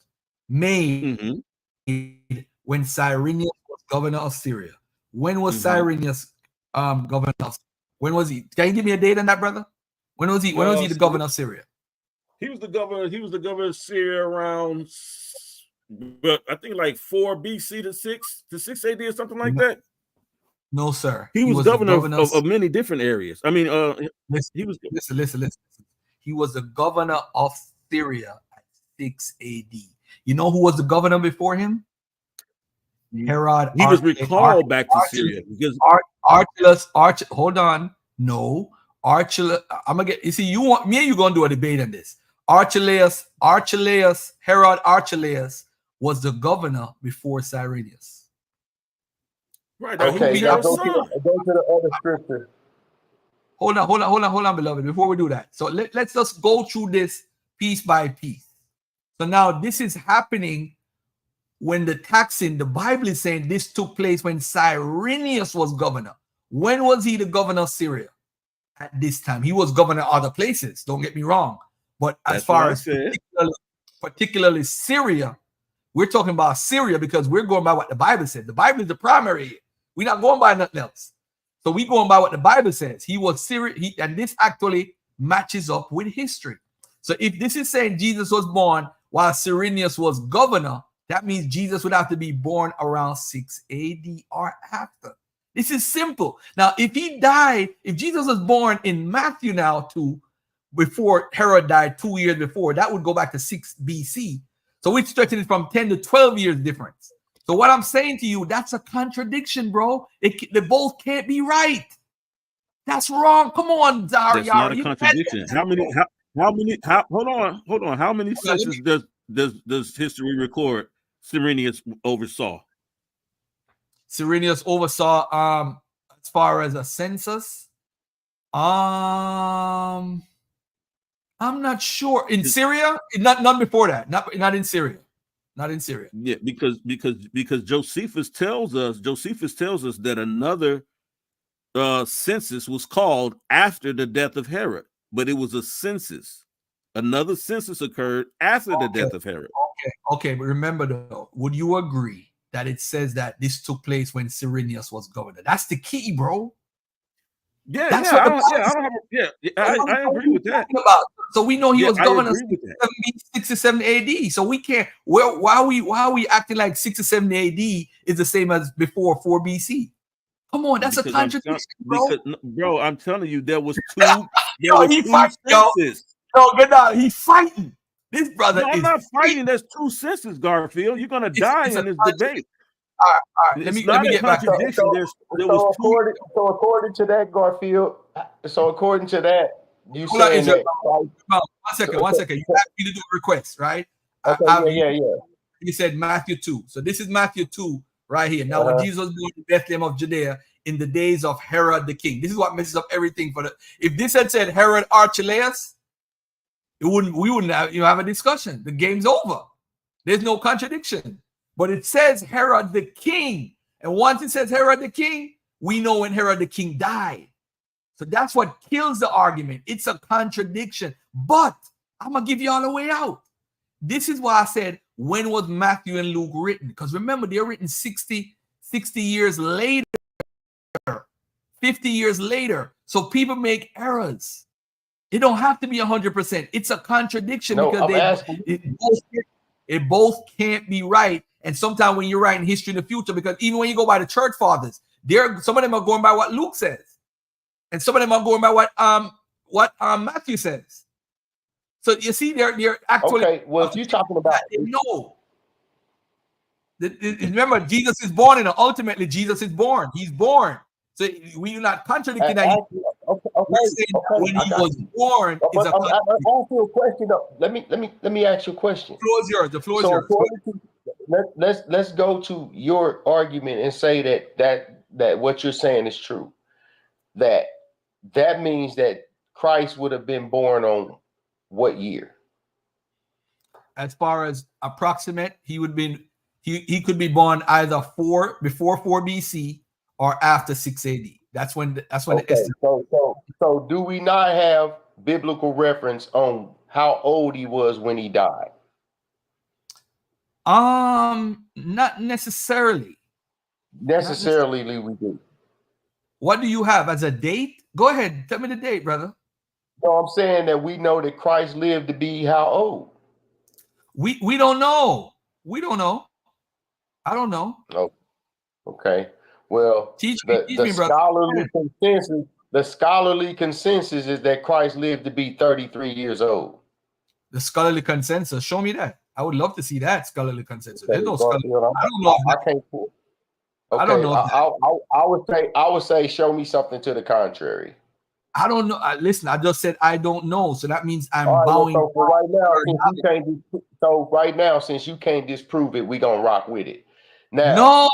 made when Cyrenius was governor of Syria. When was Cyrenius governor of? When was he? Can you give me a date on that, brother? When was he? When was he the governor of Syria? He was the governor. He was the governor of Syria around, but I think like 4 BC to 6 AD or something like that. No, sir. He was governor of many different areas. I mean, he was. Listen. He was the governor of Syria at 6 AD. You know who was the governor before him? Herod. He was recalled back to Syria because Archelaus. Hold on. No. Archelaus. I'm gonna get. You see, you want me and you gonna do a debate on this. Herod Archelaus was the governor before Cyrenius. Right. Okay. Go to the other scripture. Hold on, beloved. Before we do that, so let's just go through this piece by piece. So now this is happening when the taxing, the Bible is saying this took place when Cyrenius was governor. When was he the governor of Syria? At this time. He was governor of other places, don't get me wrong. But as far as particularly Syria, we're talking about Syria because we're going by what the Bible said. The Bible is the primary. We're not going by nothing else. So we're going by what the Bible says. He was Syria, and this actually matches up with history. So if this is saying Jesus was born while Cyrenius was governor, that means Jesus would have to be born around 6 AD or after. This is simple. Now, if he died, if Jesus was born in Matthew now too, before Herod died 2 years before, that would go back to 6 BC. So we're stretching it from 10 to 12 years difference. So what I'm saying to you, that's a contradiction, bro. They both can't be right. That's wrong. Come on, Daria. That's not a contradiction. Hold on. How many censuses does history record Cyrenius oversaw? Cyrenius oversaw as far as a census. I'm not sure. In Syria? Not before that. Not in Syria. Not in Syria. Yeah, because Josephus tells us that another census was called after the death of Herod, but it was a census. Another census occurred after the death of Herod. Okay, but remember though, would you agree that it says that this took place when Cyrenius was governor? That's the key, bro. Yeah, I agree with that. So we know he was governor 67 AD. So we can't. Well, why are we acting like 67 AD is the same as before 4 BC? Come on, that's a contradiction, bro. Bro, I'm telling you, there was two. No, get out. He's fighting. This brother I'm not fighting. There's two censuses, Garfield. You're gonna die in this debate. All right. Let me get back to this. So according to that, Garfield. So according to that, you saying that. One second. You asked me to do a request, right? Okay, You said Matthew 2. So this is Matthew 2 right here. Now, when Jesus was born in Bethlehem of Judea in the days of Herod the king, this is what messes up everything for the. If this had said Herod Archelaus, we wouldn't have a discussion. The game's over. There's no contradiction. But it says Herod the king. And once it says Herod the king, we know when Herod the king died. So that's what kills the argument. It's a contradiction. But I'm going to give you all a way out. This is why I said, when was Matthew and Luke written? Because remember, they're written 60 years later, 50 years later. So people make errors. It don't have to be 100%. It's a contradiction because it both can't be right. And sometimes when you're writing history in the future, because even when you go by the church fathers, some of them are going by what Luke says, and some of them are going by what Matthew says. So you see, they're actually Okay, well, if you're talking about they know. Remember, Jesus is born, and ultimately Jesus is born. He's born. So we're not contradicting that. We're saying that when he was born is a I ask you a question though. Let me ask you a question. The floor is yours. The floor is yours. Let's go to your argument and say that what you're saying is true. That means that Christ would have been born on what year? As far as approximate, he could be born either before 4 BC or after 6 AD. That's when Okay, so do we not have biblical reference on how old he was when he died? Not necessarily. Necessarily, we do. What do you have as a date? Go ahead, tell me the date, brother. No, I'm saying that we know that Christ lived to be how old? We don't know. We don't know. I don't know. Oh, okay. Well, Teach me, brother. The scholarly consensus is that Christ lived to be 33 years old. The scholarly consensus. Show me that. I would love to see that scholarly consensus. Okay, There's no scholarly. I don't know. I can't. Okay, I don't know. I would say, show me something to the contrary. I don't know. Listen, I just said I don't know, so that means I'm right, bowing. So right now, since you can't disprove it, we gonna rock with it. Now, no.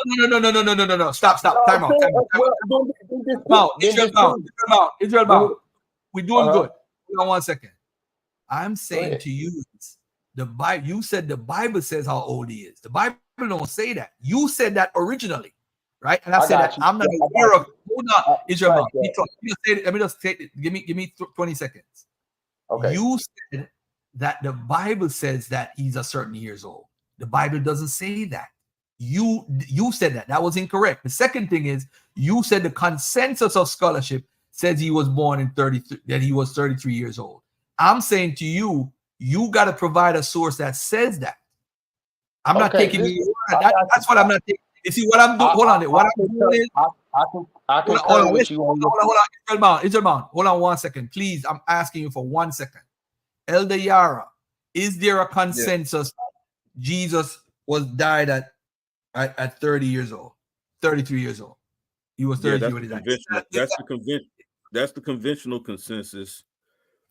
Stop. Time out. Israel bound. We're doing good. Hold on 1 second. I'm saying to you, the Bible. You said the Bible says how old he is. The Bible don't say that. You said that originally, right? And I said that I'm not aware of. Hold on, Israel. Let me just take it. Give me 20 seconds. Okay. You said that the Bible says that he's a certain years old. The Bible doesn't say that. You said that. That was incorrect. The second thing is you said the consensus of scholarship says he was born in 33, that he was 33 years old. I'm saying to you, you got to provide a source that says that. I'm not taking you. That's what I'm not taking. You see what I'm doing? Hold on. What I'm doing is I can hold on. Israel Bound. Hold on 1 second, please. I'm asking you for 1 second. Elder Yara, is there a consensus Jesus was died at 30 years old, 33 years old? He was 33 when he died. That's the conventional consensus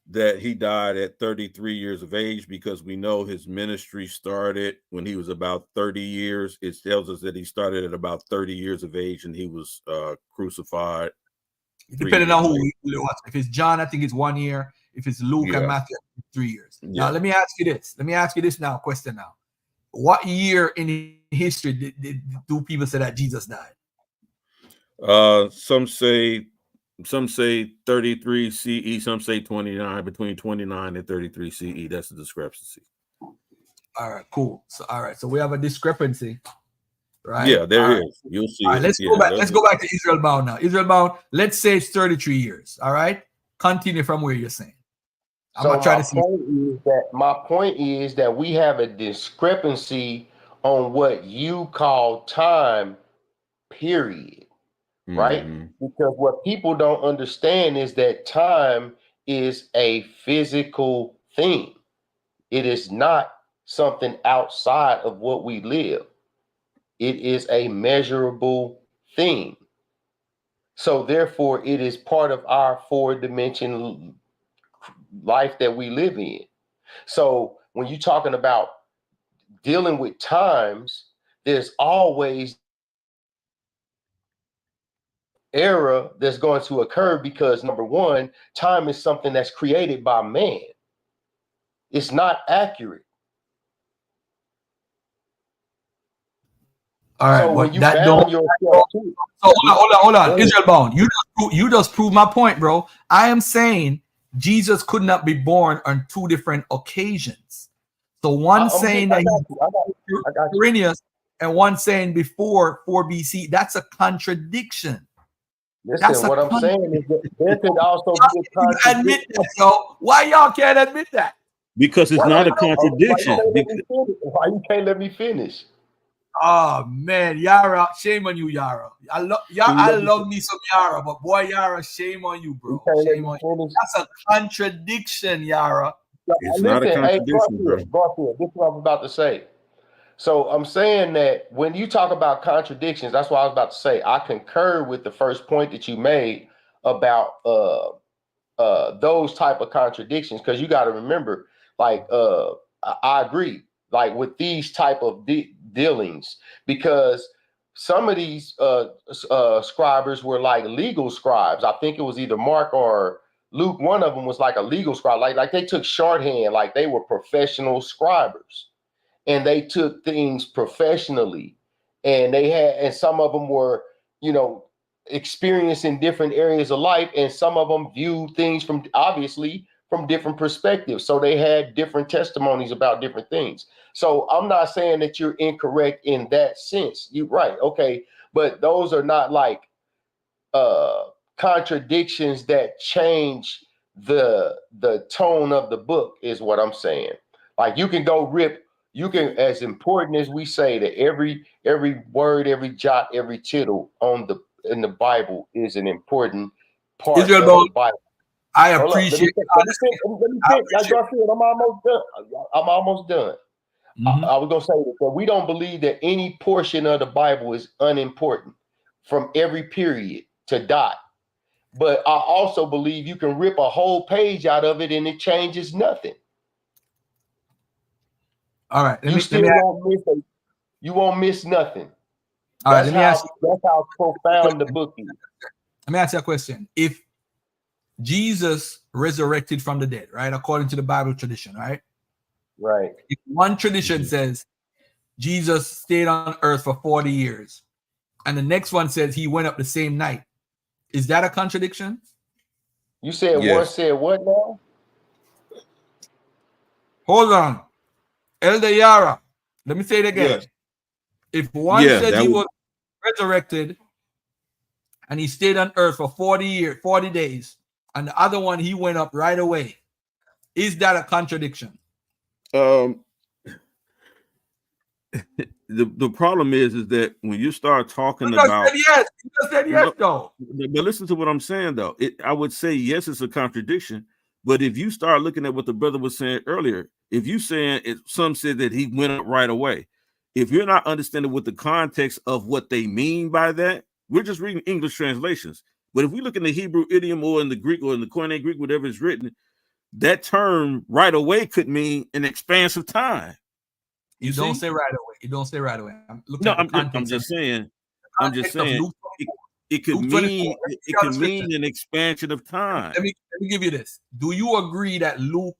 that he died at 33 years of age, because we know his ministry started when he was about 30 years. It tells us that he started at about 30 years of age and he was crucified. Depending on who we watch. If it's John, I think it's 1 year. If it's Luke and Matthew, 3 years. Yeah. Now, let me ask you this now, question now. What year in history do people say that Jesus died? Some say 33 CE, some say 29, between 29 and 33 CE. That's the discrepancy. All right, cool. So we have a discrepancy, right? Yeah, there is. You'll see. All right, let's go back. Let's go back to Israel Bound now. Israel Bound, let's say it's 33 years. All right. Continue from where you're saying. My point is that we have a discrepancy on what you call time, period. Right? Because what people don't understand is that time is a physical thing. It is not something outside of what we live. It is a measurable thing. So therefore, it is part of our 4-dimensional life that we live in. So when you're talking about dealing with times, there's always error that's going to occur, because number one, time is something that's created by man. It's not accurate. All right, so when you that bound don't. yourself to, So hold on. Israel Bound, you just proved my point, bro. I am saying Jesus could not be born on 2 different occasions. So one saying that he's Quirinius and one saying before 4 BC. That's a contradiction. Listen, what I'm saying is that there could also be a contradiction. Admit that, yo. Why y'all can't admit that? Because it's not a contradiction. Why you can't let me finish? Oh man, Yara, shame on you, Yara. I love me some Yara, but boy, Yara, shame on you, bro. Shame on you. That's a contradiction, Yara. It's not a Listen, hey, contradiction, bro. Garfield, this is what I'm about to say. So I'm saying that when you talk about contradictions, that's what I was about to say. I concur with the first point that you made about those type of contradictions, because you got to remember, like I agree, like with these type of dealings, because some of these scribers were like legal scribes. I think it was either Mark or Luke. One of them was like a legal scribe, like they took shorthand, like they were professional scribers, and they took things professionally, and some of them were, you know, experienced in different areas of life, and some of them viewed things from different perspectives. So they had different testimonies about different things. So I'm not saying that you're incorrect in that sense. You're right. Okay. But those are not like contradictions that change the tone of the book, is what I'm saying. Like you can as important as we say that every word, every jot, every tittle in the Bible is an important part of the Bible. I appreciate. Let me like Garfield, I'm almost done. Mm-hmm. I was gonna say that we don't believe that any portion of the Bible is unimportant from every period to dot. But I also believe you can rip a whole page out of it and it changes nothing. All right. You won't miss nothing. All right. That's how profound the book is. Let me ask you a question. If Jesus resurrected from the dead, right, according to the Bible tradition, right? Right. If one tradition says Jesus stayed on earth for 40 years, and the next one says he went up the same night, is that a contradiction? You said one said what now? Hold on. Elder Yara, let me say it again. Yes. If one said he was resurrected and he stayed on earth for 40 days, and the other one he went up right away, is that a contradiction? The problem is that when you start talking about you just said yes, though. But listen to what I'm saying, though. I would say yes, it's a contradiction. But if you start looking at what the brother was saying earlier, if you saying some said that he went up right away, if you're not understanding what the context of what they mean by that, we're just reading English translations. But if we look in the Hebrew idiom or in the Greek or in the Koine Greek, whatever is written, that term right away could mean an expanse of time. You don't say right away. You don't say right away. I'm just saying. It could mean an expansion of time. Let me give you this. Do you agree that Luke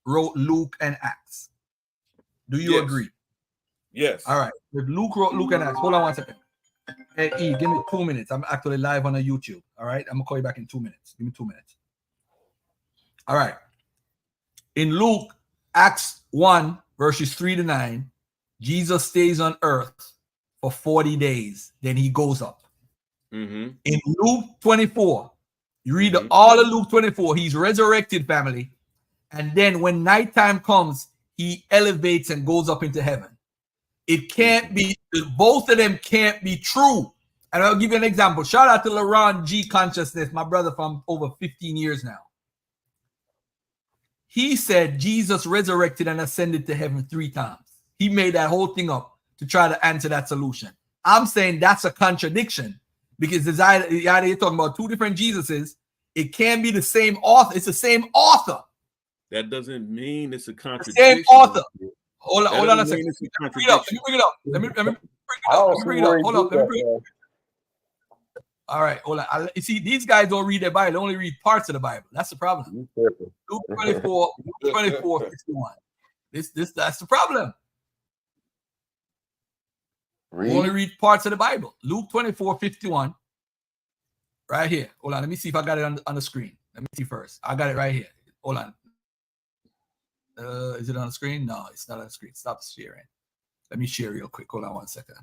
wrote Luke and Acts? Do you agree? Yes. All right. If Luke wrote Luke and Acts, hold on one second. Hey, E, give me 2 minutes. I'm actually live on a YouTube. All right. I'm gonna call you back in 2 minutes. Give me 2 minutes. All right. In Luke, Acts 1, verses 3-9, Jesus stays on earth for 40 days. Then he goes up. Mm-hmm. In Luke 24, you read all of Luke 24, he's resurrected, family. And then when nighttime comes, he elevates and goes up into heaven. It can't be, both of them can't be true. And I'll give you an example. Shout out to Laurent G. Consciousness, my brother from over 15 years now. He said Jesus resurrected and ascended to heaven 3 times. He made that whole thing up to try to answer that solution. I'm saying that's a contradiction because you're talking about 2 different Jesuses. It can't be the same author. It's the same author. That doesn't mean it's a contradiction. Same author. Hold on a second. Let me bring it up. Let me bring it up. Hold up. Let me bring it up. All right, hold on. You see, these guys don't read their Bible. They only read parts of the Bible. That's the problem. Luke 24, 51. That's the problem. We only read parts of the Bible. Luke 24, 51. Right here. Hold on. Let me see if I got it on the screen. Let me see first. I got it right here. Hold on. Is it on the screen? No, it's not on the screen. Stop sharing. Let me share real quick. Hold on 1 second.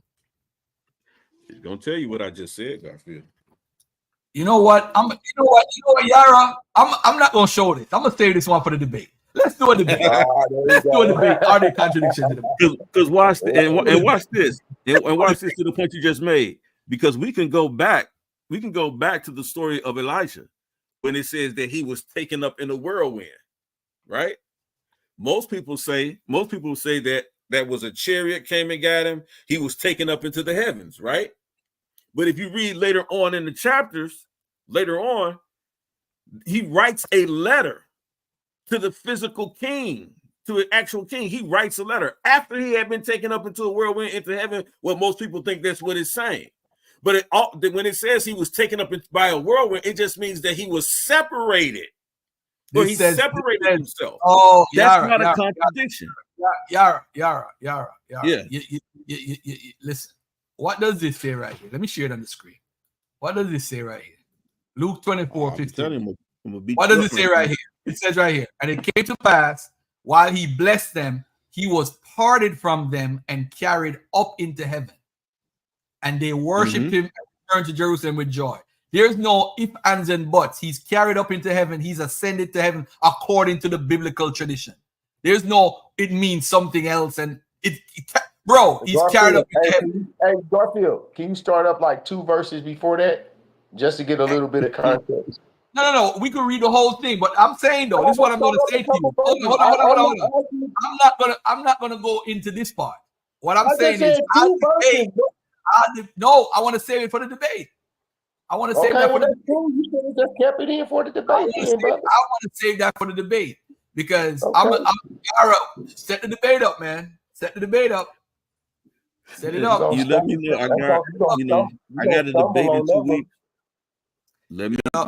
It's gonna tell you what I just said, Garfield. You know what? Yara? I'm not gonna show this. I'm gonna save this one for the debate. Let's do a debate. Let's do a debate. Are there contradictions? Because watch and watch this. And watch this to the point you just made. Because we can go back to the story of Elijah when it says that he was taken up in a whirlwind, right? most people say that was a chariot came and got him. He was taken up into the heavens, right? But if you read later on in the chapters, later on, he writes a letter to the physical king, to an actual king. He writes a letter after he had been taken up into a whirlwind into heaven. Well, most people think that's what it's saying. But when it says he was taken up by a whirlwind, it just means that he was separated. Or he separated himself. Oh, that's not a contradiction. Yara. Yeah. Listen, what does this say right here? Let me share it on the screen. What does this say right here? Luke 24:15. What does it say right here? It says right here, and it came to pass while he blessed them, he was parted from them and carried up into heaven. And they worshiped him and returned to Jerusalem with joy. There's no ifs, ands, and buts. He's carried up into heaven. He's ascended to heaven according to the biblical tradition. There's no, it means something else. And he's Garfield, carried up into heaven. Hey, Garfield, can you start up like 2 verses before that? Just to get a little bit of context. No. We can read the whole thing, but I'm saying though, this is what I'm going to say to you. Hold on. I'm not gonna go into this part. What I'm saying is, I want to save it for the debate. I want to save that for the debate. You should have just kept it in for the debate. I want to save that for the debate because I'm set the debate up, man. Set the debate up. Set it up. You let me know. I got a debate in 2 weeks. Let me know.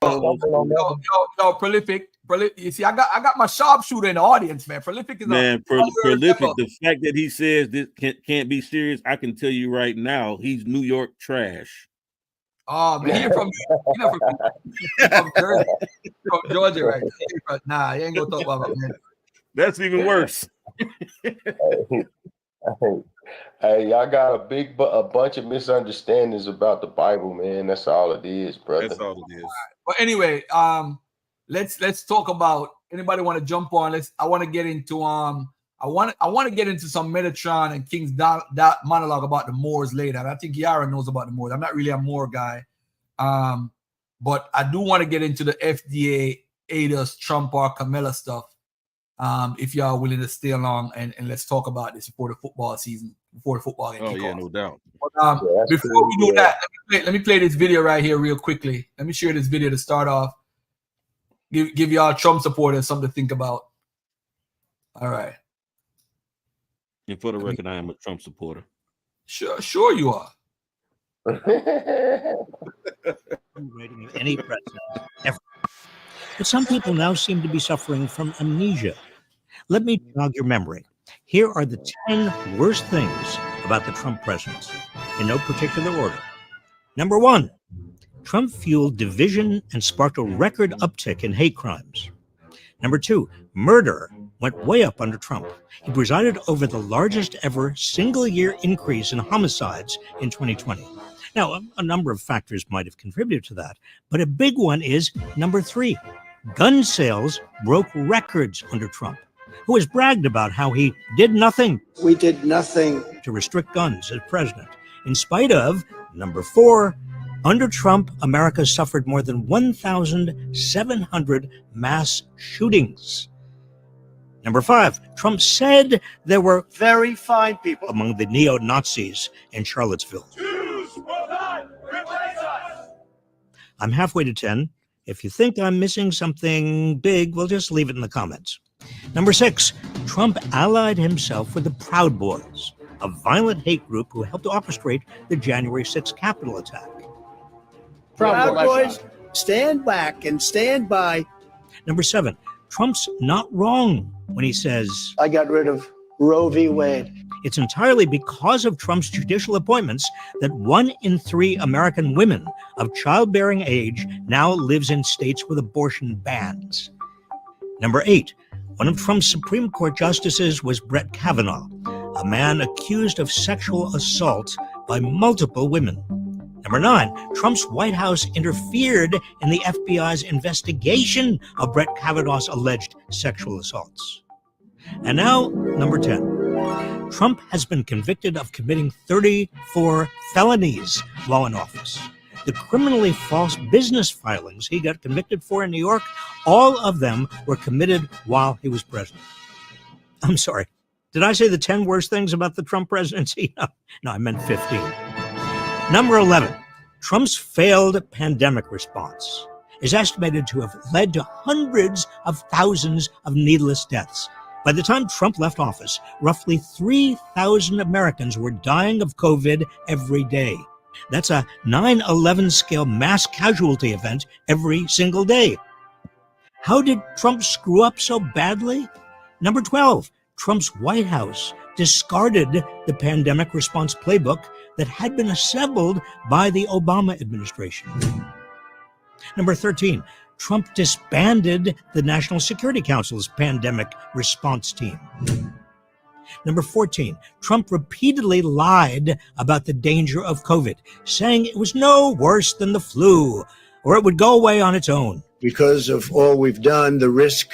Yo, prolific. You see, I got my sharpshooter in the audience, man. Prolific is prolific. The fact that he says this can't be serious, I can tell you right now, he's New York trash. Oh man, he's from Jersey, from Georgia, right? Nah, he ain't gonna talk about it, man. That's even worse. Hey, y'all got a bunch of misunderstandings about the Bible, man. That's all it is, brother. That's all it is. But anyway, let's talk about. Anybody want to jump on? I want to get into I want to get into some Metatron and King's monologue about the Moors later. And I think Yara knows about the Moors. I'm not really a Moor guy, but I do want to get into the FDA, ADAS, Trump or Kamala stuff. If y'all are willing to stay along and let's talk about this before the football season, before the football game. Oh yeah, no doubt. But, before we do that, let me play this video right here real quickly. Let me share this video to start off. Give y'all Trump supporters something to think about. All right. And for the record, I am a Trump supporter. Sure you are. Rating of any president ever. But some people now seem to be suffering from amnesia. Let me jog your memory. Here are the 10 worst things about the Trump presidency, in no particular order. Number 1, Trump fueled division and sparked a record uptick in hate crimes. Number 2, murder went way up under Trump. He presided over the largest ever single-year increase in homicides in 2020. Now, a number of factors might have contributed to that, but a big one is number 3. Gun sales broke records under Trump, who has bragged about how he did nothing. We did nothing To restrict guns as president, in spite of, number 4, under Trump, America suffered more than 1,700 mass shootings. Number 5, Trump said there were very fine people among the neo-Nazis in Charlottesville. Jews will not replace us. I'm halfway to 10. If you think I'm missing something big, well, just leave it in the comments. Number 6, Trump allied himself with the Proud Boys, a violent hate group who helped orchestrate the January 6th Capitol attack. Proud Boys, stand back and stand by. Number 7, Trump's not wrong when he says, I got rid of Roe v. Wade. it's entirely because of Trump's judicial appointments that 1 in 3 American women of childbearing age now lives in states with abortion bans. Number 8, one of Trump's Supreme Court justices was Brett Kavanaugh, a man accused of sexual assault by multiple women. Number 9, Trump's White House interfered in the FBI's investigation of Brett Kavanaugh's alleged sexual assaults. And now, number 10, Trump has been convicted of committing 34 felonies while in office. The criminally false business filings he got convicted for in New York, all of them were committed while he was president. I'm sorry. Did I say the 10 worst things about the Trump presidency? No, I meant 15. Number 11, Trump's failed pandemic response is estimated to have led to hundreds of thousands of needless deaths. By the time Trump left office, roughly 3,000 Americans were dying of COVID every day. That's a 9/11 scale mass casualty event every single day. How did Trump screw up so badly? Number 12, Trump's White House discarded the pandemic response playbook that had been assembled by the Obama administration. Number 13, Trump disbanded the National Security Council's pandemic response team. Number 14, Trump repeatedly lied about the danger of COVID, saying it was no worse than the flu, or it would go away on its own. Because of all we've done, the risk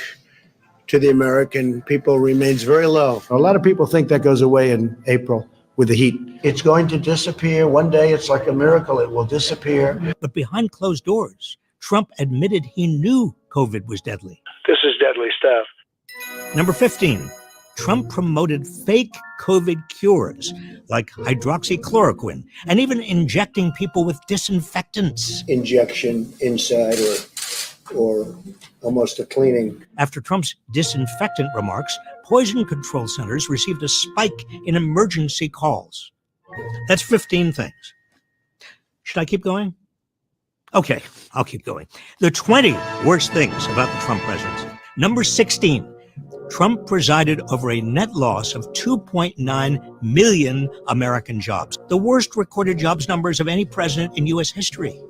to the American people remains very low. A lot of people think that goes away in April with the heat. It's going to disappear. One day, it's like a miracle. It will disappear. But behind closed doors, Trump admitted he knew COVID was deadly. This is deadly stuff. Number 15, Trump promoted fake COVID cures like hydroxychloroquine and even injecting people with disinfectants. Injection inside or almost a cleaning. After Trump's disinfectant remarks, poison control centers received a spike in emergency calls. That's 15 things. Should I keep going? Okay, I'll keep going. The 20 worst things about the Trump presidency. Number 16, Trump presided over a net loss of 2.9 million American jobs, the worst recorded jobs numbers of any president in U.S. history.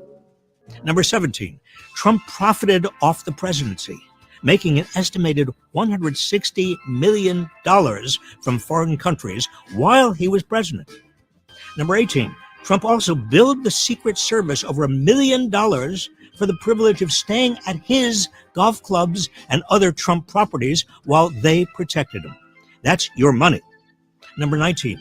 Number 17, Trump profited off the presidency, making an estimated $160 million from foreign countries while he was president. Number 18, Trump also billed the Secret Service over $1 million for the privilege of staying at his golf clubs and other Trump properties while they protected him. That's your money. Number 19,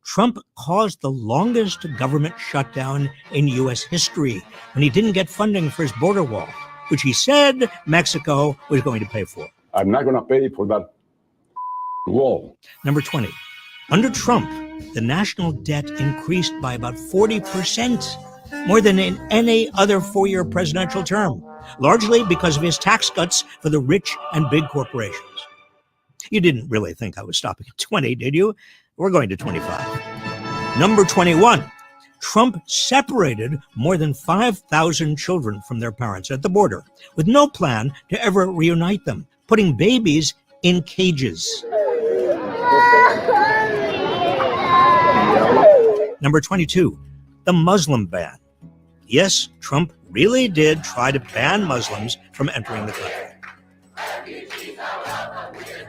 Trump caused the longest government shutdown in U.S. history when he didn't get funding for his border wall, which he said Mexico was going to pay for. I'm not going to pay for that wall. Number 20, under Trump, the national debt increased by about 40%, more than in any other four-year presidential term, largely because of his tax cuts for the rich and big corporations. You didn't really think I was stopping at 20, did you? We're going to 25. Number 21, Trump separated more than 5,000 children from their parents at the border with no plan to ever reunite them, putting babies in cages. Number 22, the Muslim ban. Yes, Trump really did try to ban Muslims from entering the country.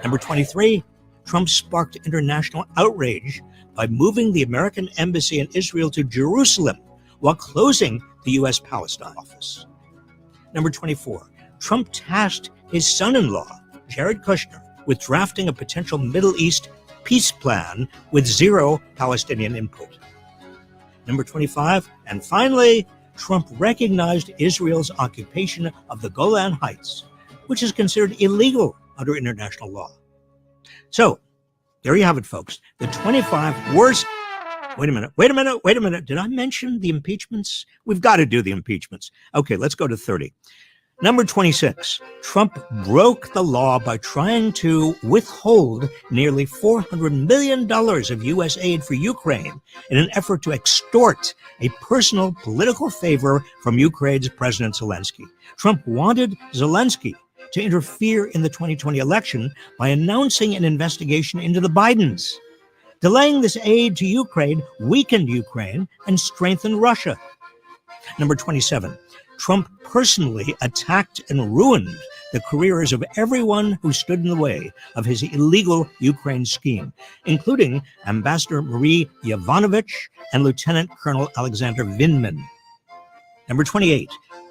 Number 23, Trump sparked international outrage by moving the American embassy in Israel to Jerusalem while closing the U.S. Palestine office. Number 24, Trump tasked his son-in-law, Jared Kushner, with drafting a potential Middle East peace plan with zero Palestinian input. Number 25, and finally, Trump recognized Israel's occupation of the Golan Heights, which is considered illegal under international law. So, there you have it, folks. The 25 worst... Wait a minute. Did I mention the impeachments? We've got to do the impeachments. Okay, let's go to 30. Number 26, Trump broke the law by trying to withhold nearly $400 million of U.S. aid for Ukraine in an effort to extort a personal political favor from Ukraine's President Zelensky. Trump wanted Zelensky to interfere in the 2020 election by announcing an investigation into the Bidens. Delaying this aid to Ukraine weakened Ukraine and strengthened Russia. Number 27, Trump personally attacked and ruined the careers of everyone who stood in the way of his illegal Ukraine scheme, including Ambassador Marie Yovanovitch and Lieutenant Colonel Alexander Vindman. Number 28,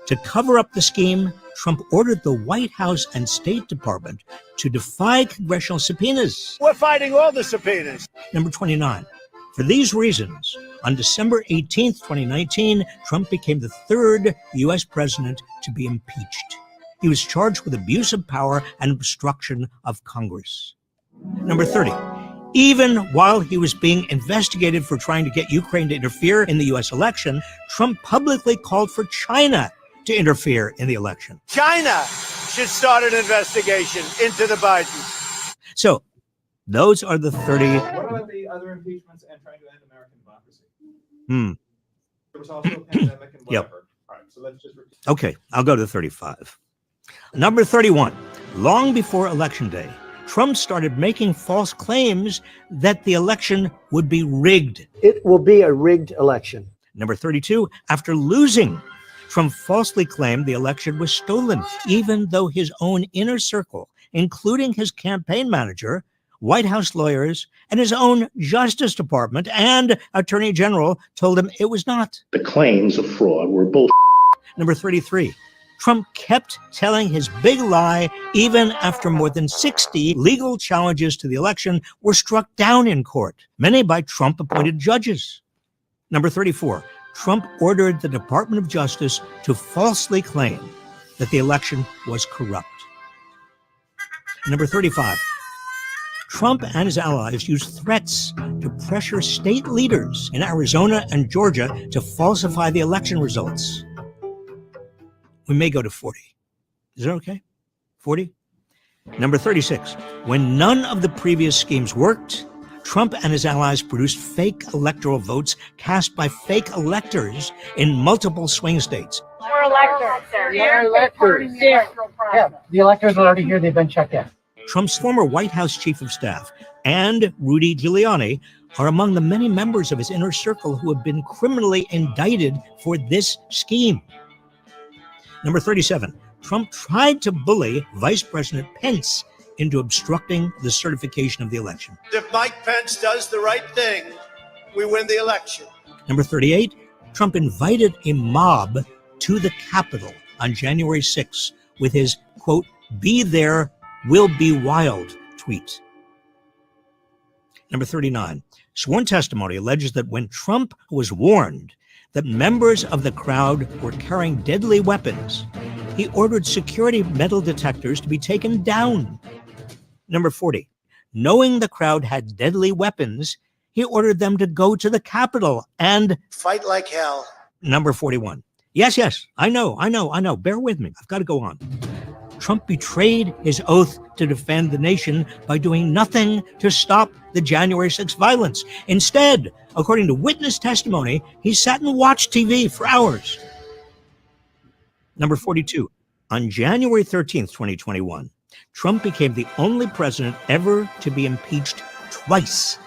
to cover up the scheme, Trump ordered the White House and State Department to defy congressional subpoenas. We're fighting all the subpoenas. Number 29, for these reasons, On December 18th, 2019, Trump became the third U.S. president to be impeached. He was charged with abuse of power and obstruction of Congress. Number 30. Even while he was being investigated for trying to get Ukraine to interfere in the U.S. election, Trump publicly called for China to interfere in the election. China should start an investigation into the Bidens. So, those are the 30. What about the other impeachments and trying to end American democracy? There was also a pandemic and whatever. Yep. All right, so let's just Okay, I'll go to 35. Number 31. Long before Election Day, Trump started making false claims that the election would be rigged. It will be a rigged election. Number 32. After losing, Trump falsely claimed the election was stolen, even though his own inner circle, including his campaign manager, White House lawyers, and his own Justice Department and Attorney General told him it was not. The claims of fraud were bullshit. Number 33. Trump kept telling his big lie even after more than 60 legal challenges to the election were struck down in court, many by Trump-appointed judges. Number 34. Trump ordered the Department of Justice to falsely claim that the election was corrupt. Number 35. Trump and his allies used threats to pressure state leaders in Arizona and Georgia to falsify the election results. We may go to 40. Is that okay? 40? Number 36. When none of the previous schemes worked, Trump and his allies produced fake electoral votes cast by fake electors in multiple swing states. We're electors. We're electors. Yeah, the electors are already here. They've been checked in. Trump's former White House chief of staff and Rudy Giuliani are among the many members of his inner circle who have been criminally indicted for this scheme. Number 37. Trump tried to bully Vice President Pence into obstructing the certification of the election. If Mike Pence does the right thing, we win the election. Number 38. Trump invited a mob to the Capitol on January 6th with his, quote, "Be there, will be wild" tweet. Number 39. Sworn testimony alleges that when Trump was warned that members of the crowd were carrying deadly weapons, he ordered security metal detectors to be taken down. Number 40. Knowing the crowd had deadly weapons, he ordered them to go to the Capitol and fight like hell. Number 41. Yes, I know. Bear with me. I've got to go on. Trump betrayed his oath to defend the nation by doing nothing to stop the January 6th violence. Instead, according to witness testimony, he sat and watched TV for hours. Number 42. On January 13th, 2021, Trump became the only president ever to be impeached twice.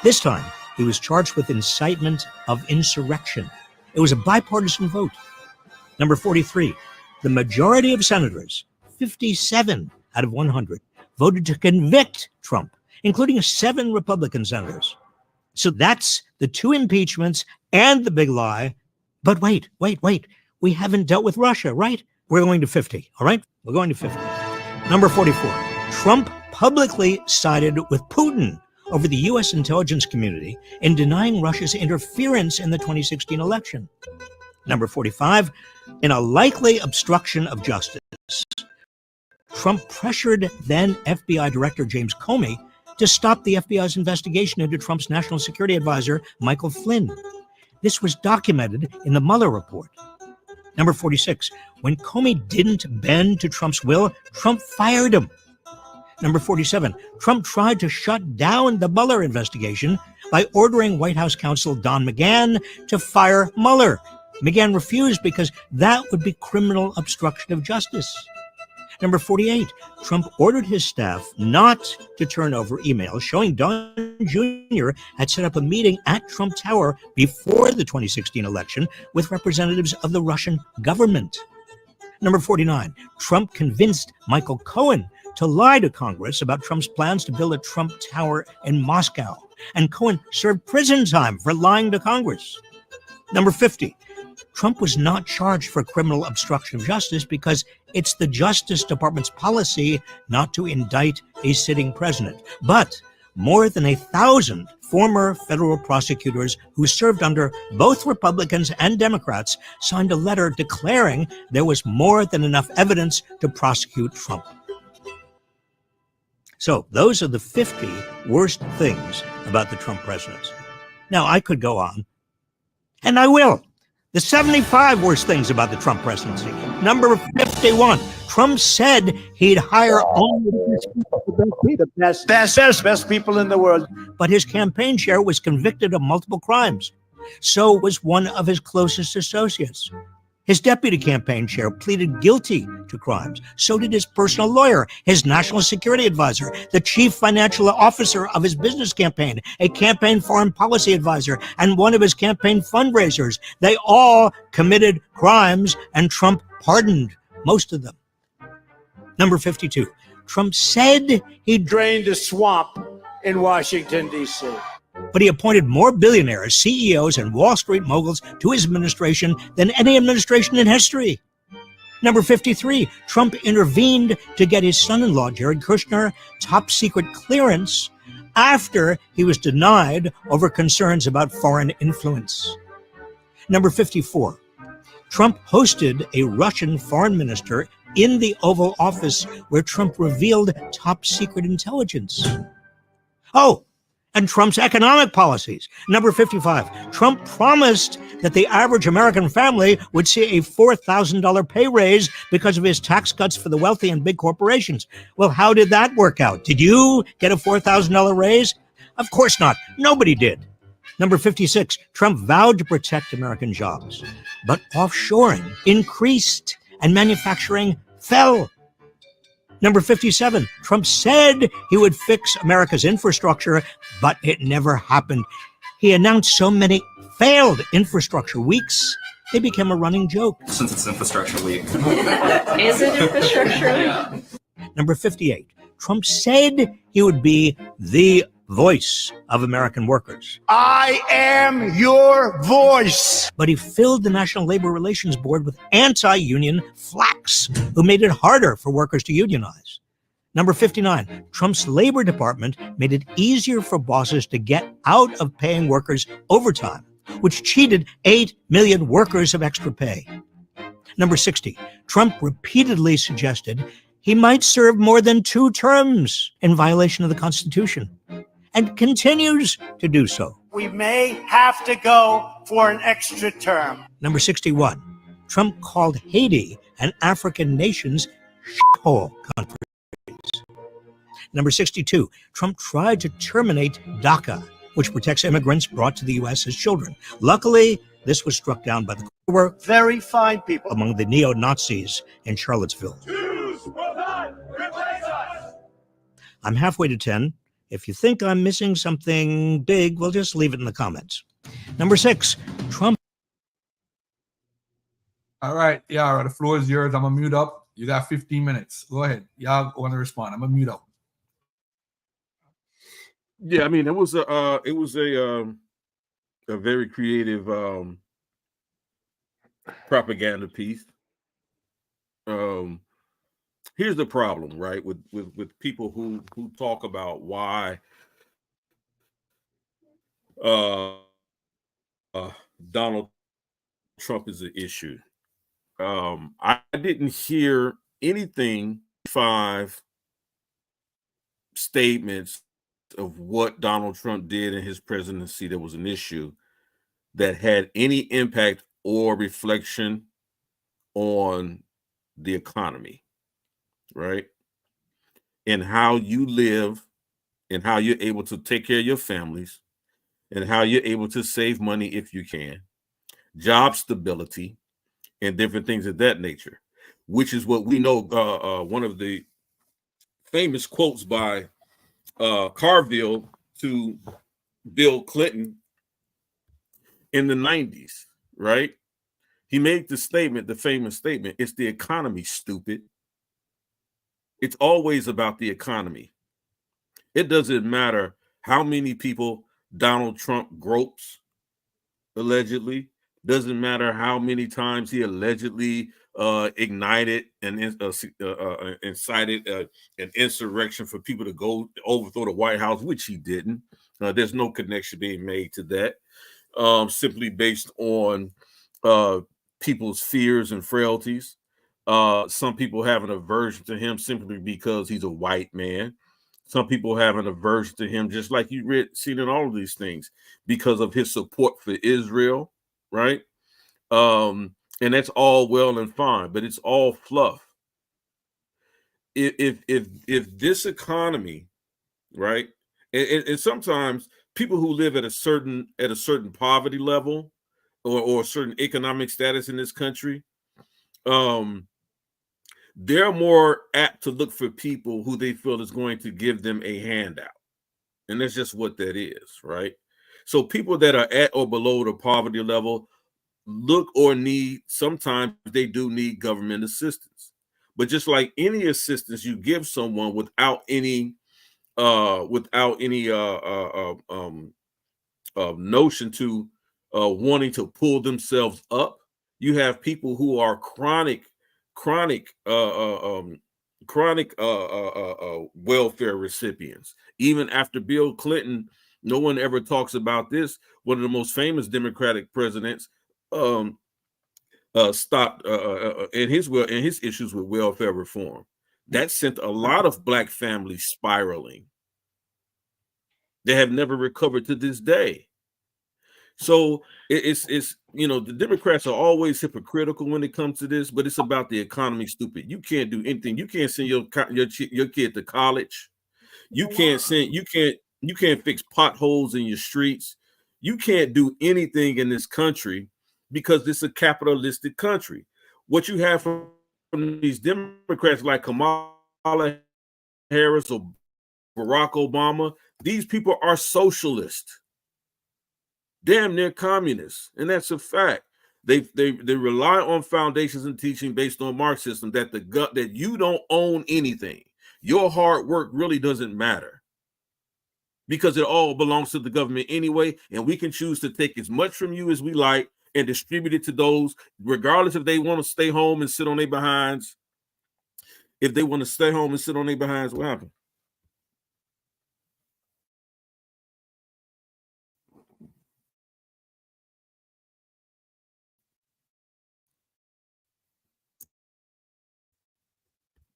This time, he was charged with incitement of insurrection. It was a bipartisan vote. Number 43. The majority of senators, 57 out of 100, voted to convict Trump, including 7 Republican senators. So that's the 2 impeachments and the big lie. But wait. We haven't dealt with Russia, right? We're going to 50, all right? We're going to 50. Number 44. Trump publicly sided with Putin over the U.S. intelligence community in denying Russia's interference in the 2016 election. Number 45. In a likely obstruction of justice, Trump pressured then FBI Director James Comey to stop the FBI's investigation into Trump's national security advisor, Michael Flynn. This was documented in the Mueller report. Number 46. When Comey didn't bend to Trump's will, Trump fired him. Number 47. Trump tried to shut down the Mueller investigation by ordering White House counsel Don McGahn to fire Mueller. McGahn refused because that would be criminal obstruction of justice. Number 48. Trump ordered his staff not to turn over emails showing Don Jr. had set up a meeting at Trump Tower before the 2016 election with representatives of the Russian government. Number 49. Trump convinced Michael Cohen to lie to Congress about Trump's plans to build a Trump Tower in Moscow, and Cohen served prison time for lying to Congress. Number 50. Trump was not charged for criminal obstruction of justice because it's the Justice Department's policy not to indict a sitting president. But more than 1,000 former federal prosecutors who served under both Republicans and Democrats signed a letter declaring there was more than enough evidence to prosecute Trump. So those are the 50 worst things about the Trump presidency. Now, I could go on, and I will. The 75 worst things about the Trump presidency. Number 51, Trump said he'd hire only the best people in the world. But his campaign chair was convicted of multiple crimes. So was one of his closest associates. His deputy campaign chair pleaded guilty to crimes. So did his personal lawyer, his national security advisor, the chief financial officer of his business campaign, a campaign foreign policy advisor, and one of his campaign fundraisers. They all committed crimes, and Trump pardoned most of them. Number 52, Trump said he drained a swamp in Washington, D.C. But he appointed more billionaires, CEOs, and Wall Street moguls to his administration than any administration in history. Number 53, Trump intervened to get his son-in-law, Jared Kushner, top-secret clearance after he was denied over concerns about foreign influence. Number 54, Trump hosted a Russian foreign minister in the Oval Office where Trump revealed top-secret intelligence. Oh, and Trump's economic policies. Number 55, Trump promised that the average American family would see a $4,000 pay raise because of his tax cuts for the wealthy and big corporations. Well, how did that work out? Did you get a $4,000 raise? Of course not. Nobody did. Number 56, Trump vowed to protect American jobs, but offshoring increased and manufacturing fell. Number 57, Trump said he would fix America's infrastructure, but it never happened. He announced so many failed infrastructure weeks, they became a running joke. Since it's infrastructure week. Is it infrastructure week? Number 58, Trump said he would be the voice of American workers. I am your voice. But he filled the National Labor Relations Board with anti-union flacks who made it harder for workers to unionize. Number 59, Trump's Labor Department made it easier for bosses to get out of paying workers overtime, which cheated 8 million workers of extra pay. Number 60, Trump repeatedly suggested he might serve more than 2 terms in violation of the Constitution, and continues to do so. We may have to go for an extra term. Number 61, Trump called Haiti and African nations shithole countries. Number 62, Trump tried to terminate DACA, which protects immigrants brought to the U.S. as children. Luckily, this was struck down by the were very fine people among the neo-Nazis in Charlottesville. Jews will not replace us. I'm halfway to 10. If you think I'm missing something big, we'll just leave it in the comments. Number 6, Trump. All right. Yeah, the floor is yours. I'm going to mute up. You got 15 minutes. Go ahead. Y'all want to respond. I'm going to mute up. Yeah, I mean, it was a very creative propaganda piece. Here's the problem, right? With people who talk about why Donald Trump is an issue. I didn't hear anything, 5 statements of what Donald Trump did in his presidency that was an issue that had any impact or reflection on the economy, right? And how you live and how you're able to take care of your families and how you're able to save money if you can, job stability, and different things of that nature, which is what we know. One of the famous quotes by Carville to Bill Clinton in the 90s, right? He made the statement, the famous statement, it's the economy, stupid. It's always about the economy. It doesn't matter how many people Donald Trump gropes, allegedly. Doesn't matter how many times he allegedly ignited and incited an insurrection for people to go overthrow the White House, which he didn't. There's no connection being made to that, simply based on people's fears and frailties. Some people have an aversion to him simply because he's a white man. Some people have an aversion to him, just like you seen in all of these things, because of his support for Israel, right? And that's all well and fine, but it's all fluff. If this economy, right, and sometimes people who live at a certain poverty level or a certain economic status in this country, they're more apt to look for people who they feel is going to give them a handout. And that's just what that is, right? So people that are at or below the poverty level sometimes they do need government assistance. But just like any assistance you give someone without any notion to wanting to pull themselves up, you have people who are chronic welfare recipients. Even after Bill Clinton, no one ever talks about this. One of the most famous Democratic presidents stopped in his issues with welfare reform. That sent a lot of Black families spiraling. They have never recovered to this day. So it's the Democrats are always hypocritical when it comes to this, but it's about the economy. Stupid. You can't do anything. You can't send your kid to college. You can't fix potholes in your streets. You can't do anything in this country because it's a capitalistic country. What you have from these Democrats like Kamala Harris or Barack Obama, these people are socialist, damn near communists, and that's a fact. They rely on foundations and teaching based on Marxism that you don't own anything. Your hard work really doesn't matter because it all belongs to the government anyway, and we can choose to take as much from you as we like and distribute it to those, regardless if they want to stay home and sit on their behinds. If they want to stay home and sit on their behinds, what happened?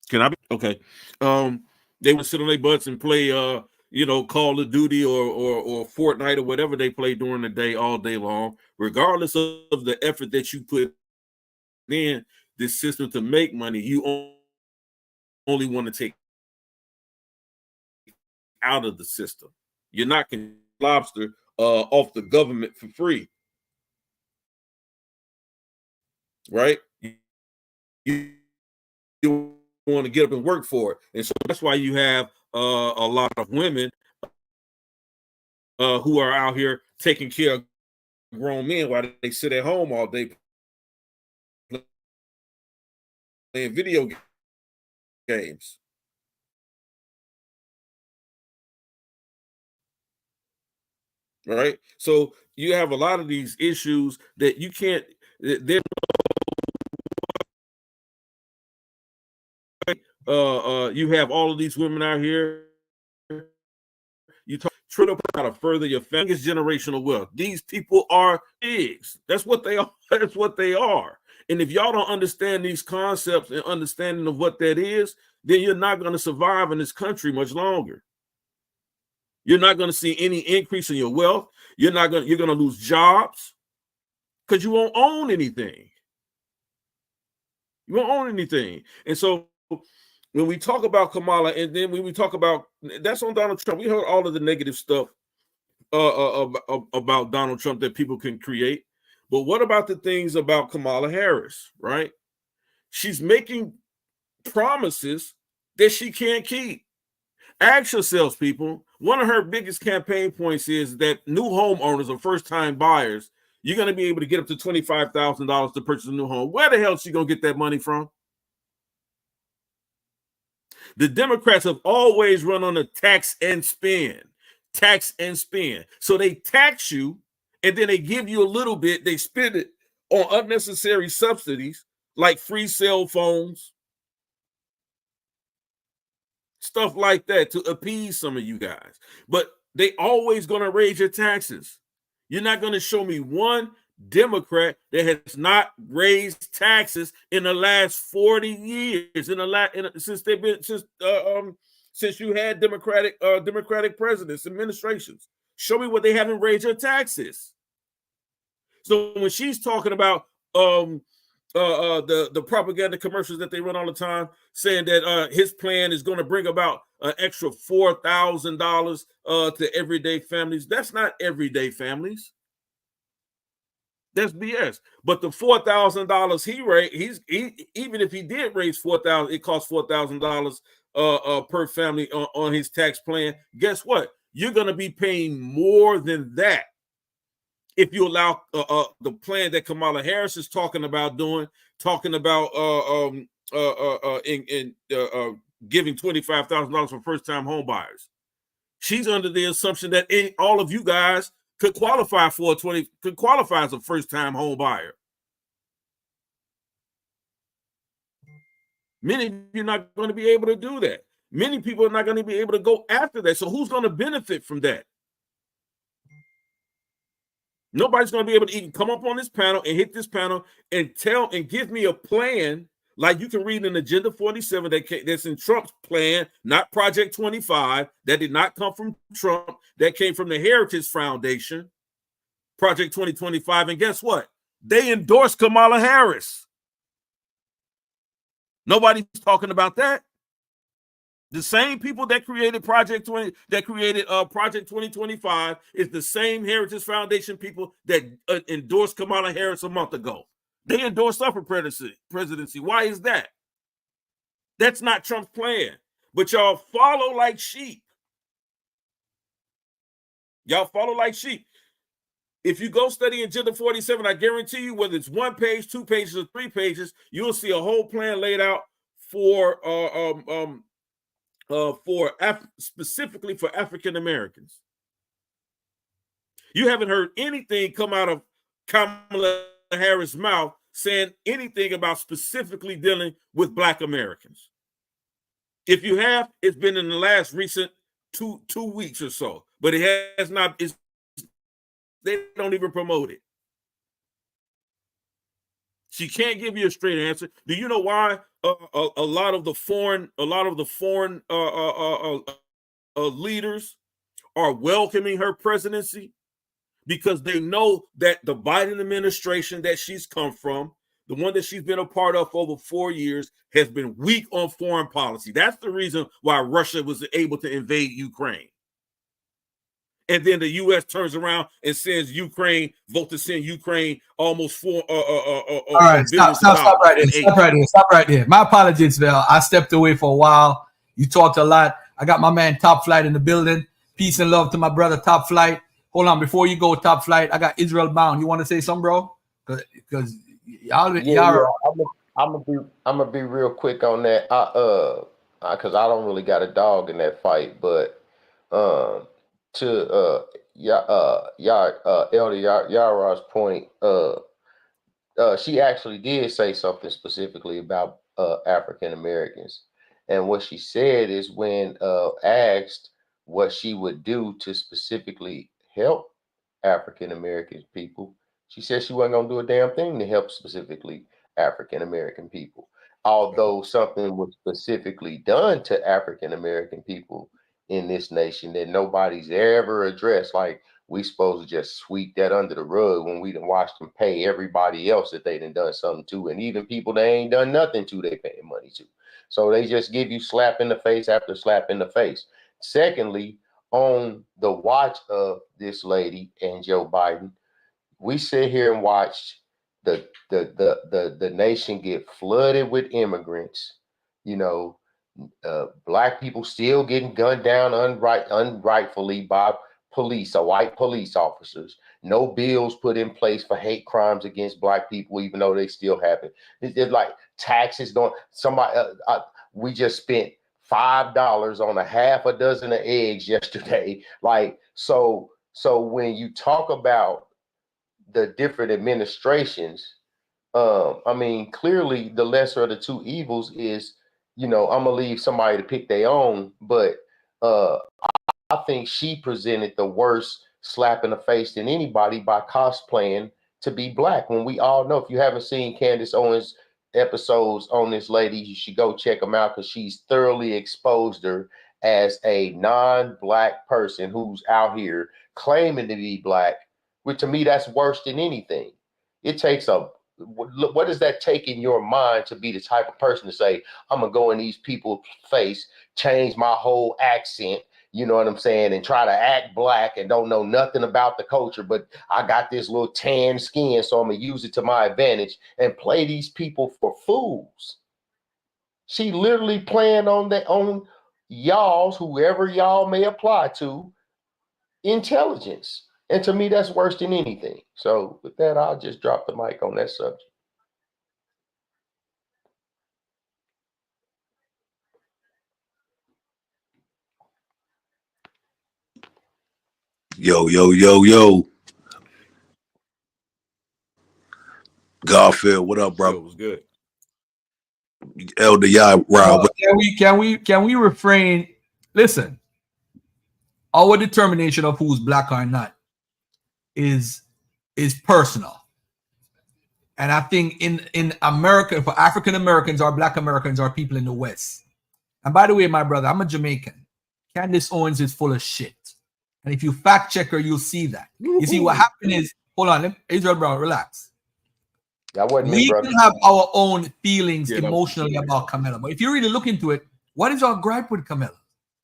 Can I be okay? They would sit on their butts and play Call of Duty or Fortnite or whatever they play during the day all day long, regardless of the effort that you put in this system to make money. You only want to take out of the system. You're not getting lobster off the government for free, right? You want to get up and work for it, and so that's why you have a lot of women who are out here taking care of grown men while they sit at home all day playing video games. Right? So you have a lot of these issues that you can't. You have all of these women out here. You try to how to further your family's generational wealth. These people are pigs. That's what they are. That's what they are. And if y'all don't understand these concepts and understanding of what that is, then you're not going to survive in this country much longer. You're not going to see any increase in your wealth. You're going to lose jobs because you won't own anything. You won't own anything. And so when we talk about Kamala, and then when we talk about that's on Donald Trump, we heard all of the negative stuff about Donald Trump that people can create. But what about the things about Kamala Harris, right? She's making promises that she can't keep. Ask yourselves, people, one of her biggest campaign points is that new homeowners or first-time buyers, you're going to be able to get up to $25,000 to purchase a new home. Where the hell is she going to get that money from? The Democrats have always run on a tax and spend. So they tax you, and then they give you a little bit. They spend it on unnecessary subsidies like free cell phones, stuff like that to appease some of you guys. But They always going to raise your taxes. You're not going to show me one Democrat that has not raised taxes in the last 40 years. Since you had Democratic presidents, administrations. Show me what they haven't raised your taxes. So when she's talking about the propaganda commercials that they run all the time, saying that his plan is going to bring about an extra $4,000 to everyday families, that's not everyday families. That's BS. But the $4,000 he raised, even if he did raise $4,000, it costs $4,000 per family on his tax plan. Guess what? You're going to be paying more than that if you allow the plan that Kamala Harris is talking about giving $25,000 for first-time home buyers. She's under the assumption that all of you guys could qualify as a first-time home buyer. Many of you are not going to be able to do that. Many people are not going to be able to go after that. So who's going to benefit from that? Nobody's going to be able to even come up on this panel and hit this panel and give me a plan like you can read in Agenda 47 that's in Trump's plan, not Project 25. That did not come from Trump. That came from the Heritage Foundation, Project 2025. And guess what? They endorsed Kamala Harris. Nobody's talking about that. The same people that created Project 2025 is the same Heritage Foundation people that endorsed Kamala Harris a month ago. They endorsed her for presidency. Why is that? That's not Trump's plan. But y'all follow like sheep. Y'all follow like sheep. If you go study Agenda 47, I guarantee you, whether it's 1 page, 2 pages, or 3 pages, you'll see a whole plan laid out specifically for African Americans. You haven't heard anything come out of Kamala Harris' mouth saying anything about specifically dealing with Black Americans. If you have, it's been in the last recent two weeks or so, but it has not. They don't even promote it. She can't give you a straight answer. Do you know why a lot of the foreign leaders are welcoming her presidency? Because they know that the Biden administration that she's come from, the one that she's been a part of for over 4 years, has been weak on foreign policy. That's the reason why Russia was able to invade Ukraine. And then the U.S. turns around and sends vote to send Ukraine almost $4 billion. All right, stop right there. My apologies, Val. I stepped away for a while. You talked a lot. I got my man Top Flight in the building. Peace and love to my brother Top Flight. Hold on, before you go, Top Flight, I got Israel Bound. You want to say something, bro? Because y'all. I'm gonna be real quick on that. Because I don't really got a dog in that fight, but to Elder Yara's point, she actually did say something specifically about African Americans, and what she said is when asked what she would do to specifically help African American people, she said she wasn't gonna do a damn thing to help specifically African American people. Although something was specifically done to African American people in this nation that nobody's ever addressed, like we supposed to just sweep that under the rug when we done watched them pay everybody else that they done something to, and even people they ain't done nothing to, they paying money to. So they just give you slap in the face after slap in the face. Secondly, on the watch of this lady and Joe Biden, we sit here and watch the nation get flooded with immigrants. You know, Black people still getting gunned down unrightfully by police or white police officers. No bills put in place for hate crimes against Black people, even though they still happen. It's like taxes don't. We just spent $5 on a half a dozen of eggs yesterday. Like, so when you talk about the different administrations, I mean, clearly the lesser of the two evils is, I'm gonna leave somebody to pick their own, but I think she presented the worst slap in the face than anybody by cosplaying to be black. When we all know, if you haven't seen Candace Owens episodes on this lady, you should go check them out because she's thoroughly exposed her as a non-black person who's out here claiming to be black, which to me, that's worse than anything. It takes what does that take in your mind to be the type of person to say, I'm gonna go in these people's face, change my whole accent, you know what I'm saying, and try to act black and don't know nothing about the culture, but I got this little tan skin, so I'm gonna use it to my advantage and play these people for fools. She literally playing on their own y'all's, whoever y'all may apply to, intelligence. And to me, that's worse than anything. So with that, I'll just drop the mic on that subject. Yo. Garfield, what up, bro? It was good. Elder Yah Rob. Can we refrain? Listen, our determination of who's black or not is personal. And I think in America, for African Americans or Black Americans or people in the West. And by the way, my brother, I'm a Jamaican. Candace Owens is full of shit. And if you fact check her, you'll see that. You see, what happened is, hold on, Israel Brown, relax. That wasn't we me, brother. can have our own feelings emotionally about Kamala. But if you really look into it, what is our gripe with Kamala?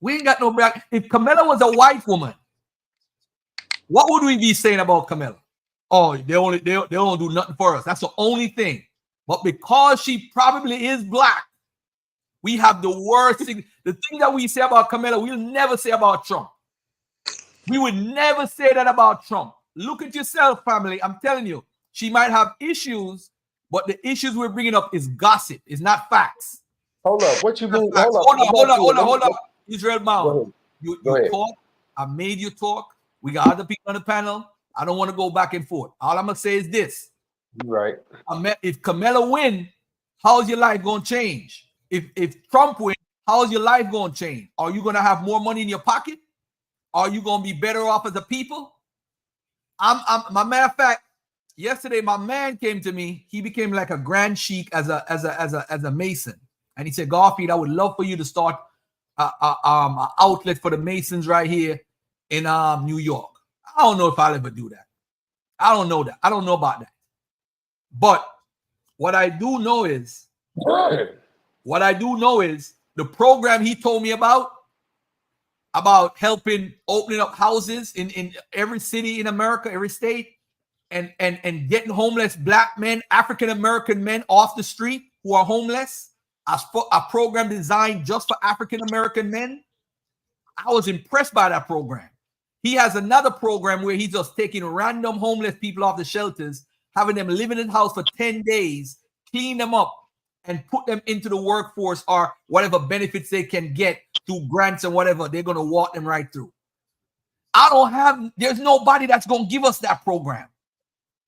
We ain't got no black. If Kamala was a white woman, what would we be saying about Kamala? Oh, they don't do nothing for us. That's the only thing. But because she probably is black, we have the worst thing. The thing that we say about Kamala, we'll never say about Trump. We would never say that about Trump. Look at yourself, family. I'm telling you, she might have issues, but the issues we're bringing up is gossip. It's not facts. Hold up. What you mean? Hold up. Israel Bound. You ahead. talk. I made you talk. We got other people on the panel. I don't want to go back and forth. All I'm going to say is this. Right. If Kamala win, how's your life going to change? If Trump win, how's your life going to change? Are you going to have more money in your pocket? Are you going to be better off as a people? My matter of fact, yesterday my man came to me. He became like a grand sheik as a Mason, and he said, Garfield, I would love for you to start an outlet for the Masons right here in New York. I don't know if I'll ever do that. I don't know that. I don't know about that. But what I do know is the program he told me about helping opening up houses in every city in America, every state, and getting homeless black men, African American men off the street who are homeless. A program designed just for African American men. I was impressed by that program. He has another program where he's just taking random homeless people off the shelters, having them live in the house for 10 days, clean them up, and put them into the workforce or whatever benefits they can get through grants and whatever. They're going to walk them right through. There's nobody that's going to give us that program.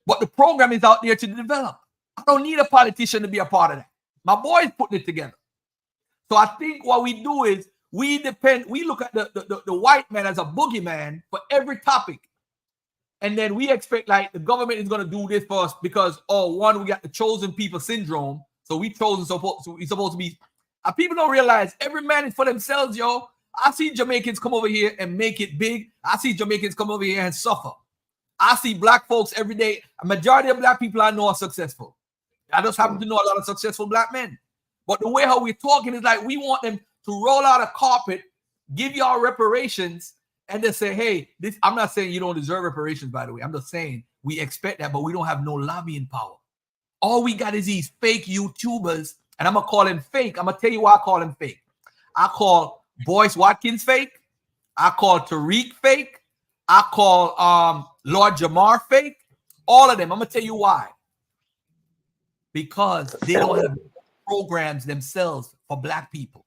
But the program is out there to develop. I don't need a politician to be a part of that. My boy's putting it together. So I think what we do is we look at the white man as a boogeyman for every topic. And then we expect like the government is going to do this for us because, one, we got the chosen people syndrome. So we chosen, so we're supposed to be. People don't realize every man is for themselves, yo. I see Jamaicans come over here and make it big. I see Jamaicans come over here and suffer. I see black folks every day. A majority of black people I know are successful. I just happen to know a lot of successful black men. But the way how we're talking is like we want them to roll out a carpet, give y'all reparations, and then say, hey, this. I'm not saying you don't deserve reparations, by the way. I'm just saying we expect that, but we don't have no lobbying power. All we got is these fake YouTubers, and I'm going to call them fake. I'm going to tell you why I call them fake. I call Boyce Watkins fake. I call Tariq fake. I call Lord Jamar fake. All of them. I'm going to tell you why. Because they don't have programs themselves for black people.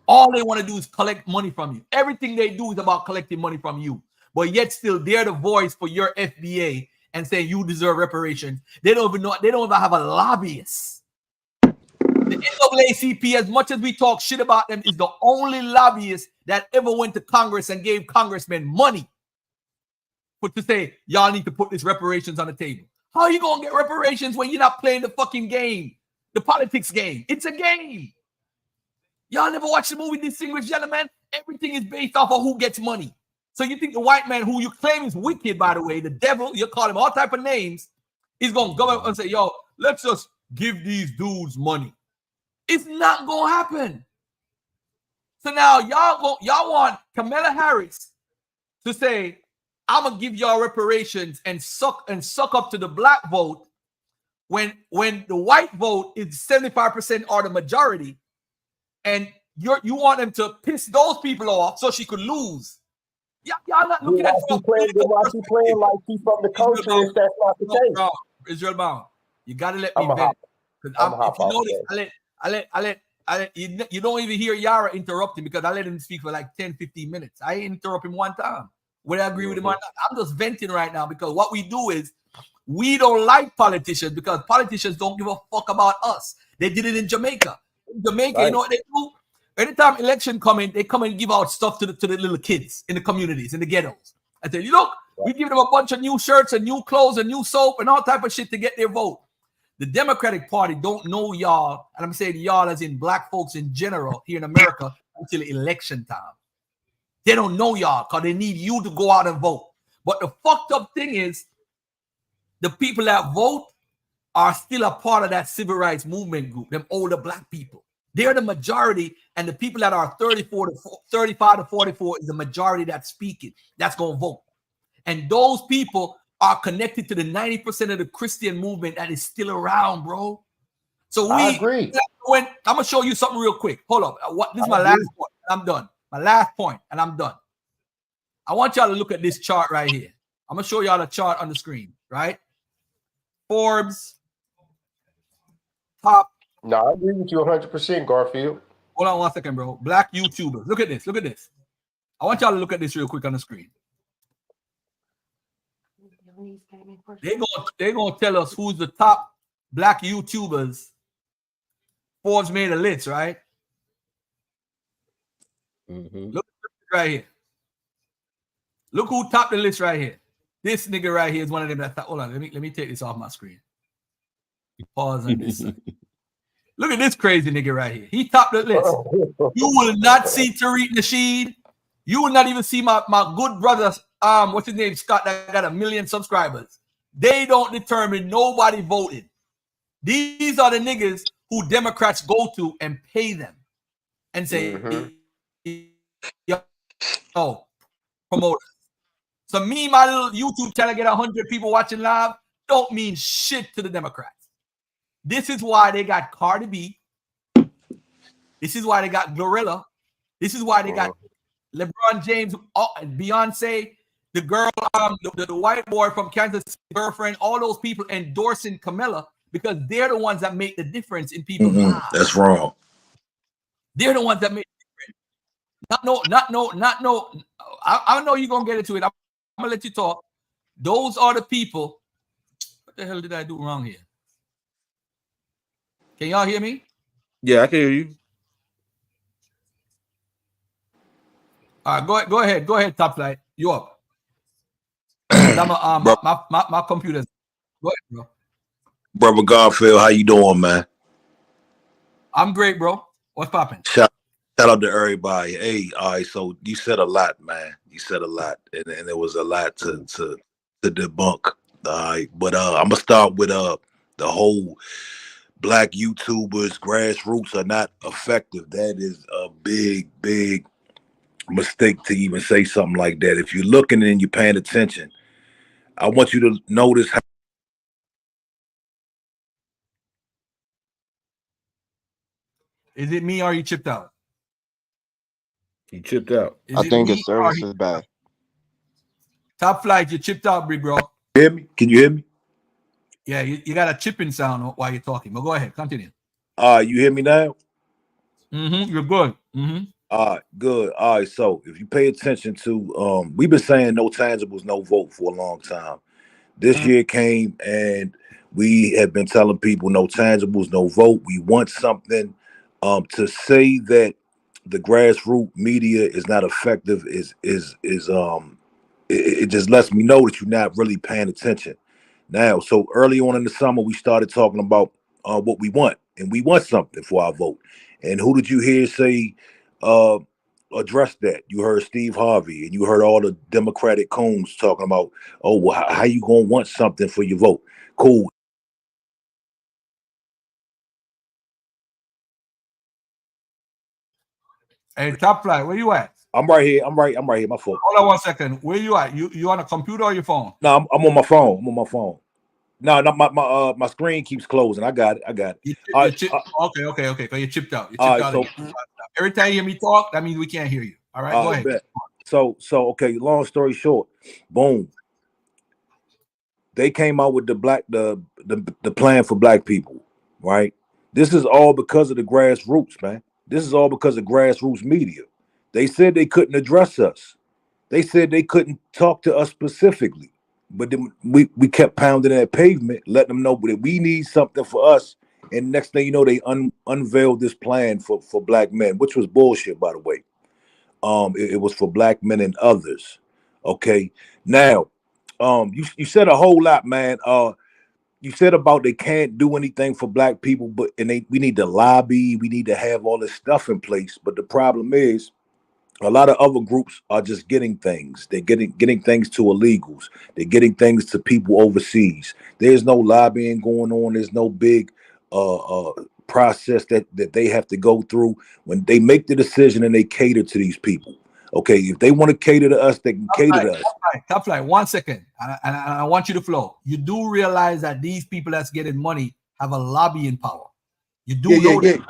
All they want to do is collect money from you. Everything they do is about collecting money from you. But yet still they're the voice for your FBA and saying you deserve reparations. They don't even have a lobbyist. They The NAACP, as much as we talk shit about them, is the only lobbyist that ever went to Congress and gave congressmen money to say, y'all need to put this reparations on the table. How are you going to get reparations when you're not playing the fucking game, the politics game? It's a game. Y'all never watched the movie Distinguished Gentlemen? Everything is based off of who gets money. So you think the white man, who you claim is wicked, by the way, the devil, you call him all type of names, is going to go up and say, yo, let's just give these dudes money. It's not going to happen. So now y'all want Kamala Harris to say, I'm going to give y'all reparations and suck up to the black vote when the white vote is 75% or the majority, and you want them to piss those people off so she could lose. Y'all not looking at Why she playing like she's from the culture if that's not the case? Bro, Israel Bound, you gotta let me vent. If you notice, I let you don't even hear Yara interrupting because I let him speak for like 10, 15 minutes. I ain't interrupt him one time. Whether I agree with him or not, I'm just venting right now because what we do is we don't like politicians because politicians don't give a fuck about us. They did it in Jamaica. In Jamaica, right. You know what they do? Anytime election coming, they come and give out stuff to the little kids in the communities, in the ghettos. I tell you, look, we give them a bunch of new shirts and new clothes and new soap and all type of shit to get their vote. The Democratic Party don't know y'all, and I'm saying y'all as in black folks in general here in America until election time. They don't know y'all because they need you to go out and vote. But the fucked up thing is the people that vote are still a part of that civil rights movement group, them older black people. They're the majority, and the people that are 35 to 44 is the majority that's speaking, that's going to vote. And those people are connected to the 90% of the Christian movement that is still around, bro. So I agree. I'm going to show you something real quick. Hold up. This is my last point. I'm done. My last point, and I'm done. I want y'all to look at this chart right here. I'm going to show y'all the chart on the screen, right? Forbes, top. No, I agree with you 100%, Garfield. Hold on 1 second, bro. Black YouTubers. Look at this. Look at this. I want y'all to look at this real quick on the screen. They're gonna tell us who's the top black YouTubers. Forbes made a list, right? Look right here. Look who topped the list right here. This nigga right here is one of them that thought, hold on, let me take this off my screen. Pause on this. Look at this crazy nigga right here. He topped the list. You will not see Tariq Nasheed. You will not even see my good brother, what's his name, Scott, that got 1 million subscribers. They don't determine, nobody voted. These are the niggas who Democrats go to and pay them and say, yo, promoters. So me, my little YouTube channel get 100 people watching live, don't mean shit to the Democrats. This is why they got Cardi B. This is why they got Glorilla. This is why they got LeBron James, Beyonce, the girl, the white boy from Kansas City, girlfriend, all those people endorsing Kamala because they're the ones that make the difference in people's lives. That's wrong. They're the ones that make the difference. Not no. I know you're gonna get into it. I'm gonna let you talk. Those are the people. What the hell did I do wrong here? Can y'all hear me? Yeah, I can hear you. All right, go ahead, Top Flight. You up? my computer's. Go ahead, bro. Brother Garfield, how you doing, man? I'm great, bro. What's popping? Shout out to everybody. Hey, all right. So you said a lot, man. You said a lot, and there was a lot to debunk. All right, but I'm gonna start with the whole black YouTubers, grassroots are not effective. That is a big mistake to even say something like that. If you're looking and you're paying attention, I want you to notice how is it me or you chipped out? He chipped out. I think his service is bad. Top Flight, you chipped out, big bro. Hear me? Can you hear me? Yeah, you got a chipping sound while you're talking. But go ahead, continue. You hear me now? You're good. All right, good. All right, so if you pay attention to, we've been saying no tangibles, no vote for a long time. This year came and We have been telling people no tangibles, no vote. We want something. To say that the grassroots media is not effective it just lets me know that you're not really paying attention. Now, so early on in the summer, we started talking about what we want, and we want something for our vote. And who did you hear say address that? You heard Steve Harvey, and you heard all the Democratic coons talking about, oh, well, how you gonna want something for your vote? Cool. Hey, Top Flight, where you at? I'm right here. I'm right here. My fault. Hold on 1 second. Where you at? You on a computer or your phone? No, I'm on my phone. I'm on my phone. No, my screen keeps closing. I got it. Okay. Because you chipped out. So every time you hear me talk, that means we can't hear you. All right, go ahead. Bet. So okay. Long story short, boom. They came out with the plan for black people, right? This is all because of the grassroots, man. This is all because of grassroots media. They said they couldn't address us. They said they couldn't talk to us specifically. But then we kept pounding that pavement, letting them know that we need something for us. And next thing you know, they unveiled this plan for black men, which was bullshit, by the way. It was for black men and others. Okay. Now, you said a whole lot, man. You said about they can't do anything for black people, but we need to lobby, we need to have all this stuff in place. But the problem is, a lot of other groups are just getting things. They're getting things to illegals. They're getting things to people overseas. There's no lobbying going on. There's no big process that they have to go through when they make the decision and they cater to these people. Okay, if they want to cater to us, they can cater to us. Top Flight, 1 second, and I want you to flow. You do realize that these people that's getting money have a lobbying power. You do know that.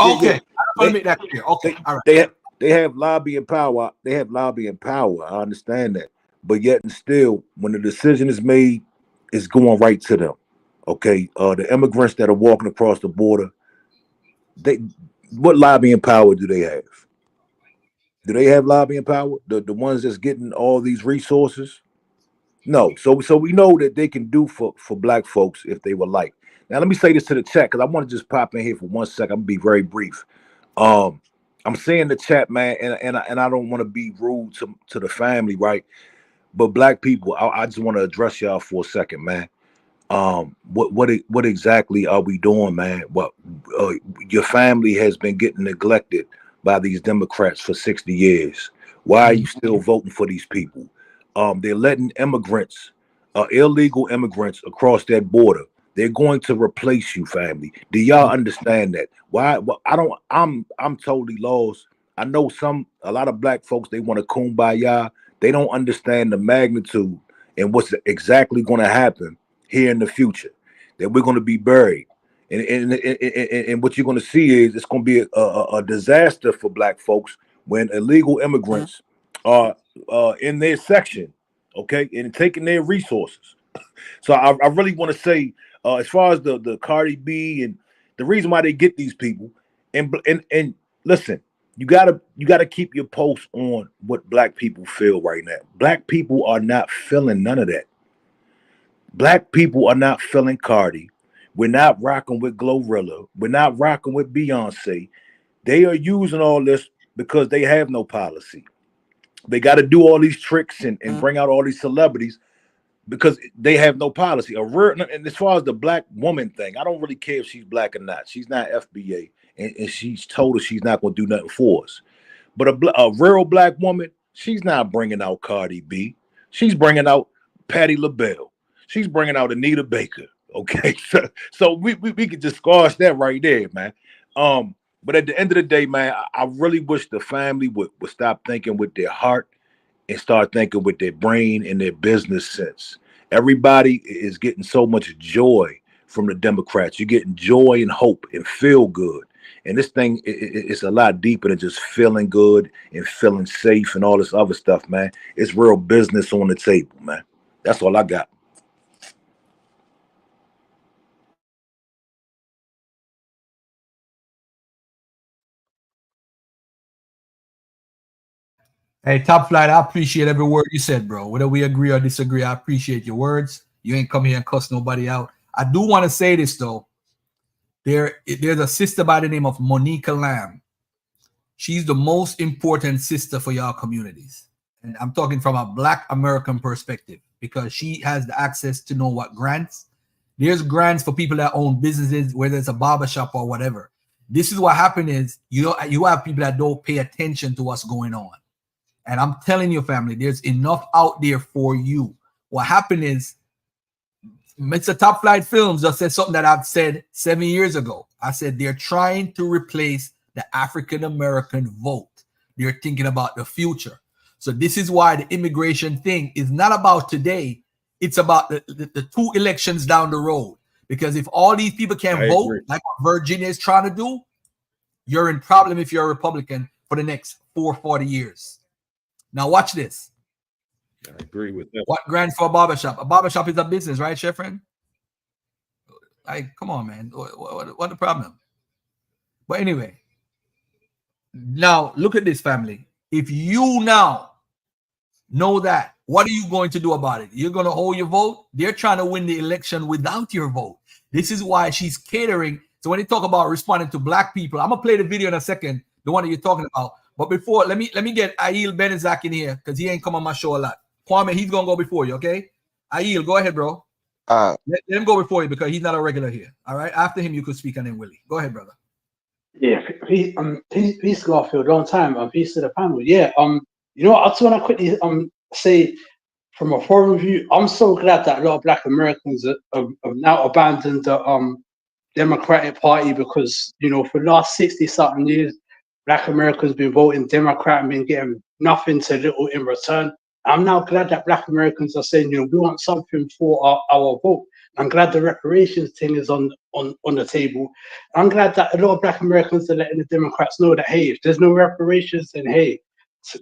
Okay, I'm going to make that clear. Okay, all right. They have lobbying power. They have lobbying power. I understand that. But yet and still, when the decision is made, it's going right to them. Okay. The immigrants that are walking across the border, what lobbying power do they have? Do they have lobbying power? The ones that's getting all these resources? No. So we know that they can do for black folks if they would like. Now let me say this to the chat because I want to just pop in here for 1 second. I'm gonna be very brief. I'm saying the chat, man, and I don't want to be rude to the family, right? But black people, I just want to address y'all for a second, man. What exactly are we doing, man? What your family has been getting neglected by these Democrats for 60 years. Why are you still voting for these people? They're letting immigrants, illegal immigrants, across that border. They're going to replace you, family. Do y'all understand that? Why? Well, I'm totally lost. I know a lot of black folks, they want to kumbaya. They don't understand the magnitude and what's exactly going to happen here in the future. That we're going to be buried, and what you're going to see is it's going to be a disaster for black folks when illegal immigrants are in their section, okay, and taking their resources. So I really want to say, as far as the Cardi B and the reason why they get these people, and listen, you gotta keep your post on what black people feel right now. Black people are not feeling none of that. Black people are not feeling Cardi. We're not rocking with Glorilla. We're not rocking with Beyonce. They are using all this because they have no policy. They got to do all these tricks and bring out all these celebrities because they have no policy. And as far as the black woman thing, I don't really care if she's black or not. She's not FBA, and she's told us she's not going to do nothing for us. But a real black woman, she's not bringing out Cardi B. She's bringing out Patti LaBelle. She's bringing out Anita Baker. Okay, so we could just squash that right there, man. But at the end of the day, man, I really wish the family would stop thinking with their heart and start thinking with their brain and their business sense. Everybody is getting so much joy from the Democrats. You're getting joy and hope and feel good. And this thing is a lot deeper than just feeling good and feeling safe and all this other stuff, man. It's real business on the table, man. That's all I got. Hey, Top Flight, I appreciate every word you said, bro. Whether we agree or disagree, I appreciate your words. You ain't come here and cuss nobody out. I do want to say this though. There's a sister by the name of Monica Lamb. She's the most important sister for y'all communities. And I'm talking from a Black American perspective because she has the access to know what grants. There's grants for people that own businesses, whether it's a barbershop or whatever. This is what happened is you have people that don't pay attention to what's going on. And I'm telling your family, there's enough out there for you. What happened is Mr. Top Flight Films just said something that I've said 7 years ago. I said they're trying to replace the African-American vote. They're thinking about the future. So this is why the immigration thing is not about today. It's about the 2 elections down the road. Because if all these people can't vote, like what Virginia is trying to do, you're in problem if you're a Republican for the next 40 years. Now watch this. I agree with that. What grants for a barbershop? A barbershop is a business, right, Ephraim? Like, come on, man. What the problem? But anyway, now look at this, family. If you now know that, what are you going to do about it? You're going to hold your vote? They're trying to win the election without your vote. This is why she's catering. So when they talk about responding to Black people, I'm going to play the video in a second, the one that you're talking about. But before, let me get Aiel Benezak in here because he ain't come on my show a lot. Kwame, he's going to go before you, okay? Aiel, go ahead, bro. Let him go before you because he's not a regular here, all right? After him, you could speak, and then Willie. Go ahead, brother. Yeah, peace, Garfield. Long time. Peace to the panel. Yeah. You know what? I just want to quickly say, from a foreign view, I'm so glad that a lot of Black Americans have now abandoned the Democratic Party because, you know, for the last 60-something years, Black Americans been voting Democrat and been getting nothing to little in return. I'm now glad that Black Americans are saying, you know, we want something for our vote. I'm glad the reparations thing is on the table. I'm glad that a lot of Black Americans are letting the Democrats know that, hey, if there's no reparations, then hey,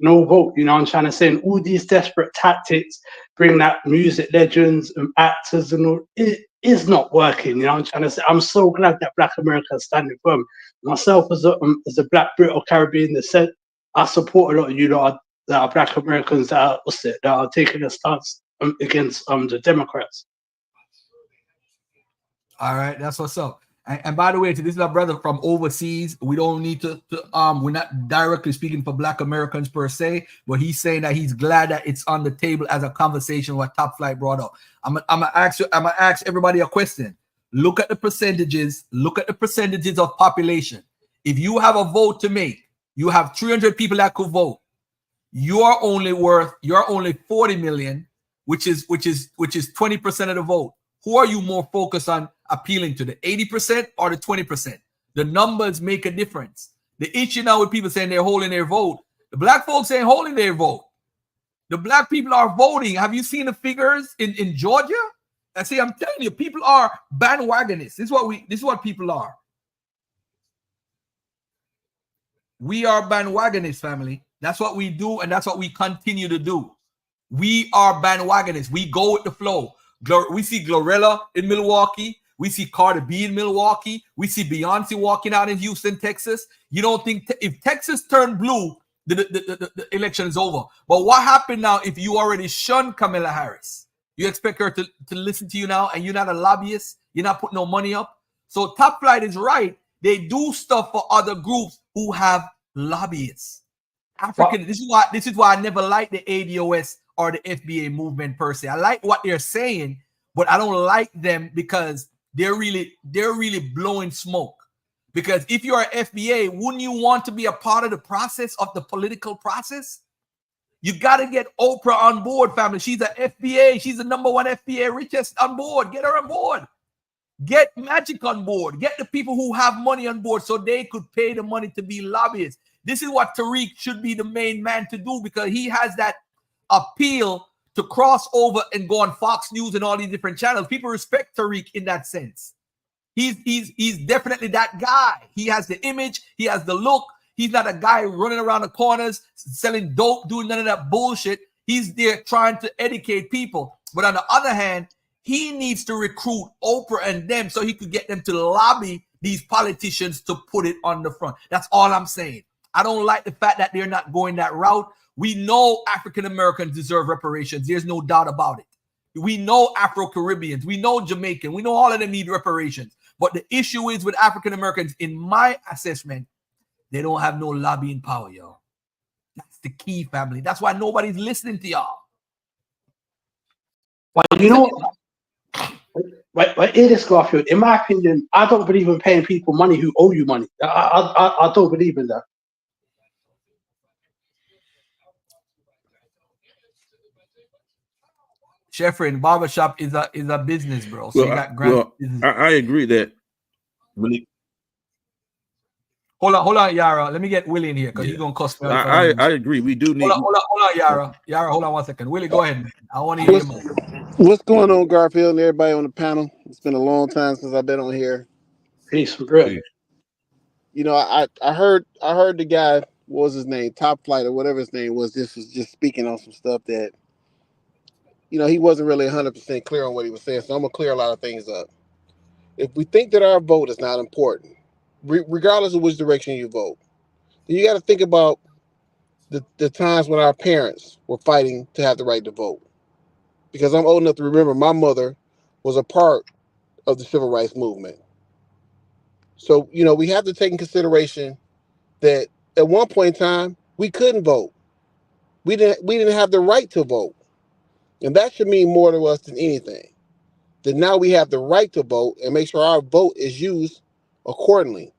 no vote. You know what I'm trying to say? And all these desperate tactics, bring that music legends and actors and all, it is not working. You know what I'm trying to say? I'm so glad that Black America is standing firm. Myself as a Black Brit or Caribbean descent, I support a lot of you that are Black Americans that are taking a stance against the Democrats. All right, that's what's up. And by the way, this is my brother from overseas. We don't need to we're not directly speaking for Black Americans per se, but he's saying that he's glad that it's on the table as a conversation what Top Flight brought up. I'm gonna ask everybody a question. Look at the percentages. Look at the percentages of population. If you have a vote to make, you have 300 people that could vote. You're only 40 million, which is 20% of the vote. Who are you more focused on appealing to, the 80% or the 20%? The numbers make a difference. The issue now with people saying they're holding their vote, the Black folks ain't holding their vote. The Black people are voting. Have you seen the figures in Georgia? I see, I'm telling you, people are bandwagonists. This is what people are. We are bandwagonists, family. That's what we do, and that's what we continue to do. We are bandwagonists. We go with the flow. We see Glorilla in Milwaukee. We see Cardi B in Milwaukee. We see Beyonce walking out in Houston, Texas. You don't think if Texas turned blue, the election is over. But what happened now if you already shunned Kamala Harris? You expect her to listen to you now, and you're not a lobbyist? You're not putting no money up? So Top Flight is right. They do stuff for other groups who have lobbyists. This is why I never liked the ADOS or the FBA movement per se. I like what they're saying, but I don't like them because they're really blowing smoke. Because if you're an FBA, wouldn't you want to be a part of the process of the political process? You got to get Oprah on board, family. She's an FBA. She's the #1 FBA richest on board. Get her on board. Get Magic on board. Get the people who have money on board so they could pay the money to be lobbyists. This is what Tariq should be the main man to do because he has that appeal to cross over and go on Fox News and all these different channels. People respect Tariq in that sense. He's definitely that guy. He has the image. He has the look. He's not a guy running around the corners selling dope, doing none of that bullshit. He's there trying to educate people. But on the other hand, he needs to recruit Oprah and them so he could get them to lobby these politicians to put it on the front. That's all I'm saying. I don't like the fact that they're not going that route. We know African Americans deserve reparations. There's no doubt about it. We know Afro-Caribbeans. We know Jamaican. We know all of them need reparations. But the issue is with African Americans, in my assessment, they don't have no lobbying power, yo. That's the key, family. That's why nobody's listening to y'all. But you know what? But in this, Garfield, in my opinion, I don't believe in paying people money who owe you money. I don't believe in that. Ephraim, barbershop is a business, bro. So you got grand business. I agree that really. Hold on, Yara. Let me get Willie in here because he's gonna cost me. I agree. We do need. Hold on, Yara. Yara, hold on 1 second. Willie, go ahead, man. I want to hear you more. What's going on, Garfield, and everybody on the panel? It's been a long time since I've been on here. Peace, bro. You know, I heard the guy, what was his name, Top Flight or whatever his name was. This was just speaking on some stuff that, you know, he wasn't really 100% clear on what he was saying. So I'm gonna clear a lot of things up. If we think that our vote is not important, regardless of which direction you vote, then you got to think about the times when our parents were fighting to have the right to vote. Because I'm old enough to remember my mother was a part of the civil rights movement. So, you know, we have to take in consideration that at one point in time, we couldn't vote. We didn't have the right to vote. And that should mean more to us than anything. That now we have the right to vote and make sure our vote is used accordingly.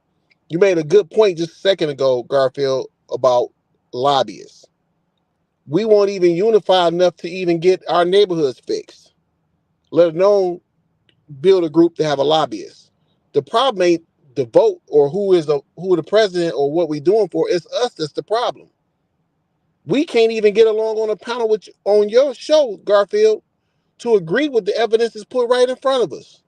You made a good point just a second ago, Garfield, about lobbyists. We won't even unify enough to even get our neighborhoods fixed, let alone build a group to have a lobbyist. The problem ain't the vote or who the president or what we doing for. It's us that's the problem. We can't even get along on a panel on your show, Garfield, to agree with the evidence that's put right in front of us.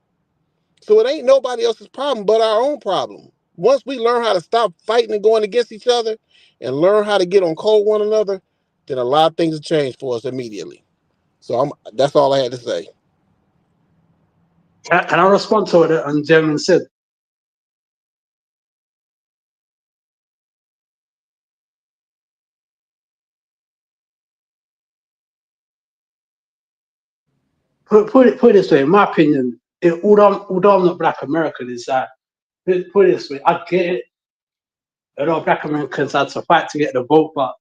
So it ain't nobody else's problem but our own problem. Once we learn how to stop fighting and going against each other and learn how to get on code one another, then a lot of things will change for us immediately. So that's all I had to say. Can I respond to what the gentleman said? Put it this way, in my opinion, although I'm not Black American, is that put it this way, I get it. A lot of Black Americans had to fight to get the vote, but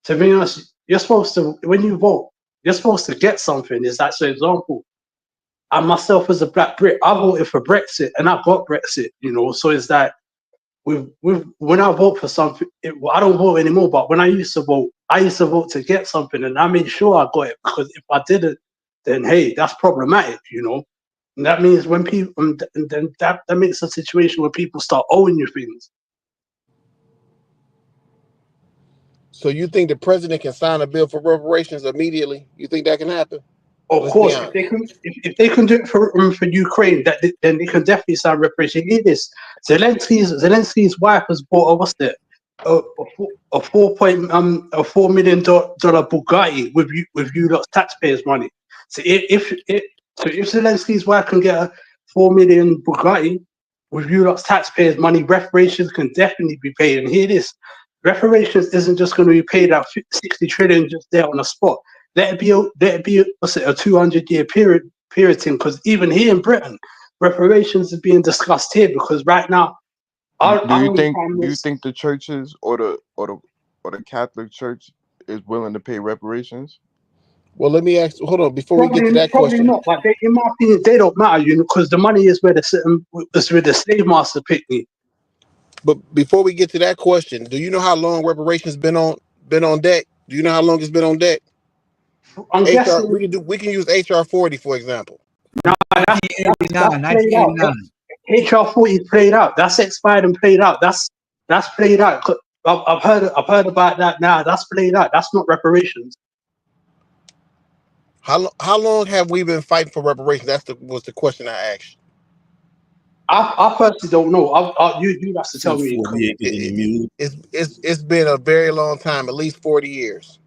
to be honest, you're supposed to, when you vote, you're supposed to get something. Is that, so example, I myself as a Black Brit, I voted for Brexit and I got Brexit, you know, so it's that when I vote for something, I don't vote anymore, but when I used to vote to get something, and I made sure I got it, because if I didn't, then hey, that's problematic, you know. And that means when people, then that makes a situation where people start owing you things. So you think the president can sign a bill for reparations immediately? You think that can happen? Of course, if they can do it for Ukraine, then they can definitely sign reparations. Hear this: Zelensky's wife has bought a $4 million Bugatti with you lot's taxpayers' money. So if Zelensky's wife can get a $4 million Bugatti with you lot's taxpayers' money, reparations can definitely be paid. And hear this: reparations isn't just going to be paid out 60 trillion just there on the spot. Let it be a 200-year period thing, because even here in Britain, reparations are being discussed here, because right now, do you think the churches or the Catholic Church is willing to pay reparations? Well, let me ask. Hold on, before we get to that question. Probably not, but in my opinion, they don't matter, you know, because the money is where the slave master picked me. But before we get to that question, do you know how long reparations been on deck? Do you know how long it's been on deck? I'm guessing we can use HR 40 for example. No, HR 40 played out. That's expired and played out. That's played out. I've heard about that now. That's played out. That's not reparations. How long have we been fighting for reparations? Was the question I asked. I personally don't know. You have to tell me. It's been a very long time, at least 40 years.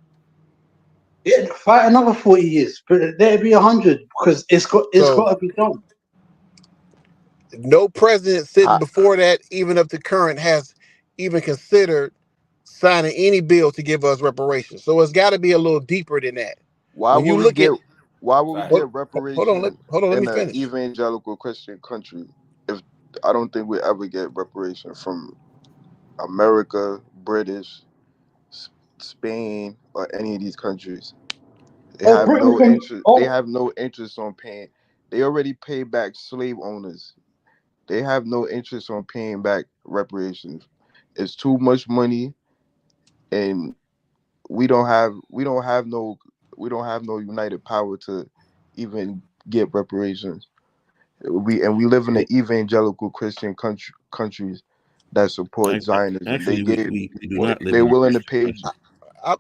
Yeah, fight another 40 years, but there'd be 100, because it's got to be done. No president sitting before that, even up to current, has even considered signing any bill to give us reparations. So it's got to be a little deeper than that. Why would we Why would we Fact. get reparations Hold on. Let in me an finish. evangelical Christian country if I don't think we ever get reparations from America, British, Spain, or any of these countries? They Oh, have Britain no can. interest. They Oh, have no interest on paying. They already pay back slave owners. They have no interest on paying back reparations. It's too much money, and we don't have no united power to even get reparations. We live in the evangelical Christian countries that support Zionism. Actually, we do not live They're in a willing to Christian pay. country.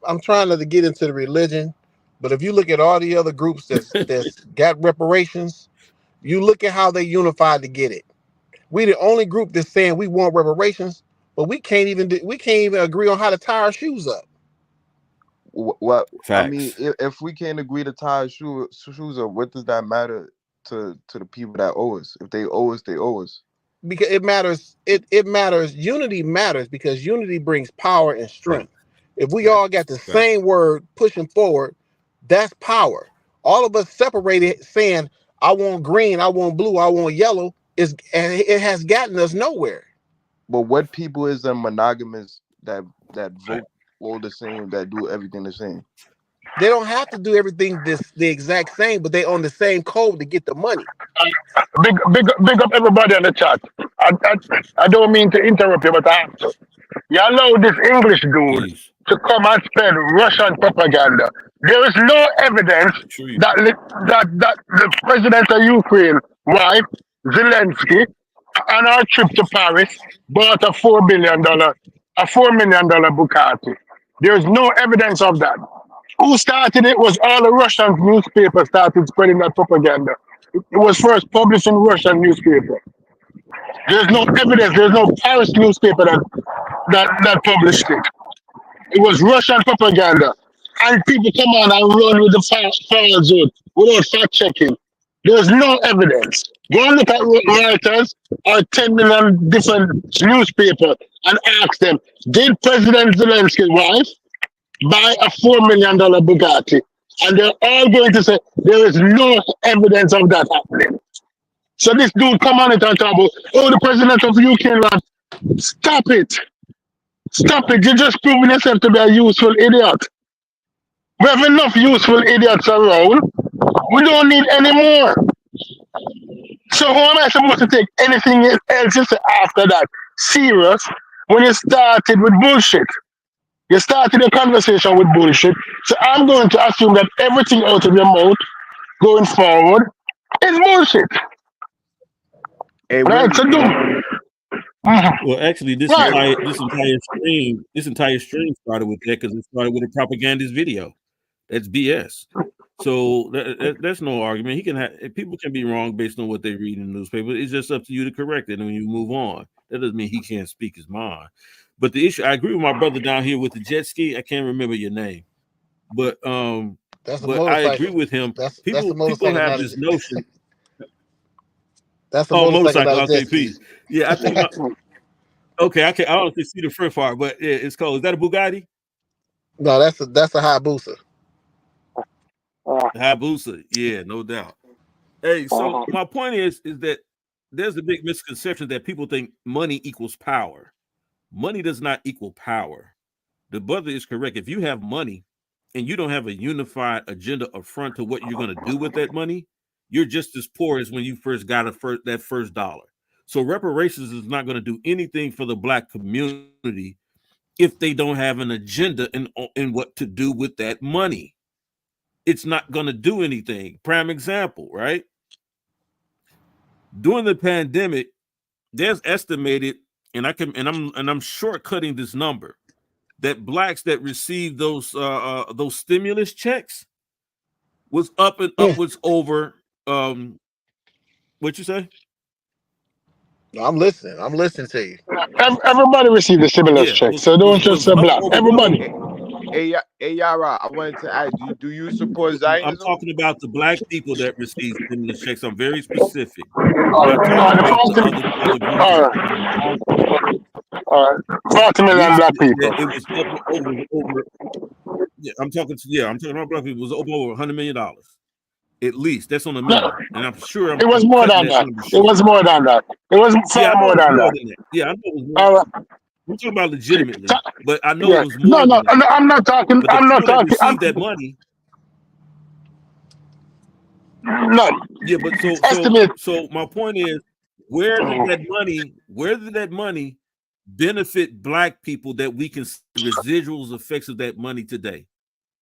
I'm trying not to get into the religion, but if you look at all the other groups that's got reparations, you look at how they unified to get it. We the only group that's saying we want reparations, but we can't even agree on how to tie our shoes up. What I mean, Facts. if we can't agree to tie our shoes up, what does that matter to the people that owe us? If they owe us, they owe us. Because it matters. It matters. Unity matters because unity brings power and strength. If we all got the same word pushing forward, that's power. All of us separated saying, I want green, I want blue, I want yellow, it has gotten us nowhere. But what people is the monogamous that vote all the same, that do everything the same? They don't have to do everything the exact same, but they on the same code to get the money. Big up everybody on the chat. I don't mean to interrupt you, but I have to. You allow this English dude to come and spread Russian propaganda. There is no evidence that the president of Ukraine, wife, Zelensky, on our trip to Paris, bought a $4 million Bugatti. There's no evidence of that. Who started it was all the Russian newspapers started spreading that propaganda. It was first published in Russian newspaper. There's no evidence. There's no Paris newspaper that published it. It was Russian propaganda. And people come on and run with the files without fact checking. There's no evidence. Go and look at Reuters or 10 million different newspapers and ask them, did President Zelensky's wife buy a $4 million Bugatti? And they're all going to say there is no evidence of that happening. So this dude come on and talk about, oh, the president of Ukraine, stop it. Stop it. You're just proving yourself to be a useful idiot. We have enough useful idiots around. We don't need any more. So how am I supposed to take anything else after that serious when you started with bullshit? You started a conversation with bullshit. So I'm going to assume that everything out of your mouth going forward is bullshit. Hey, right? So do. Well, actually, this entire stream started with that because it started with a propagandist video. That's BS. So that's no argument. He can have people can be wrong based on what they read in the newspaper. It's just up to you to correct it, and when you move on, that doesn't mean he can't speak his mind. But the issue, I agree with my brother down here with the jet ski. I can't remember your name, but I agree with him. People have this notion. That's the motorcycle. Okay, peace. Yeah, I think. Okay, I don't see the front part, but yeah, it's cool. Is that a Bugatti? No, that's a Hayabusa. Hayabusa, yeah, no doubt. Hey, so my point is that there's a big misconception that people think money equals power. Money does not equal power. The brother is correct. If you have money and you don't have a unified agenda up front to what you're going to do with that money, you're just as poor as when you first got that first dollar. So reparations is not going to do anything for the Black community if they don't have an agenda in what to do with that money. It's not going to do anything. Prime example, right? During the pandemic, there's estimated, and I'm shortcutting this number, that Blacks that received those stimulus checks was up and upwards over what you say? I'm listening. I'm listening to you. Everybody received the stimulus check, so don't just say Black. Everybody. Hey, Yara, I wanted to ask, do you support Zionism? I'm talking about the Black people that receive stimulus checks. I'm very specific. All right. 40 million Black people. It was over. Yeah, I'm talking about Black people. It was over $100 million. At least that's on the minimum, and I'm sure It was I'm more cutting than that. number It short. was more than that. It was Yeah, far I know more it was than more that. than that. Yeah, I know it was more. All right. I'm talking about legitimately, but I know Yeah. it was more No, than that. I'm not talking. But the I'm not people that talking. received that money, No. yeah. But Estimate. so my point is, where did that money benefit black people that we can see the residuals effects of that money today?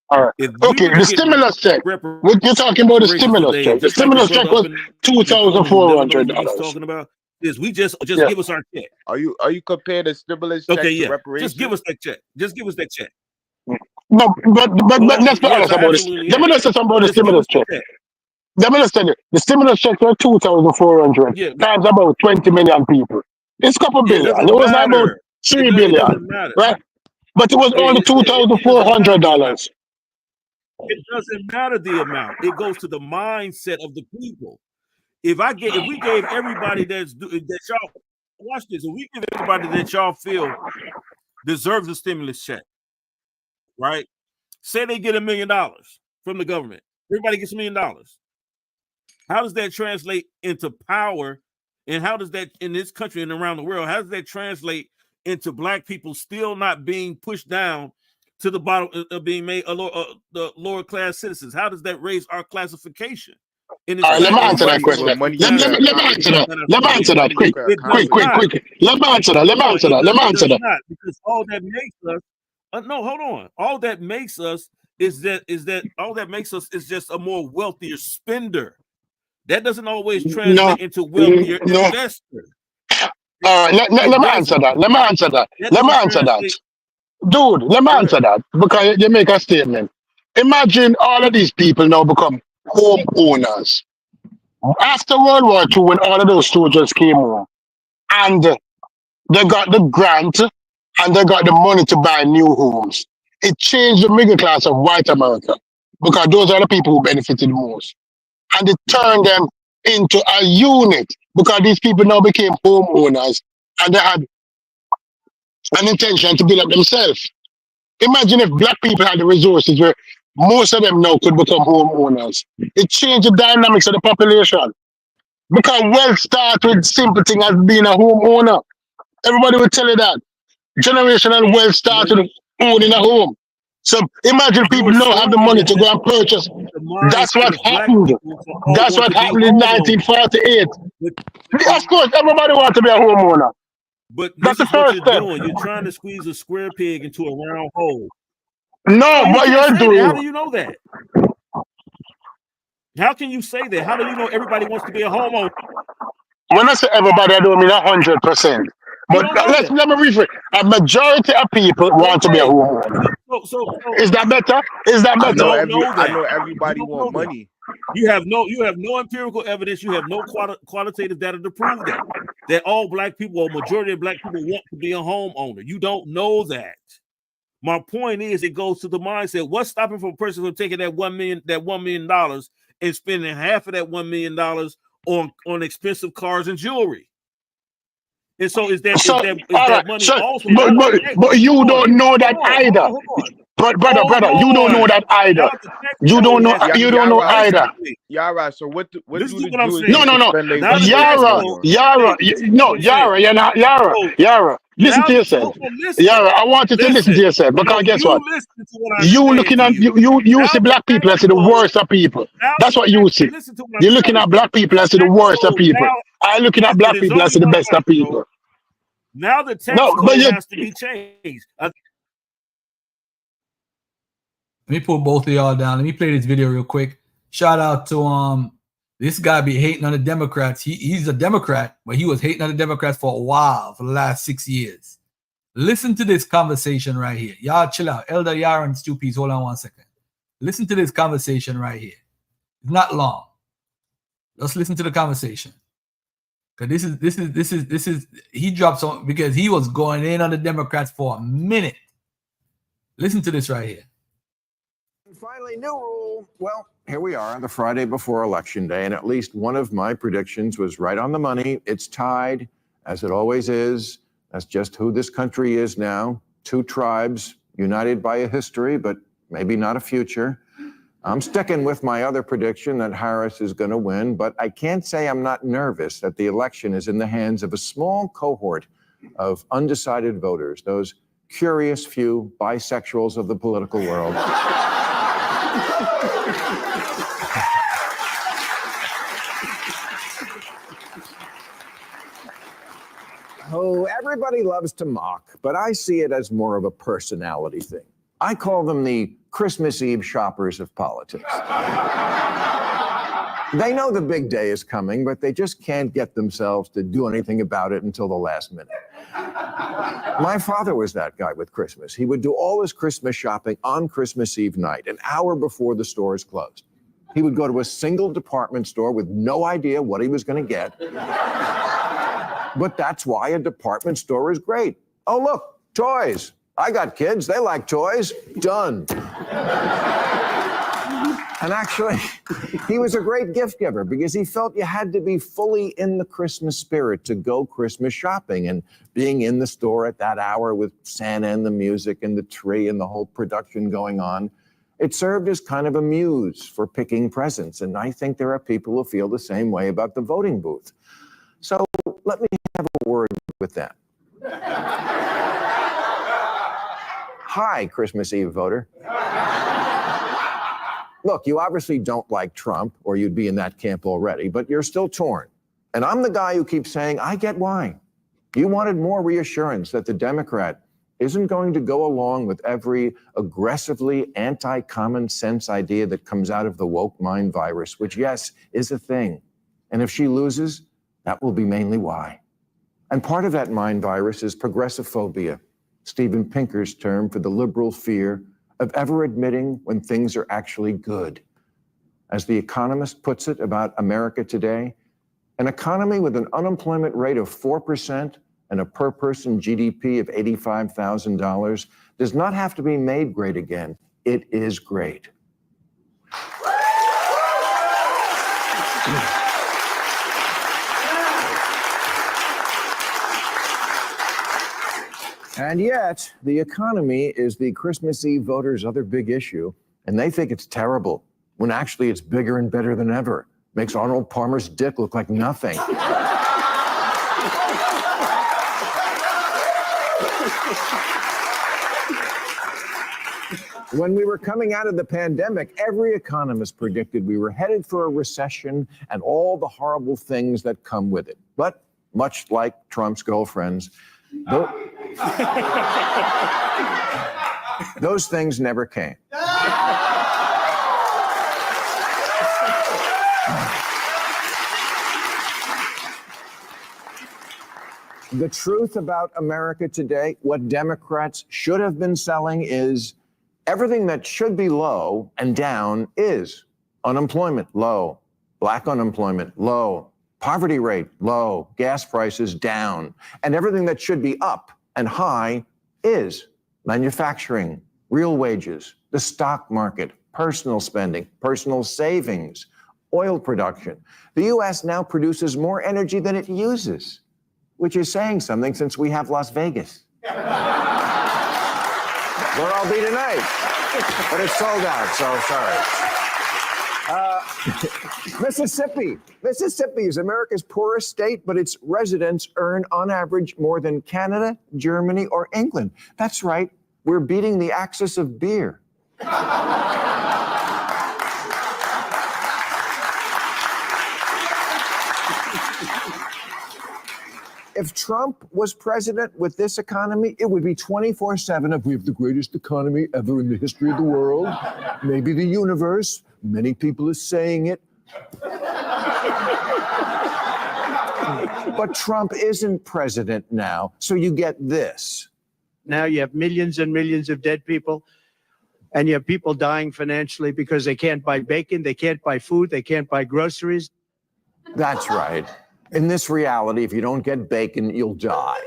All right. If we Okay. were to The get stimulus check. You're talking about the stimulus today, check. The just like the stimulus brother check up was in the corner who never knows what he's $2,400. talking about, is we just Yeah. give us our check. Are you comparing the stimulus Okay, check to yeah. reparations? Just give us that check. Just give us that check. No, but let's be Yes, honest I about this. absolutely Let am. me just say something about the Just give us stimulus check. that check. Let me just tell you, the stimulus check was 2,400 Yeah. times about 20 million people. It's a couple It billion. doesn't It was not about matter. 3 It billion, doesn't matter. right? But it was only It doesn't matter the amount. $2,400. It doesn't matter the amount. It goes to the mindset of the people. If we gave everybody that y'all watch this, if we give everybody that y'all feel deserves a stimulus check, right? Say they get $1 million from the government. Everybody gets $1 million. How does that translate into power? And how does that in this country and around the world, how does that translate into black people still not being pushed down to the bottom of being made the lower class citizens? How does that raise our classification? In this All right, let me answer that country? question. Let me answer that. No, Let me answer that. Quick. It does not. Let me answer that. Let me answer that. Let me It answer does that. not, because all that makes us no, hold on. All that makes us is just a more wealthier spender. That doesn't always translate into wealthier investor. Let me answer that. Let me answer that. Let me answer that. Dude, let me answer that because you make a statement. Imagine all of these people now become homeowners. After World War II, when all of those soldiers came home and they got the grant and they got the money to buy new homes, it changed the middle class of white America because those are the people who benefited most. And it turned them into a unit because these people now became homeowners and they had an intention to build up themselves. Imagine if black people had the resources where most of them now could become homeowners. It changed the dynamics of the population. Because wealth starts with simple thing as being a homeowner. Everybody will tell you that. Generational wealth starts with owning a home. So imagine people now have the money to go and purchase. That's what happened. That's what happened in 1948. Of course, everybody wants to be a homeowner. But that's this the is what first you're step. doing. You're trying to squeeze a square peg into a round hole. No, what you're doing. How do you know that? How can you say that? How do you know everybody wants to be a homeowner? When I say everybody, I don't mean 100%. But let me rephrase. A majority of people want to be a homeowner. Is that better? Is that better? I know everybody want money. You have no empirical evidence. You have no qualitative data to prove that all black people or majority of black people want to be a homeowner. You don't know that. My point is, it goes to the mindset. What's stopping for a person from taking that $1 million and spending half of that $1 million on expensive cars and jewelry? And so is that money also? But you don't know that either. But brother, you don't know that either. You don't know. You don't know either. Yeah, right. So what do the Jewish No. Yara. Yara. Listen to yourself. Yara, I want you to listen to yourself because guess what? You looking at you see black people and see the worst of people. That's what you see. You're looking at black people and see the worst of people. I'm looking at black people and see the best of people. Now the tax code has to be changed. Let me put both of y'all down. Let me play this video real quick. Shout out to this guy be hating on the Democrats. He's a Democrat, but he was hating on the Democrats for a while, for the last 6 years. Listen to this conversation right here. Y'all chill out. Elder Yara and Stu Peace, hold on 1 second. Listen to this conversation right here. It's not long. Just listen to the conversation. Because this is he dropped some because he was going in on the Democrats for a minute. Listen to this right here. And finally, new rule. Well, here we are, the Friday before Election Day, and at least one of my predictions was right on the money. It's tied, as it always is. That's just who this country is now. Two tribes united by a history, but maybe not a future. I'm sticking with my other prediction that Harris is going to win, but I can't say I'm not nervous that the election is in the hands of a small cohort of undecided voters, those curious few bisexuals of the political world. Oh, everybody loves to mock, but I see it as more of a personality thing. I call them the Christmas Eve shoppers of politics. They know the big day is coming, but they just can't get themselves to do anything about it until the last minute. My father was that guy with Christmas. He would do all his Christmas shopping on Christmas Eve night, an hour before the stores closed. He would go to a single department store with no idea what he was going to get. But that's why a department store is great. Oh, look, toys. I got kids. They like toys. Done. And actually, he was a great gift giver because he felt you had to be fully in the Christmas spirit to go Christmas shopping. And being in the store at that hour with Santa and the music and the tree and the whole production going on, it served as kind of a muse for picking presents. And I think there are people who feel the same way about the voting booth. So let me have a word with them. Hi, Christmas Eve voter. Look, you obviously don't like Trump, or you'd be in that camp already, but you're still torn. And I'm the guy who keeps saying, I get why. You wanted more reassurance that the Democrat isn't going to go along with every aggressively anti-common sense idea that comes out of the woke mind virus, which, yes, is a thing. And if she loses, that will be mainly why. And part of that mind virus is progressive phobia, Steven Pinker's term for the liberal fear of ever admitting when things are actually good. As The Economist puts it about America today, an economy with an unemployment rate of 4% and a per-person GDP of $85,000 does not have to be made great again. It is great. And yet, the economy is the Christmas Eve voters' other big issue, and they think it's terrible, when actually it's bigger and better than ever. Makes Arnold Palmer's dick look like nothing. When we were coming out of the pandemic, every economist predicted we were headed for a recession and all the horrible things that come with it. But much like Trump's girlfriends, those things never came. The truth about America today, what Democrats should have been selling is everything that should be low and down is unemployment low, black unemployment low, poverty rate low, gas prices down, and everything that should be up and high is manufacturing, real wages, the stock market, personal spending, personal savings, oil production. The U.S. now produces more energy than it uses, which is saying something since we have Las Vegas. Where I'll be tonight, but it's sold out, so sorry. Mississippi is America's poorest state, but its residents earn on average more than Canada, Germany, or England. That's right, we're beating the axis of beer. If Trump was president with this economy, it would be 24/7 of we have the greatest economy ever in the history of the world, maybe the universe. Many people are saying it. But Trump isn't president now, so you get this. Now you have millions and millions of dead people, and you have people dying financially because they can't buy bacon, they can't buy food, they can't buy groceries. That's right. In this reality, if you don't get bacon, you'll die.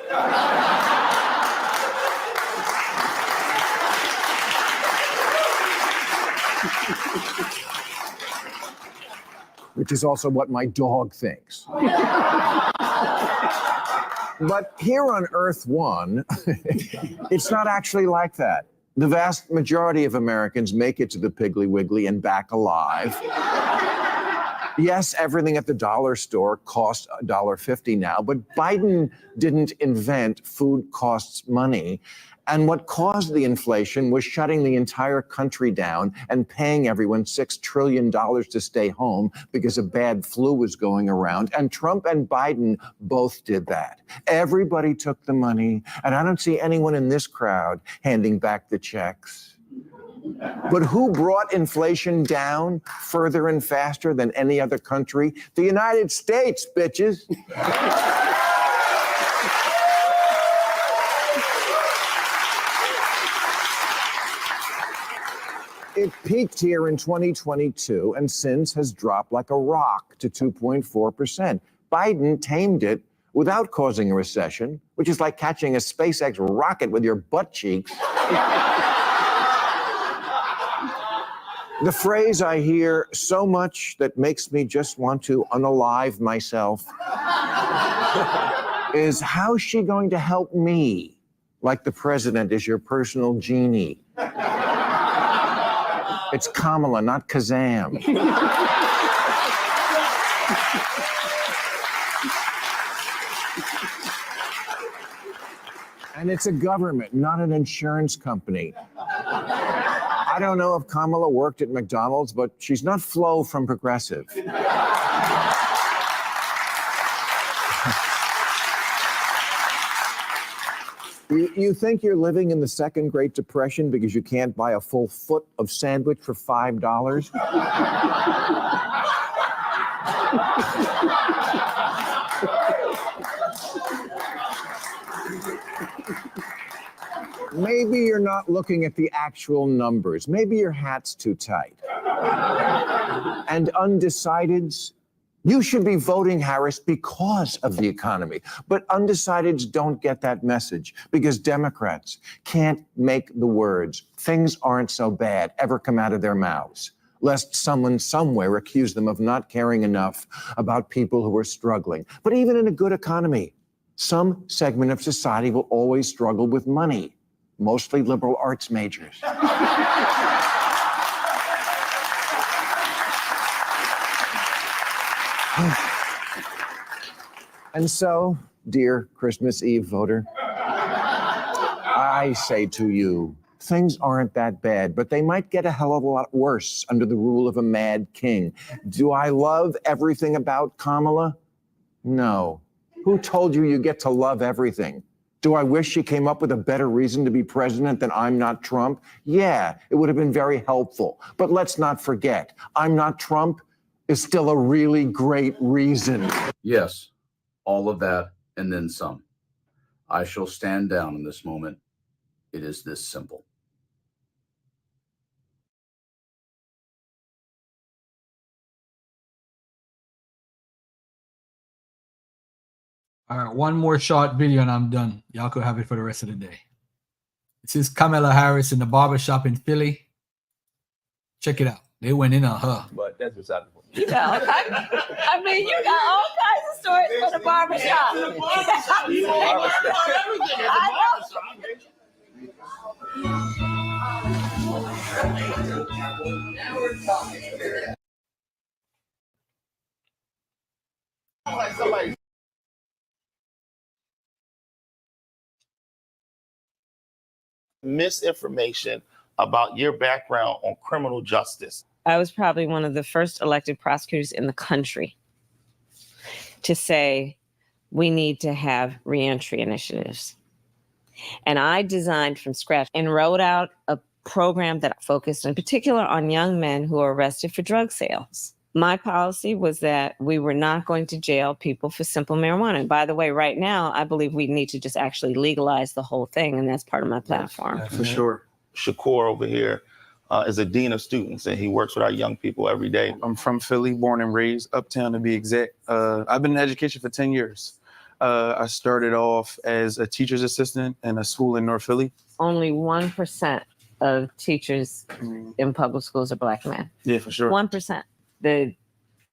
Which is also what my dog thinks. But here on Earth One, it's not actually like that. The vast majority of Americans make it to the Piggly Wiggly and back alive. Yes, everything at the dollar store costs $1.50 now, but Biden didn't invent food costs money. And what caused the inflation was shutting the entire country down and paying everyone $6 trillion to stay home because a bad flu was going around. And Trump and Biden both did that. Everybody took the money, and I don't see anyone in this crowd handing back the checks. But who brought inflation down further and faster than any other country? The United States, bitches. It peaked here in 2022 and since has dropped like a rock to 2.4%. Biden tamed it without causing a recession, which is like catching a SpaceX rocket with your butt cheeks. The phrase I hear so much that makes me just want to unalive myself is, how's she going to help me? Like the president is your personal genie. It's Kamala, not Kazam. And it's a government, not an insurance company. I don't know if Kamala worked at McDonald's, but she's not Flo from Progressive. You think you're living in the Second Great Depression because you can't buy a full foot of sandwich for $5? Maybe you're not looking at the actual numbers. Maybe your hat's too tight. And undecideds, you should be voting Harris because of the economy. But undecideds don't get that message because Democrats can't make the words, "things aren't so bad," ever come out of their mouths, lest someone somewhere accuse them of not caring enough about people who are struggling. But even in a good economy, some segment of society will always struggle with money, mostly liberal arts majors. And so, dear Christmas Eve voter, I say to you, things aren't that bad, but they might get a hell of a lot worse under the rule of a mad king. Do I love everything about Kamala? No. Who told you you get to love everything? Do I wish she came up with a better reason to be president than I'm not Trump? Yeah, it would have been very helpful. But let's not forget, I'm not Trump is still a really great reason. Yes, all of that and then some. I shall stand down in this moment. It is this simple. All right, one more short video and I'm done. Y'all could have it for the rest of the day. This is Kamala Harris in the barbershop in Philly. Check it out. They went in on her. But that's beside the point. You got I mean, you got all kinds of stories for the barbershop. Somebody. Misinformation about your background on criminal justice. I was probably one of the first elected prosecutors in the country to say we need to have reentry initiatives. And I designed from scratch and wrote out a program that focused in particular on young men who are arrested for drug sales. My policy was that we were not going to jail people for simple marijuana. And by the way, right now, I believe we need to just actually legalize the whole thing. And that's part of my platform. For sure. Shakur over here is a dean of students, and he works with our young people every day. I'm from Philly, born and raised, Uptown to be exact. I've been in education for 10 years. I started off as a teacher's assistant in a school in North Philly. Only 1% of teachers in public schools are Black men. Yeah, for sure. 1%. The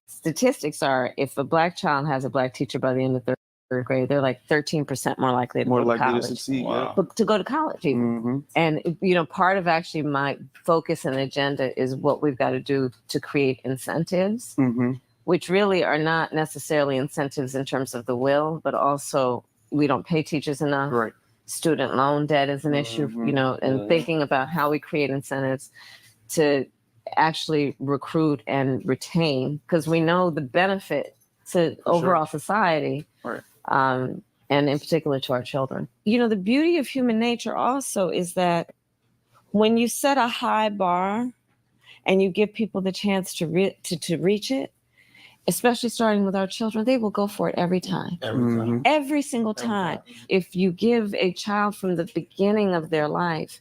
statistics are if a Black child has a Black teacher by the end of third third grade, they're like 13% more likely to More go to likely to college. succeed. Wow. But to go to college even. Mm-hmm. And, you know, part of actually my focus and agenda is what we've got to do to create incentives, Mm-hmm. which really are not necessarily incentives in terms of the will, but also we don't pay teachers enough. Right. Student loan debt is an issue, you know, and thinking about how we create incentives to actually recruit and retain, because we know the benefit to overall society, Right. and in particular to our children. You know, the beauty of human nature also is that when you set a high bar and you give people the chance to reach it, especially starting with our children, they will go for it every time. Every single time. If you give a child from the beginning of their life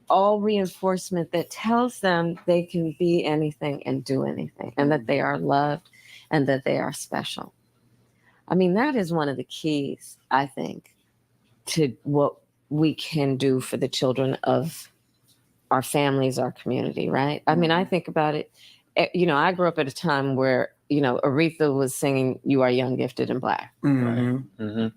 all reinforcement that tells them they can be anything and do anything, and that they are loved and that they are special. I mean, that is one of the keys, I think, to what we can do for the children of our families, our community, right? I mean, I think about it, you know, I grew up at a time where, you know, Aretha was singing, "You Are Young, Gifted, and Black." Mm-hmm.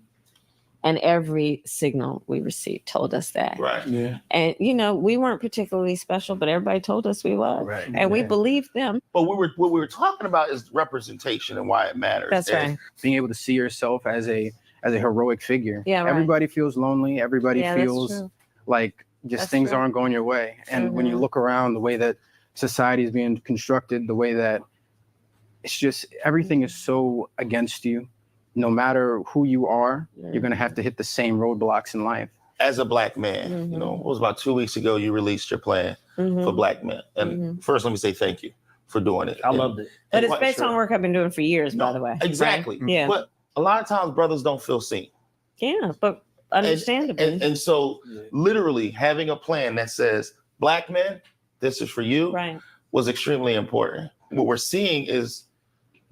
And every signal we received told us that. Right. Yeah. And, you know, we weren't particularly special, but everybody told us we were. Right. And we believed them. But what we were talking about is representation and why it matters. That's right. Being able to see yourself as a heroic figure. Yeah, right. Everybody feels lonely. Everybody Yeah, that's feels true. like just That's things true. aren't going your way. And when you look around, the way that society is being constructed, the way that it's just everything is so against you. No matter who you are, you're going to have to hit the same roadblocks in life. As a Black man, you know, it was about 2 weeks ago you released your plan for Black men. And first, let me say thank you for doing it. I loved it. But it's based on work I've been doing for years, by the way. Exactly. Right? Yeah. But a lot of times brothers don't feel seen. Yeah, but understandably. And so literally having a plan that says, Black men, this is for you, was extremely important. What we're seeing is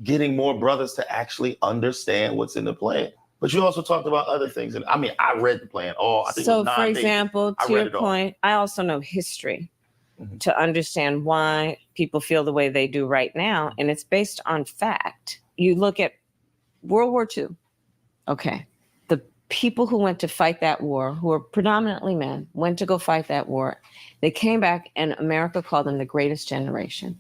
getting more brothers to actually understand what's in the plan. But you also talked about other things. And I mean, I read the plan. I think it So, was 9 for pages. example, I to read your it all. point, I also know history to understand why people feel the way they do right now. And it's based on fact. You look at World War II. Okay. The people who went to fight that war, who were predominantly men, went to go fight that war. They came back and America called them the greatest generation.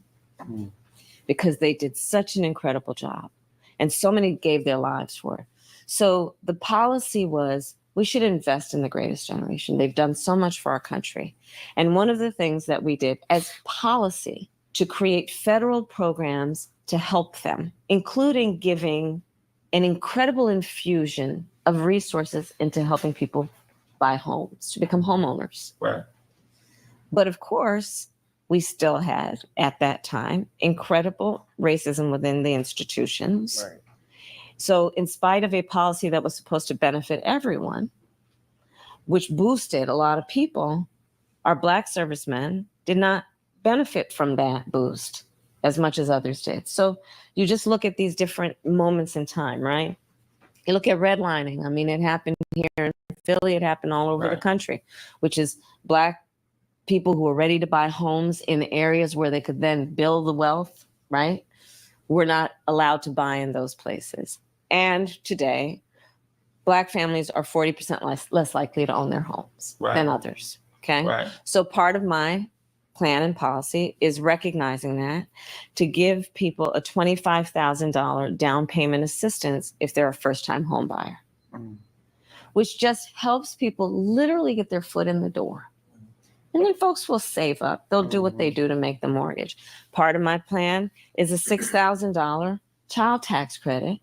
Because they did such an incredible job. And so many gave their lives for it. So the policy was, we should invest in the greatest generation. They've done so much for our country. And one of the things that we did as policy to create federal programs to help them, including giving an incredible infusion of resources into helping people buy homes, to become homeowners. Right. But of course, we still had, at that time, incredible racism within the institutions. Right. So in spite of a policy that was supposed to benefit everyone, which boosted a lot of people, our Black servicemen did not benefit from that boost as much as others did. So you just look at these different moments in time, right? You look at redlining. I mean, it happened here in Philly, it happened all over the country, which is Black people who were ready to buy homes in areas where they could then build the wealth, right? Were not allowed to buy in those places. And today, Black families are 40% less likely to own their homes than others, okay? Right. So part of my plan and policy is recognizing that, to give people a $25,000 down payment assistance if they're a first-time home buyer, which just helps people literally get their foot in the door. And then folks will save up. They'll do what they do to make the mortgage. Part of my plan is a $6,000 child tax credit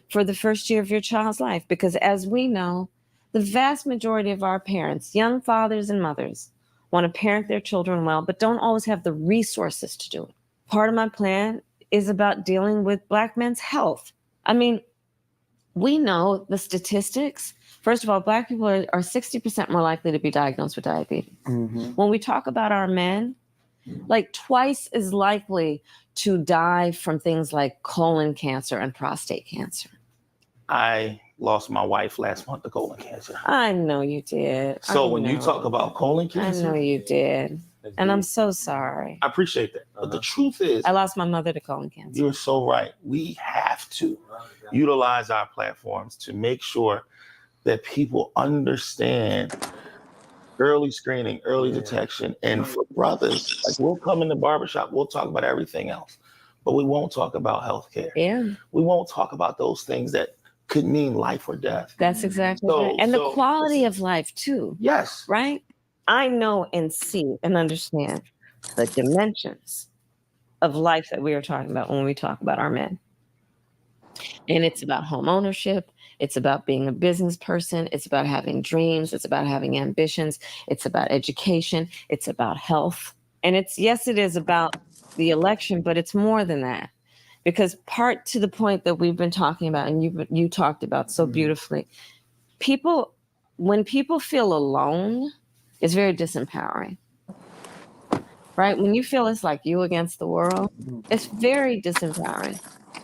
for the first year of your child's life. Because as we know, the vast majority of our parents, young fathers and mothers, want to parent their children well, but don't always have the resources to do it. Part of my plan is about dealing with Black men's health. I mean, we know the statistics. First of all, Black people are 60% more likely to be diagnosed with diabetes. When we talk about our men, like twice as likely to die from things like colon cancer and prostate cancer. I lost my wife last month to colon cancer. I know you did. So when you talk about colon cancer, I know you did. And I'm so sorry. I appreciate that. But the truth is, I lost my mother to colon cancer. You're so right. We have have to utilize our platforms to make sure that people understand early screening, early detection. And for brothers, like we'll come in the barbershop, we'll talk about everything else, but we won't talk about healthcare. Yeah. We won't talk about those things that could mean life or death. That's exactly right. And the quality of life too. Yes. Right? I know and see and understand the dimensions of life that we are talking about when we talk about our men. And it's about home ownership. It's about being a business person. It's about having dreams. It's about having ambitions. It's about education. It's about health. And it is about the election, but it's more than that. Because part to the point that we've been talking about, and you talked about so beautifully, when people feel alone, it's very disempowering. Right? When you feel it's like you against the world, it's very disempowering.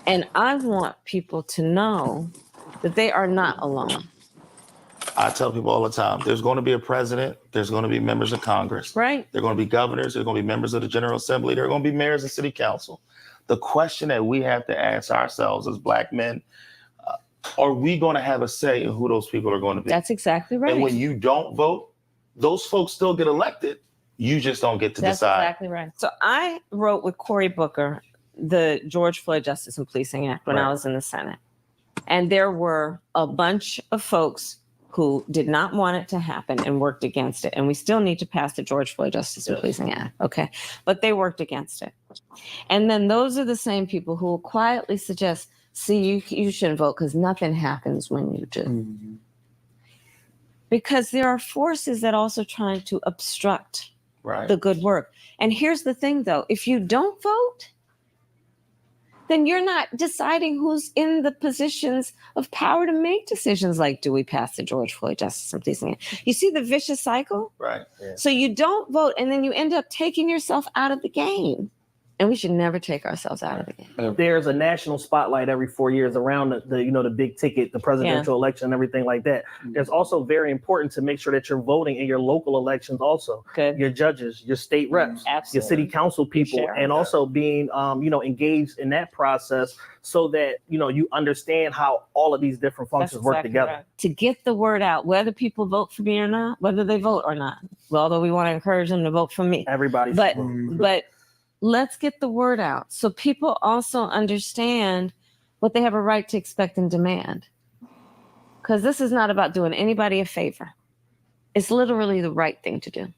And I want people to know that they are not alone. I tell people all the time, there's going to be a president, there's going to be members of Congress. Right. There are going to be governors, there are going to be members of the General Assembly, there are going to be mayors and city council. The question that we have to ask ourselves as Black men, are we going to have a say in who those people are going to be? That's exactly right. And when you don't vote, those folks still get elected. You just don't get to That's decide. Exactly right. So I wrote with Cory Booker the George Floyd Justice and Policing Act when I was in the Senate. And there were a bunch of folks who did not want it to happen and worked against it. And we still need to pass the George Floyd Justice and Policing Act. Okay. But they worked against it. And then those are the same people who will quietly suggest, see, you shouldn't vote because nothing happens when you do. Mm-hmm. Because there are forces that also trying to obstruct the good work. And here's the thing, though. If you don't vote, then you're not deciding who's in the positions of power to make decisions like, do we pass the George Floyd Justice and Policing Act? You see the vicious cycle? Right. Yeah. So you don't vote, and then you end up taking yourself out of the game. And we should never take ourselves out of the game. There's a national spotlight every 4 years around the big ticket, the presidential election and everything like that. There's also very important to make sure that you're voting in your local elections also. Good. Your judges, your state reps, your city council people, and also being engaged in that process so that you understand how all of these different functions work together. Right. To get the word out, whether people vote for me or not, whether they vote or not. Well, although we want to encourage them to vote for me. Everybody. But let's get the word out so people also understand what they have a right to expect and demand. Because this is not about doing anybody a favor. It's literally the right thing to do.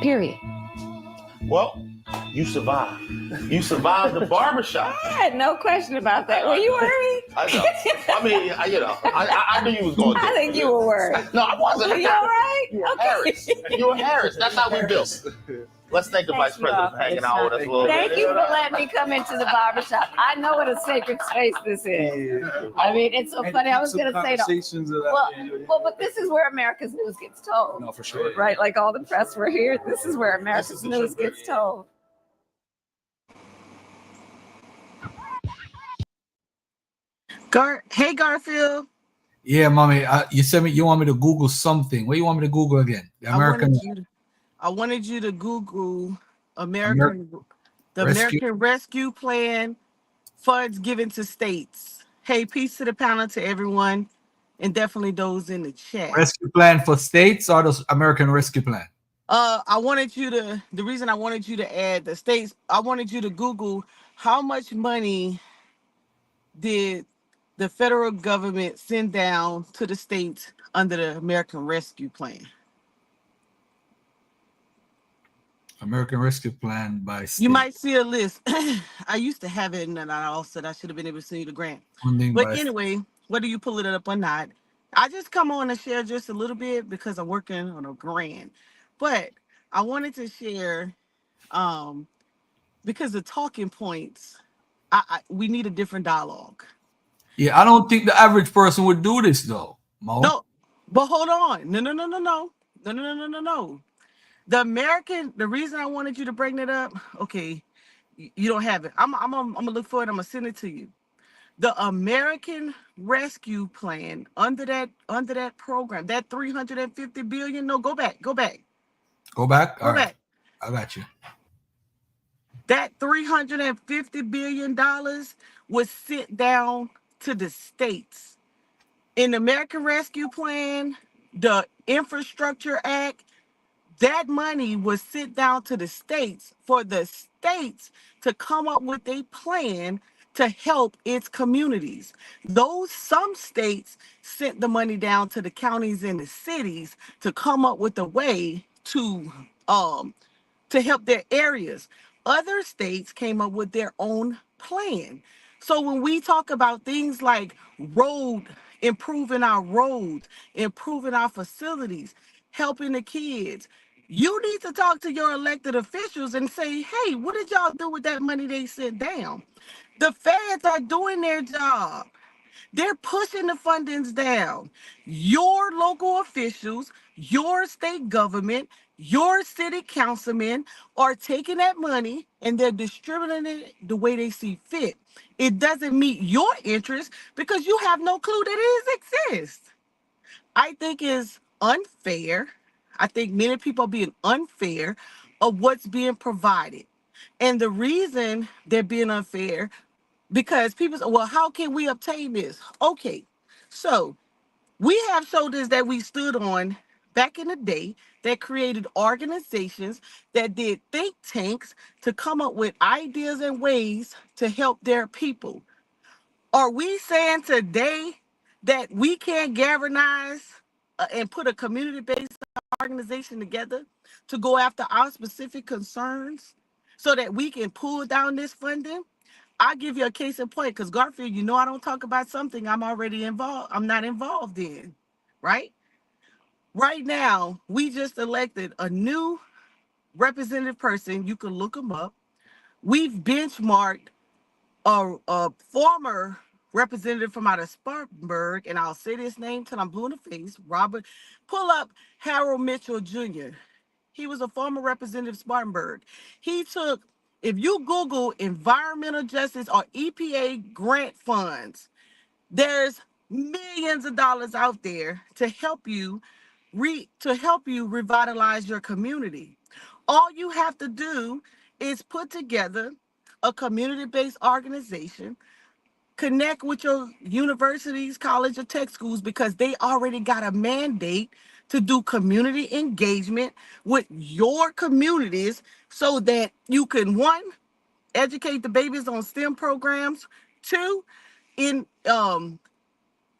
Period. Well, you survived. You survived the barbershop. I had no question about that. Were you worried? I know. I mean, I knew you was going to. I think you were worried. No, I wasn't. Were you all right? You were Harris. You were Harris. That's how we built. Let's thank the Vice President for hanging out with us a little bit. Thank you for letting me come into the barbershop. I know what a sacred space this is. I mean, it's so funny. I was going to say, but this is where America's news gets told. No, for sure. Right? Like all the press were here. This is where America's news gets told. Hey, Garfield. Yeah, mommy. You said you want me to Google something. What do you want me to Google again? The American. I wanted you to Google American Rescue Plan funds given to states. Hey, peace to the panel, to everyone, and definitely those in the chat. Rescue Plan for states or the American Rescue Plan? I wanted you to. The reason I wanted you to add the states. I wanted you to Google how much money did the federal government send down to the states under the American Rescue Plan. American Rescue Plan by state. You might see a list. I used to have it, and then I also I should have been able to send you the grant. But anyway, whether you pull it up or not, I just come on to share just a little bit because I'm working on a grant. But I wanted to share because the talking points, we need a different dialogue. Yeah, I don't think the average person would do this though, Mo. No, but hold on. No. The reason I wanted you to bring that up, okay, you don't have it. I'm gonna look for it. I'm gonna send it to you. The American Rescue Plan under that program, that $350 billion. No, go back. Go back. All right. I got you. That $350 billion was sent down to the states. In the American Rescue Plan, the Infrastructure Act, that money was sent down to the states for the states to come up with a plan to help its communities. Some states sent the money down to the counties and the cities to come up with a way to help their areas. Other states came up with their own plan. So when we talk about things like improving our roads, improving our facilities, helping the kids, you need to talk to your elected officials and say, hey, what did y'all do with that money they sent down? The feds are doing their job. They're pushing the fundings down. Your local officials, your state government, your city councilmen are taking that money and they're distributing it the way they see fit. It doesn't meet your interest because you have no clue that it exists. I think it's unfair. I think many people are being unfair of what's being provided. And the reason they're being unfair, because people say, well, how can we obtain this? Okay, so we have shoulders that we stood on back in the day that created organizations that did think tanks to come up with ideas and ways to help their people. Are we saying today that we can't galvanize and put a community-based organization together to go after our specific concerns so that we can pull down this funding? I'll give you a case in point, because Garfield, you know I don't talk about something I'm not involved in, right? Right now, we just elected a new representative person. You can look them up. We've benchmarked a former representative from out of Spartanburg, and I'll say this name till I'm blue in the face, Robert. Pull up Harold Mitchell Jr. He was a former representative of Spartanburg. If you Google environmental justice or EPA grant funds, there's millions of dollars out there to help you revitalize your community. All you have to do is put together a community-based organization, connect with your universities, college, or tech schools, because they already got a mandate to do community engagement with your communities so that you can, one, educate the babies on STEM programs, two,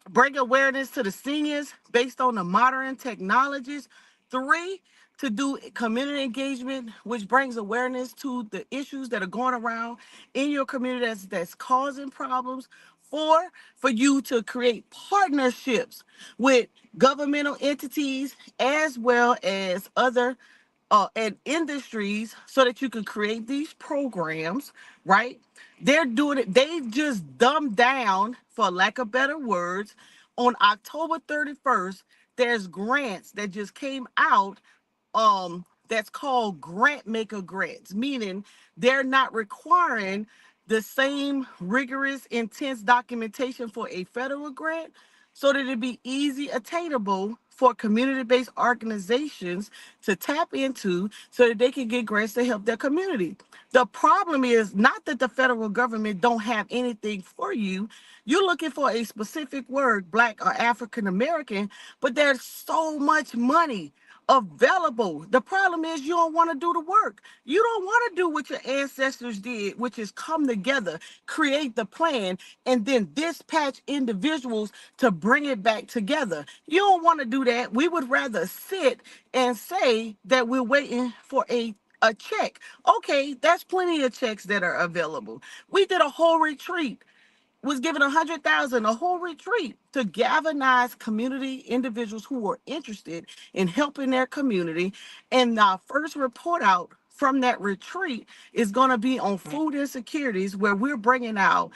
bring awareness to the seniors based on the modern technologies, three, to do community engagement, which brings awareness to the issues that are going around in your community that's causing problems, four, for you to create partnerships with governmental entities as well as other and industries so that you can create these programs, right? They're doing it. They've just dumbed down, for lack of better words. On October 31st, there's grants that just came out that's called grant maker grants, meaning they're not requiring the same rigorous, intense documentation for a federal grant, so that it'd be easy attainable for community-based organizations to tap into so that they can get grants to help their community. The problem is not that the federal government don't have anything for you. You're looking for a specific word, Black or African American, but there's so much money available. The problem is you don't want to do the work. You don't want to do what your ancestors did, which is come together, create the plan, and then dispatch individuals to bring it back together. You don't want to do that. We would rather sit and say that we're waiting for a check. Okay, that's plenty of checks that are available. We did a whole retreat, was given 100,000, a whole retreat, to galvanize community individuals who were interested in helping their community. And our first report out from that retreat is going to be on food insecurities, where we're bringing out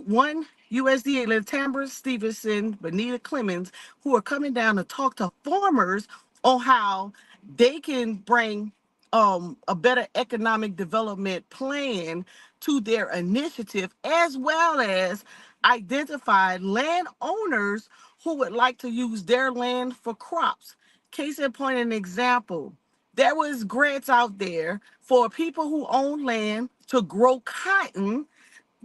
one USDA, Latambra Stevenson, Benita Clemens, who are coming down to talk to farmers on how they can bring a better economic development plan to their initiative, as well as identify landowners who would like to use their land for crops. Case in point, an example, There was grants out there for people who own land to grow cotton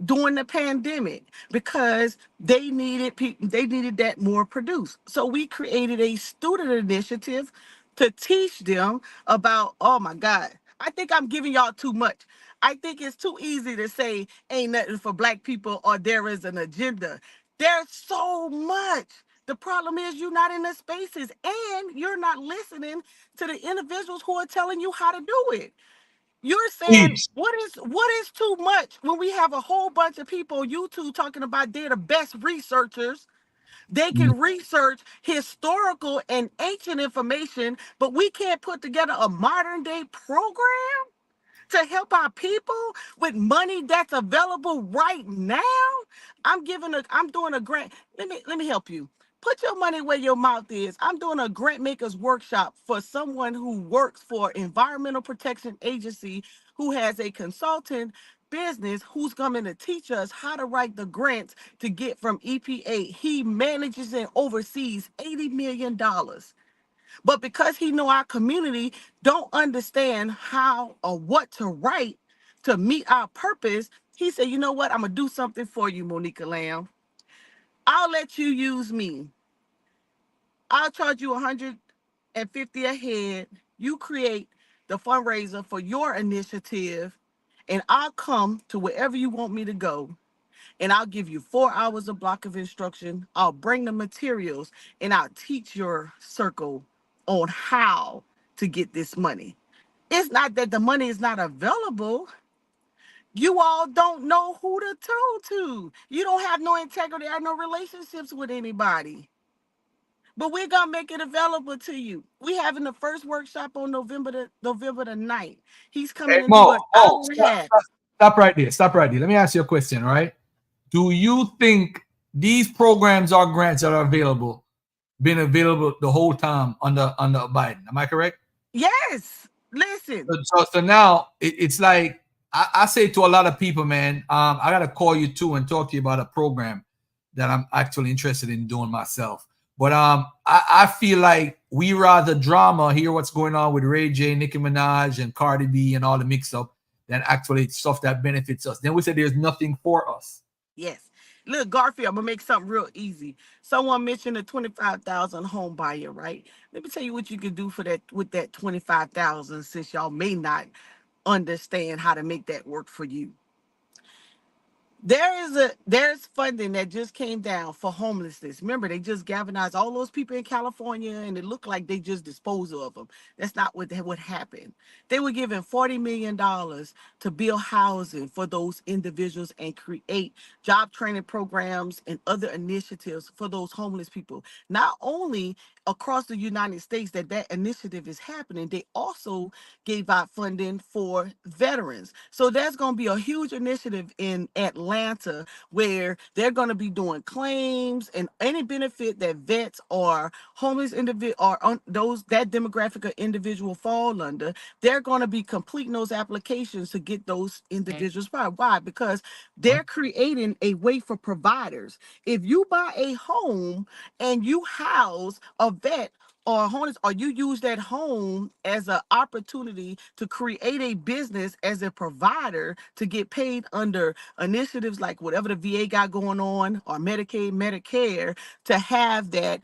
during the pandemic because they needed that more produced. So we created a student initiative to teach them about, oh my God, I think I'm giving y'all too much. I think it's too easy to say ain't nothing for black people or there is an agenda. There's so much. The problem is you're not in the spaces and you're not listening to the individuals who are telling you how to do it. You're saying Please. what is too much when we have a whole bunch of people on YouTube talking about they're the best researchers. They can research historical and ancient information, but we can't put together a modern day program to help our people with money that's available right now. I'm doing a grant. Let me help you. Put your money where your mouth is. I'm doing a grant makers workshop for someone who works for Environmental Protection Agency who has a consultant business who's coming to teach us how to write the grants to get from EPA. He manages and oversees $80 million. But because he know our community don't understand how or what to write to meet our purpose, he said, you know what? I'm going to do something for you, Monica Lamb. I'll let you use me. I'll charge you $150 a head. You create the fundraiser for your initiative, and I'll come to wherever you want me to go. And I'll give you 4 hours of block of instruction. I'll bring the materials and I'll teach your circle on how to get this money. It's not that the money is not available. You all don't know who to turn to. You don't have no integrity or no relationships with anybody. But we're gonna make it available to you. We having the first workshop on November the 9th. He's coming Hey, to do Mo, an hour and a half. stop right there. Stop right there. Let me ask you a question, all right? Do you think these programs or grants that are available been available the whole time under Biden? Am I correct? Yes. Listen. So now it's like I say to a lot of people, man, I gotta call you too and talk to you about a program that I'm actually interested in doing myself. But I feel like we rather drama, hear what's going on with Ray J, Nicki Minaj, and Cardi B, and all the mix-up than actually stuff that benefits us. Then we say there's nothing for us. Yes. Look, Garfield, I'm gonna make something real easy. Someone mentioned a 25,000 home buyer, right? Let me tell you what you can do for that with that 25,000, since y'all may not understand how to make that work for you. There's funding that just came down for homelessness. Remember, they just galvanized all those people in California, and it looked like they just disposed of them. That's not what happened. They were given $40 million to build housing for those individuals and create job training programs and other initiatives for those homeless people. Not only across the United States that initiative is happening, they also gave out funding for veterans. So there's going to be a huge initiative in Atlanta where they're going to be doing claims and any benefit that vets or homeless individual or that demographic of individual fall under, they're going to be completing those applications to get those individuals. Why? Because they're creating a way for providers. If you buy a home and you house a vet or homeless, or you use that home as an opportunity to create a business as a provider to get paid under initiatives like whatever the VA got going on or Medicaid, Medicare, to have that.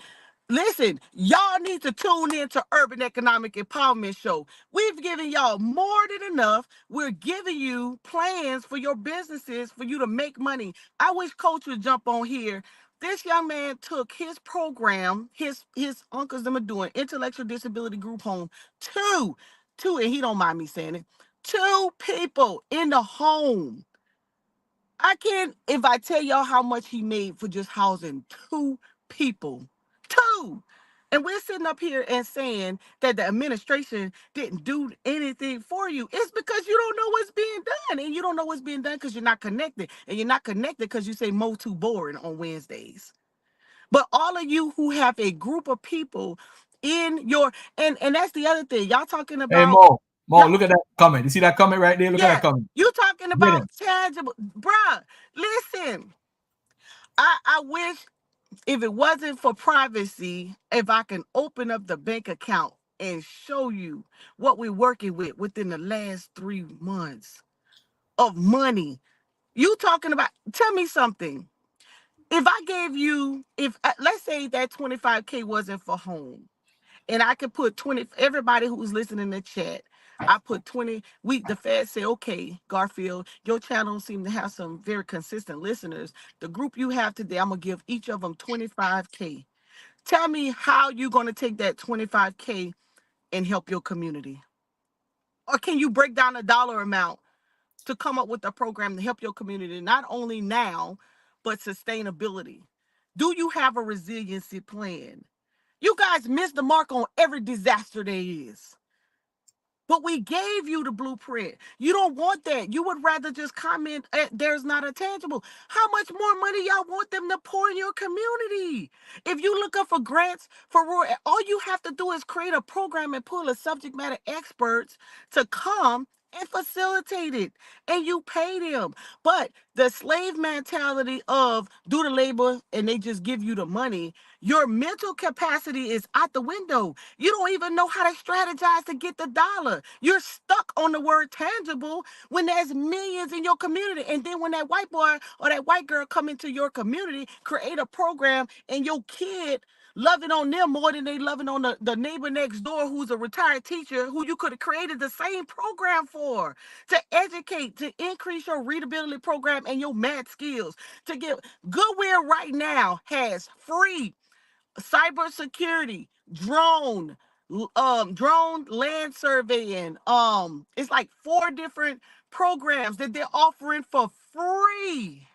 Listen, y'all need to tune in to Urban Economic Empowerment Show. We've given y'all more than enough. We're giving you plans for your businesses for you to make money. I wish Coach would jump on here. This young man took his program, his uncles them are doing intellectual disability group home, two, and he don't mind me saying it, 2 people in the home. I can't, if I tell y'all how much he made for just housing 2 people, 2. And we're sitting up here and saying that the administration didn't do anything for you. It's because you don't know what's being done. And you don't know what's being done because you're not connected. And you're not connected because you say Mo too boring on Wednesdays. But all of you who have a group of people in your, and that's the other thing. Y'all talking about. Hey, Mo, look at that comment. You see that comment right there? Look at that comment. You talking about tangible. Bruh, listen. I wish if it wasn't for privacy, if I can open up the bank account and show you what we're working with within the last 3 months of money. You talking about, tell me something. If I gave you, let's say that 25K wasn't for home, and I could put 20, everybody who's listening in the chat, I put 20, the Fed say, okay, Garfield, your channel seems to have some very consistent listeners. The group you have today, I'm going to give each of them 25K. Tell me how you're going to take that 25K and help your community. Or can you break down a dollar amount to come up with a program to help your community, not only now, but sustainability? Do you have a resiliency plan? You guys missed the mark on every disaster there is. But we gave you the blueprint. You don't want that. You would rather just comment, there's not a tangible. How much more money y'all want them to pour in your community? If you look up for grants for rural, all you have to do is create a program and pull a subject matter experts to come and facilitate it, and you pay them. But the slave mentality of do the labor and they just give you the money, your mental capacity is out the window. You don't even know how to strategize to get the dollar. You're stuck on the word tangible when there's millions in your community. And then when that white boy or that white girl come into your community, create a program, and your kid loving on them more than they loving on the neighbor next door who's a retired teacher who you could have created the same program for, to educate, to increase your readability program and your math skills. To give Goodwill right now has free cybersecurity, drone land surveying. It's like 4 different programs that they're offering for free.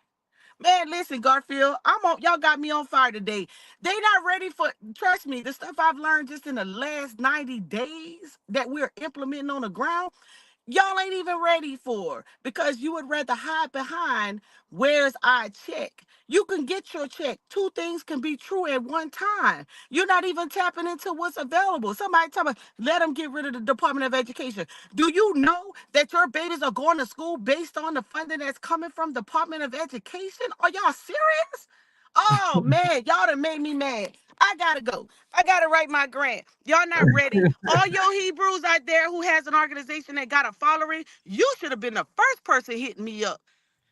Man, listen, Garfield, y'all got me on fire today. They not ready for, trust me, the stuff I've learned just in the last 90 days that we're implementing on the ground, y'all ain't even ready for, because you would rather hide behind where's our check. You can get your check. 2 things can be true at one time. You're not even tapping into what's available. Somebody tell me, let them get rid of the Department of Education. Do you know that your babies are going to school based on the funding that's coming from Department of Education? Are y'all serious? Oh man, y'all done made me mad. I gotta go. I gotta write my grant. Y'all not ready. All your Hebrews out there who has an organization that got a following, you should have been the first person hitting me up,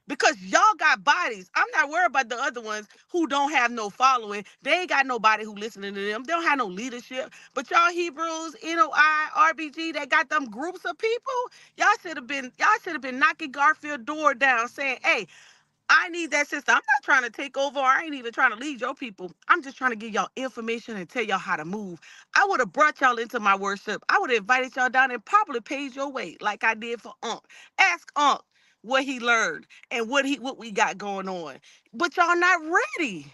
because y'all got bodies. I'm not worried about the other ones who don't have no following. They ain't got nobody who listening to them. They don't have no leadership. But y'all Hebrews, NOI, RBG, that got them groups of people, y'all should have been knocking Garfield door down saying, hey, I need that sister. I'm not trying to take over. I ain't even trying to lead your people. I'm just trying to give y'all information and tell y'all how to move. I would have brought y'all into my worship. I would have invited y'all down and probably paid your way like I did for Unc. Ask Unc what he learned and what we got going on. But y'all not ready.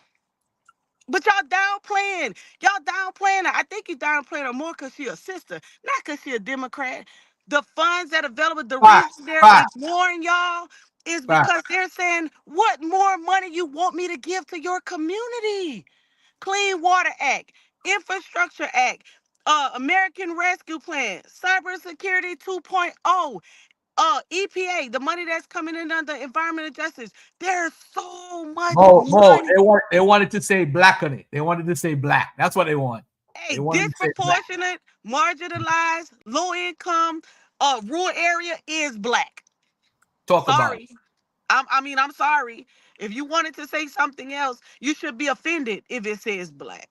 But y'all downplaying. Y'all downplaying her. I think you downplaying her more because she a sister, not because she a Democrat. The funds that are available, the reason they're ignoring y'all is because they're saying, what more money you want me to give to your community? Clean Water Act, Infrastructure Act, American Rescue Plan, Cybersecurity 2.0, EPA, the money that's coming in under environmental justice. There's so much money. They wanted to say black on it. They wanted to say black. That's what they want. Hey, disproportionate, marginalized, low income, rural area is black. Talk about it. I'm sorry. If you wanted to say something else, you should be offended if it says black.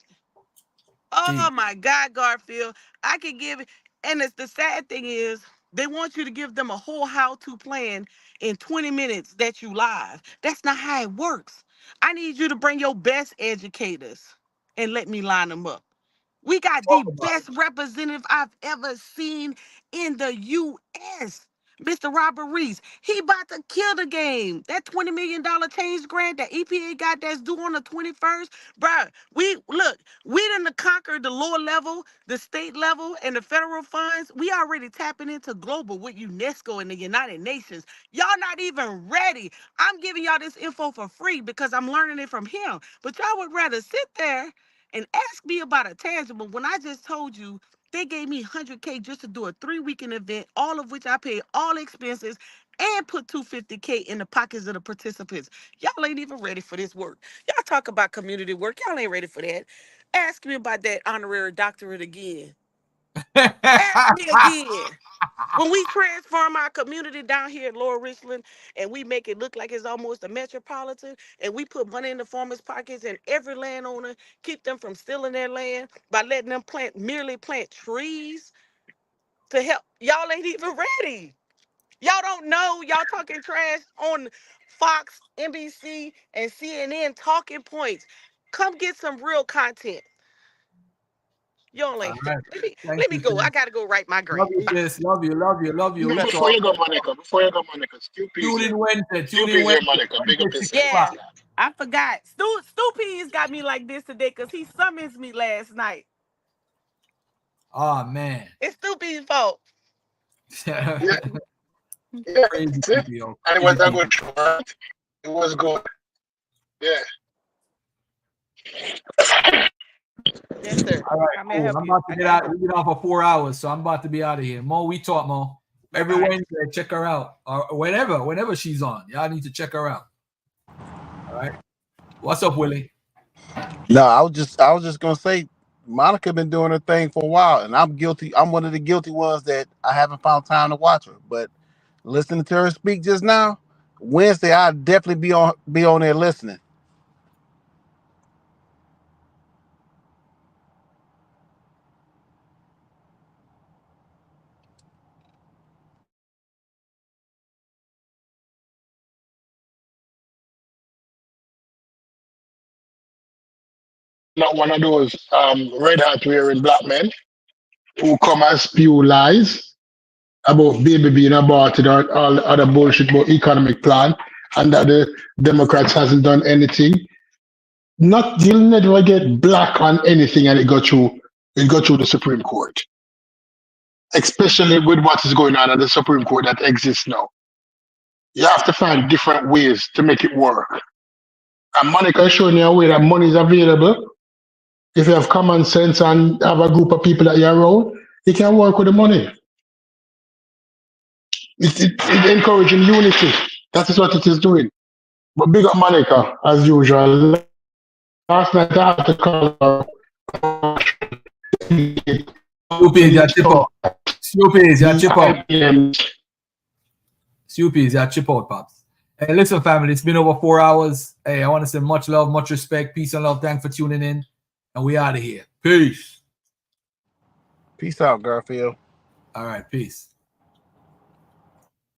Oh my God, Garfield. I can give it. And the sad thing is, they want you to give them a whole how-to plan in 20 minutes that you live. That's not how it works. I need you to bring your best educators and let me line them up. We got the best representative I've ever seen in the U.S., Mr. Robert Reese. He about to kill the game. That $20 million change grant that EPA got that's due on the 21st. Bruh, we done conquered the lower level, the state level, and the federal funds. We already tapping into global with UNESCO and the United Nations. Y'all not even ready. I'm giving y'all this info for free because I'm learning it from him. But y'all would rather sit there and ask me about a tangible when I just told you they gave me $100K just to do a 3-weekend event, all of which I paid all expenses and put $250K in the pockets of the participants. Y'all ain't even ready for this work. Y'all talk about community work. Y'all ain't ready for that. Ask me about that honorary doctorate again. Ask me again. When we transform our community down here in Lower Richland and we make it look like it's almost a metropolitan and we put money in the farmers' pockets and every landowner keep them from stealing their land by letting them merely plant trees to help. Y'all ain't even ready. Y'all don't know. Y'all talking trash on Fox, NBC, and CNN talking points. Come get some real content. Y'all ain't. Right. Let me go. I gotta go write my grant. Love you, sis. Love you. Yeah, before you go, Monica, Stu Peace Tune in here. Wednesday. Stu Peace here, Monica. Big up yourself. Yeah, I forgot. Stu Peas got me like this today because he summons me last night. Oh man. It's Stu Peas' fault. Yeah, that's it. And it was a good show, right? It was good. Yeah. Yes, sir. All right, cool. I'm about to get out. We've been on for 4 hours, so I'm about to be out of here. Mo, we talk, Mo. Every Wednesday, check her out. Or whenever she's on. Y'all need to check her out. All right. What's up, Willie? No, I was just gonna say Monica been doing her thing for a while, and I'm guilty. I'm one of the guilty ones that I haven't found time to watch her. But listening to her speak just now, Wednesday, I'll definitely be on there listening. Not one of those red hat wearing black men who come and spew lies about baby being aborted or all other bullshit about economic plan and that the Democrats hasn't done anything. You'll never get black on anything and it go through the Supreme Court. Especially with what is going on at the Supreme Court that exists now. You have to find different ways to make it work. And Monica is showing you a way that money is available. If you have common sense and have a group of people that you're around, you can work with the money. It's encouraging unity. That is what it is doing. But big up Monica, as usual. Last night I had to call her. Stupid, you chip out. Stupid, you chip out. Stupid, you chip out, Pops. Hey, listen, family, it's been over 4 hours. Hey, I want to say much love, much respect, peace and love. Thanks for tuning in. And we out of here. Peace. Peace out, Garfield. All right, peace.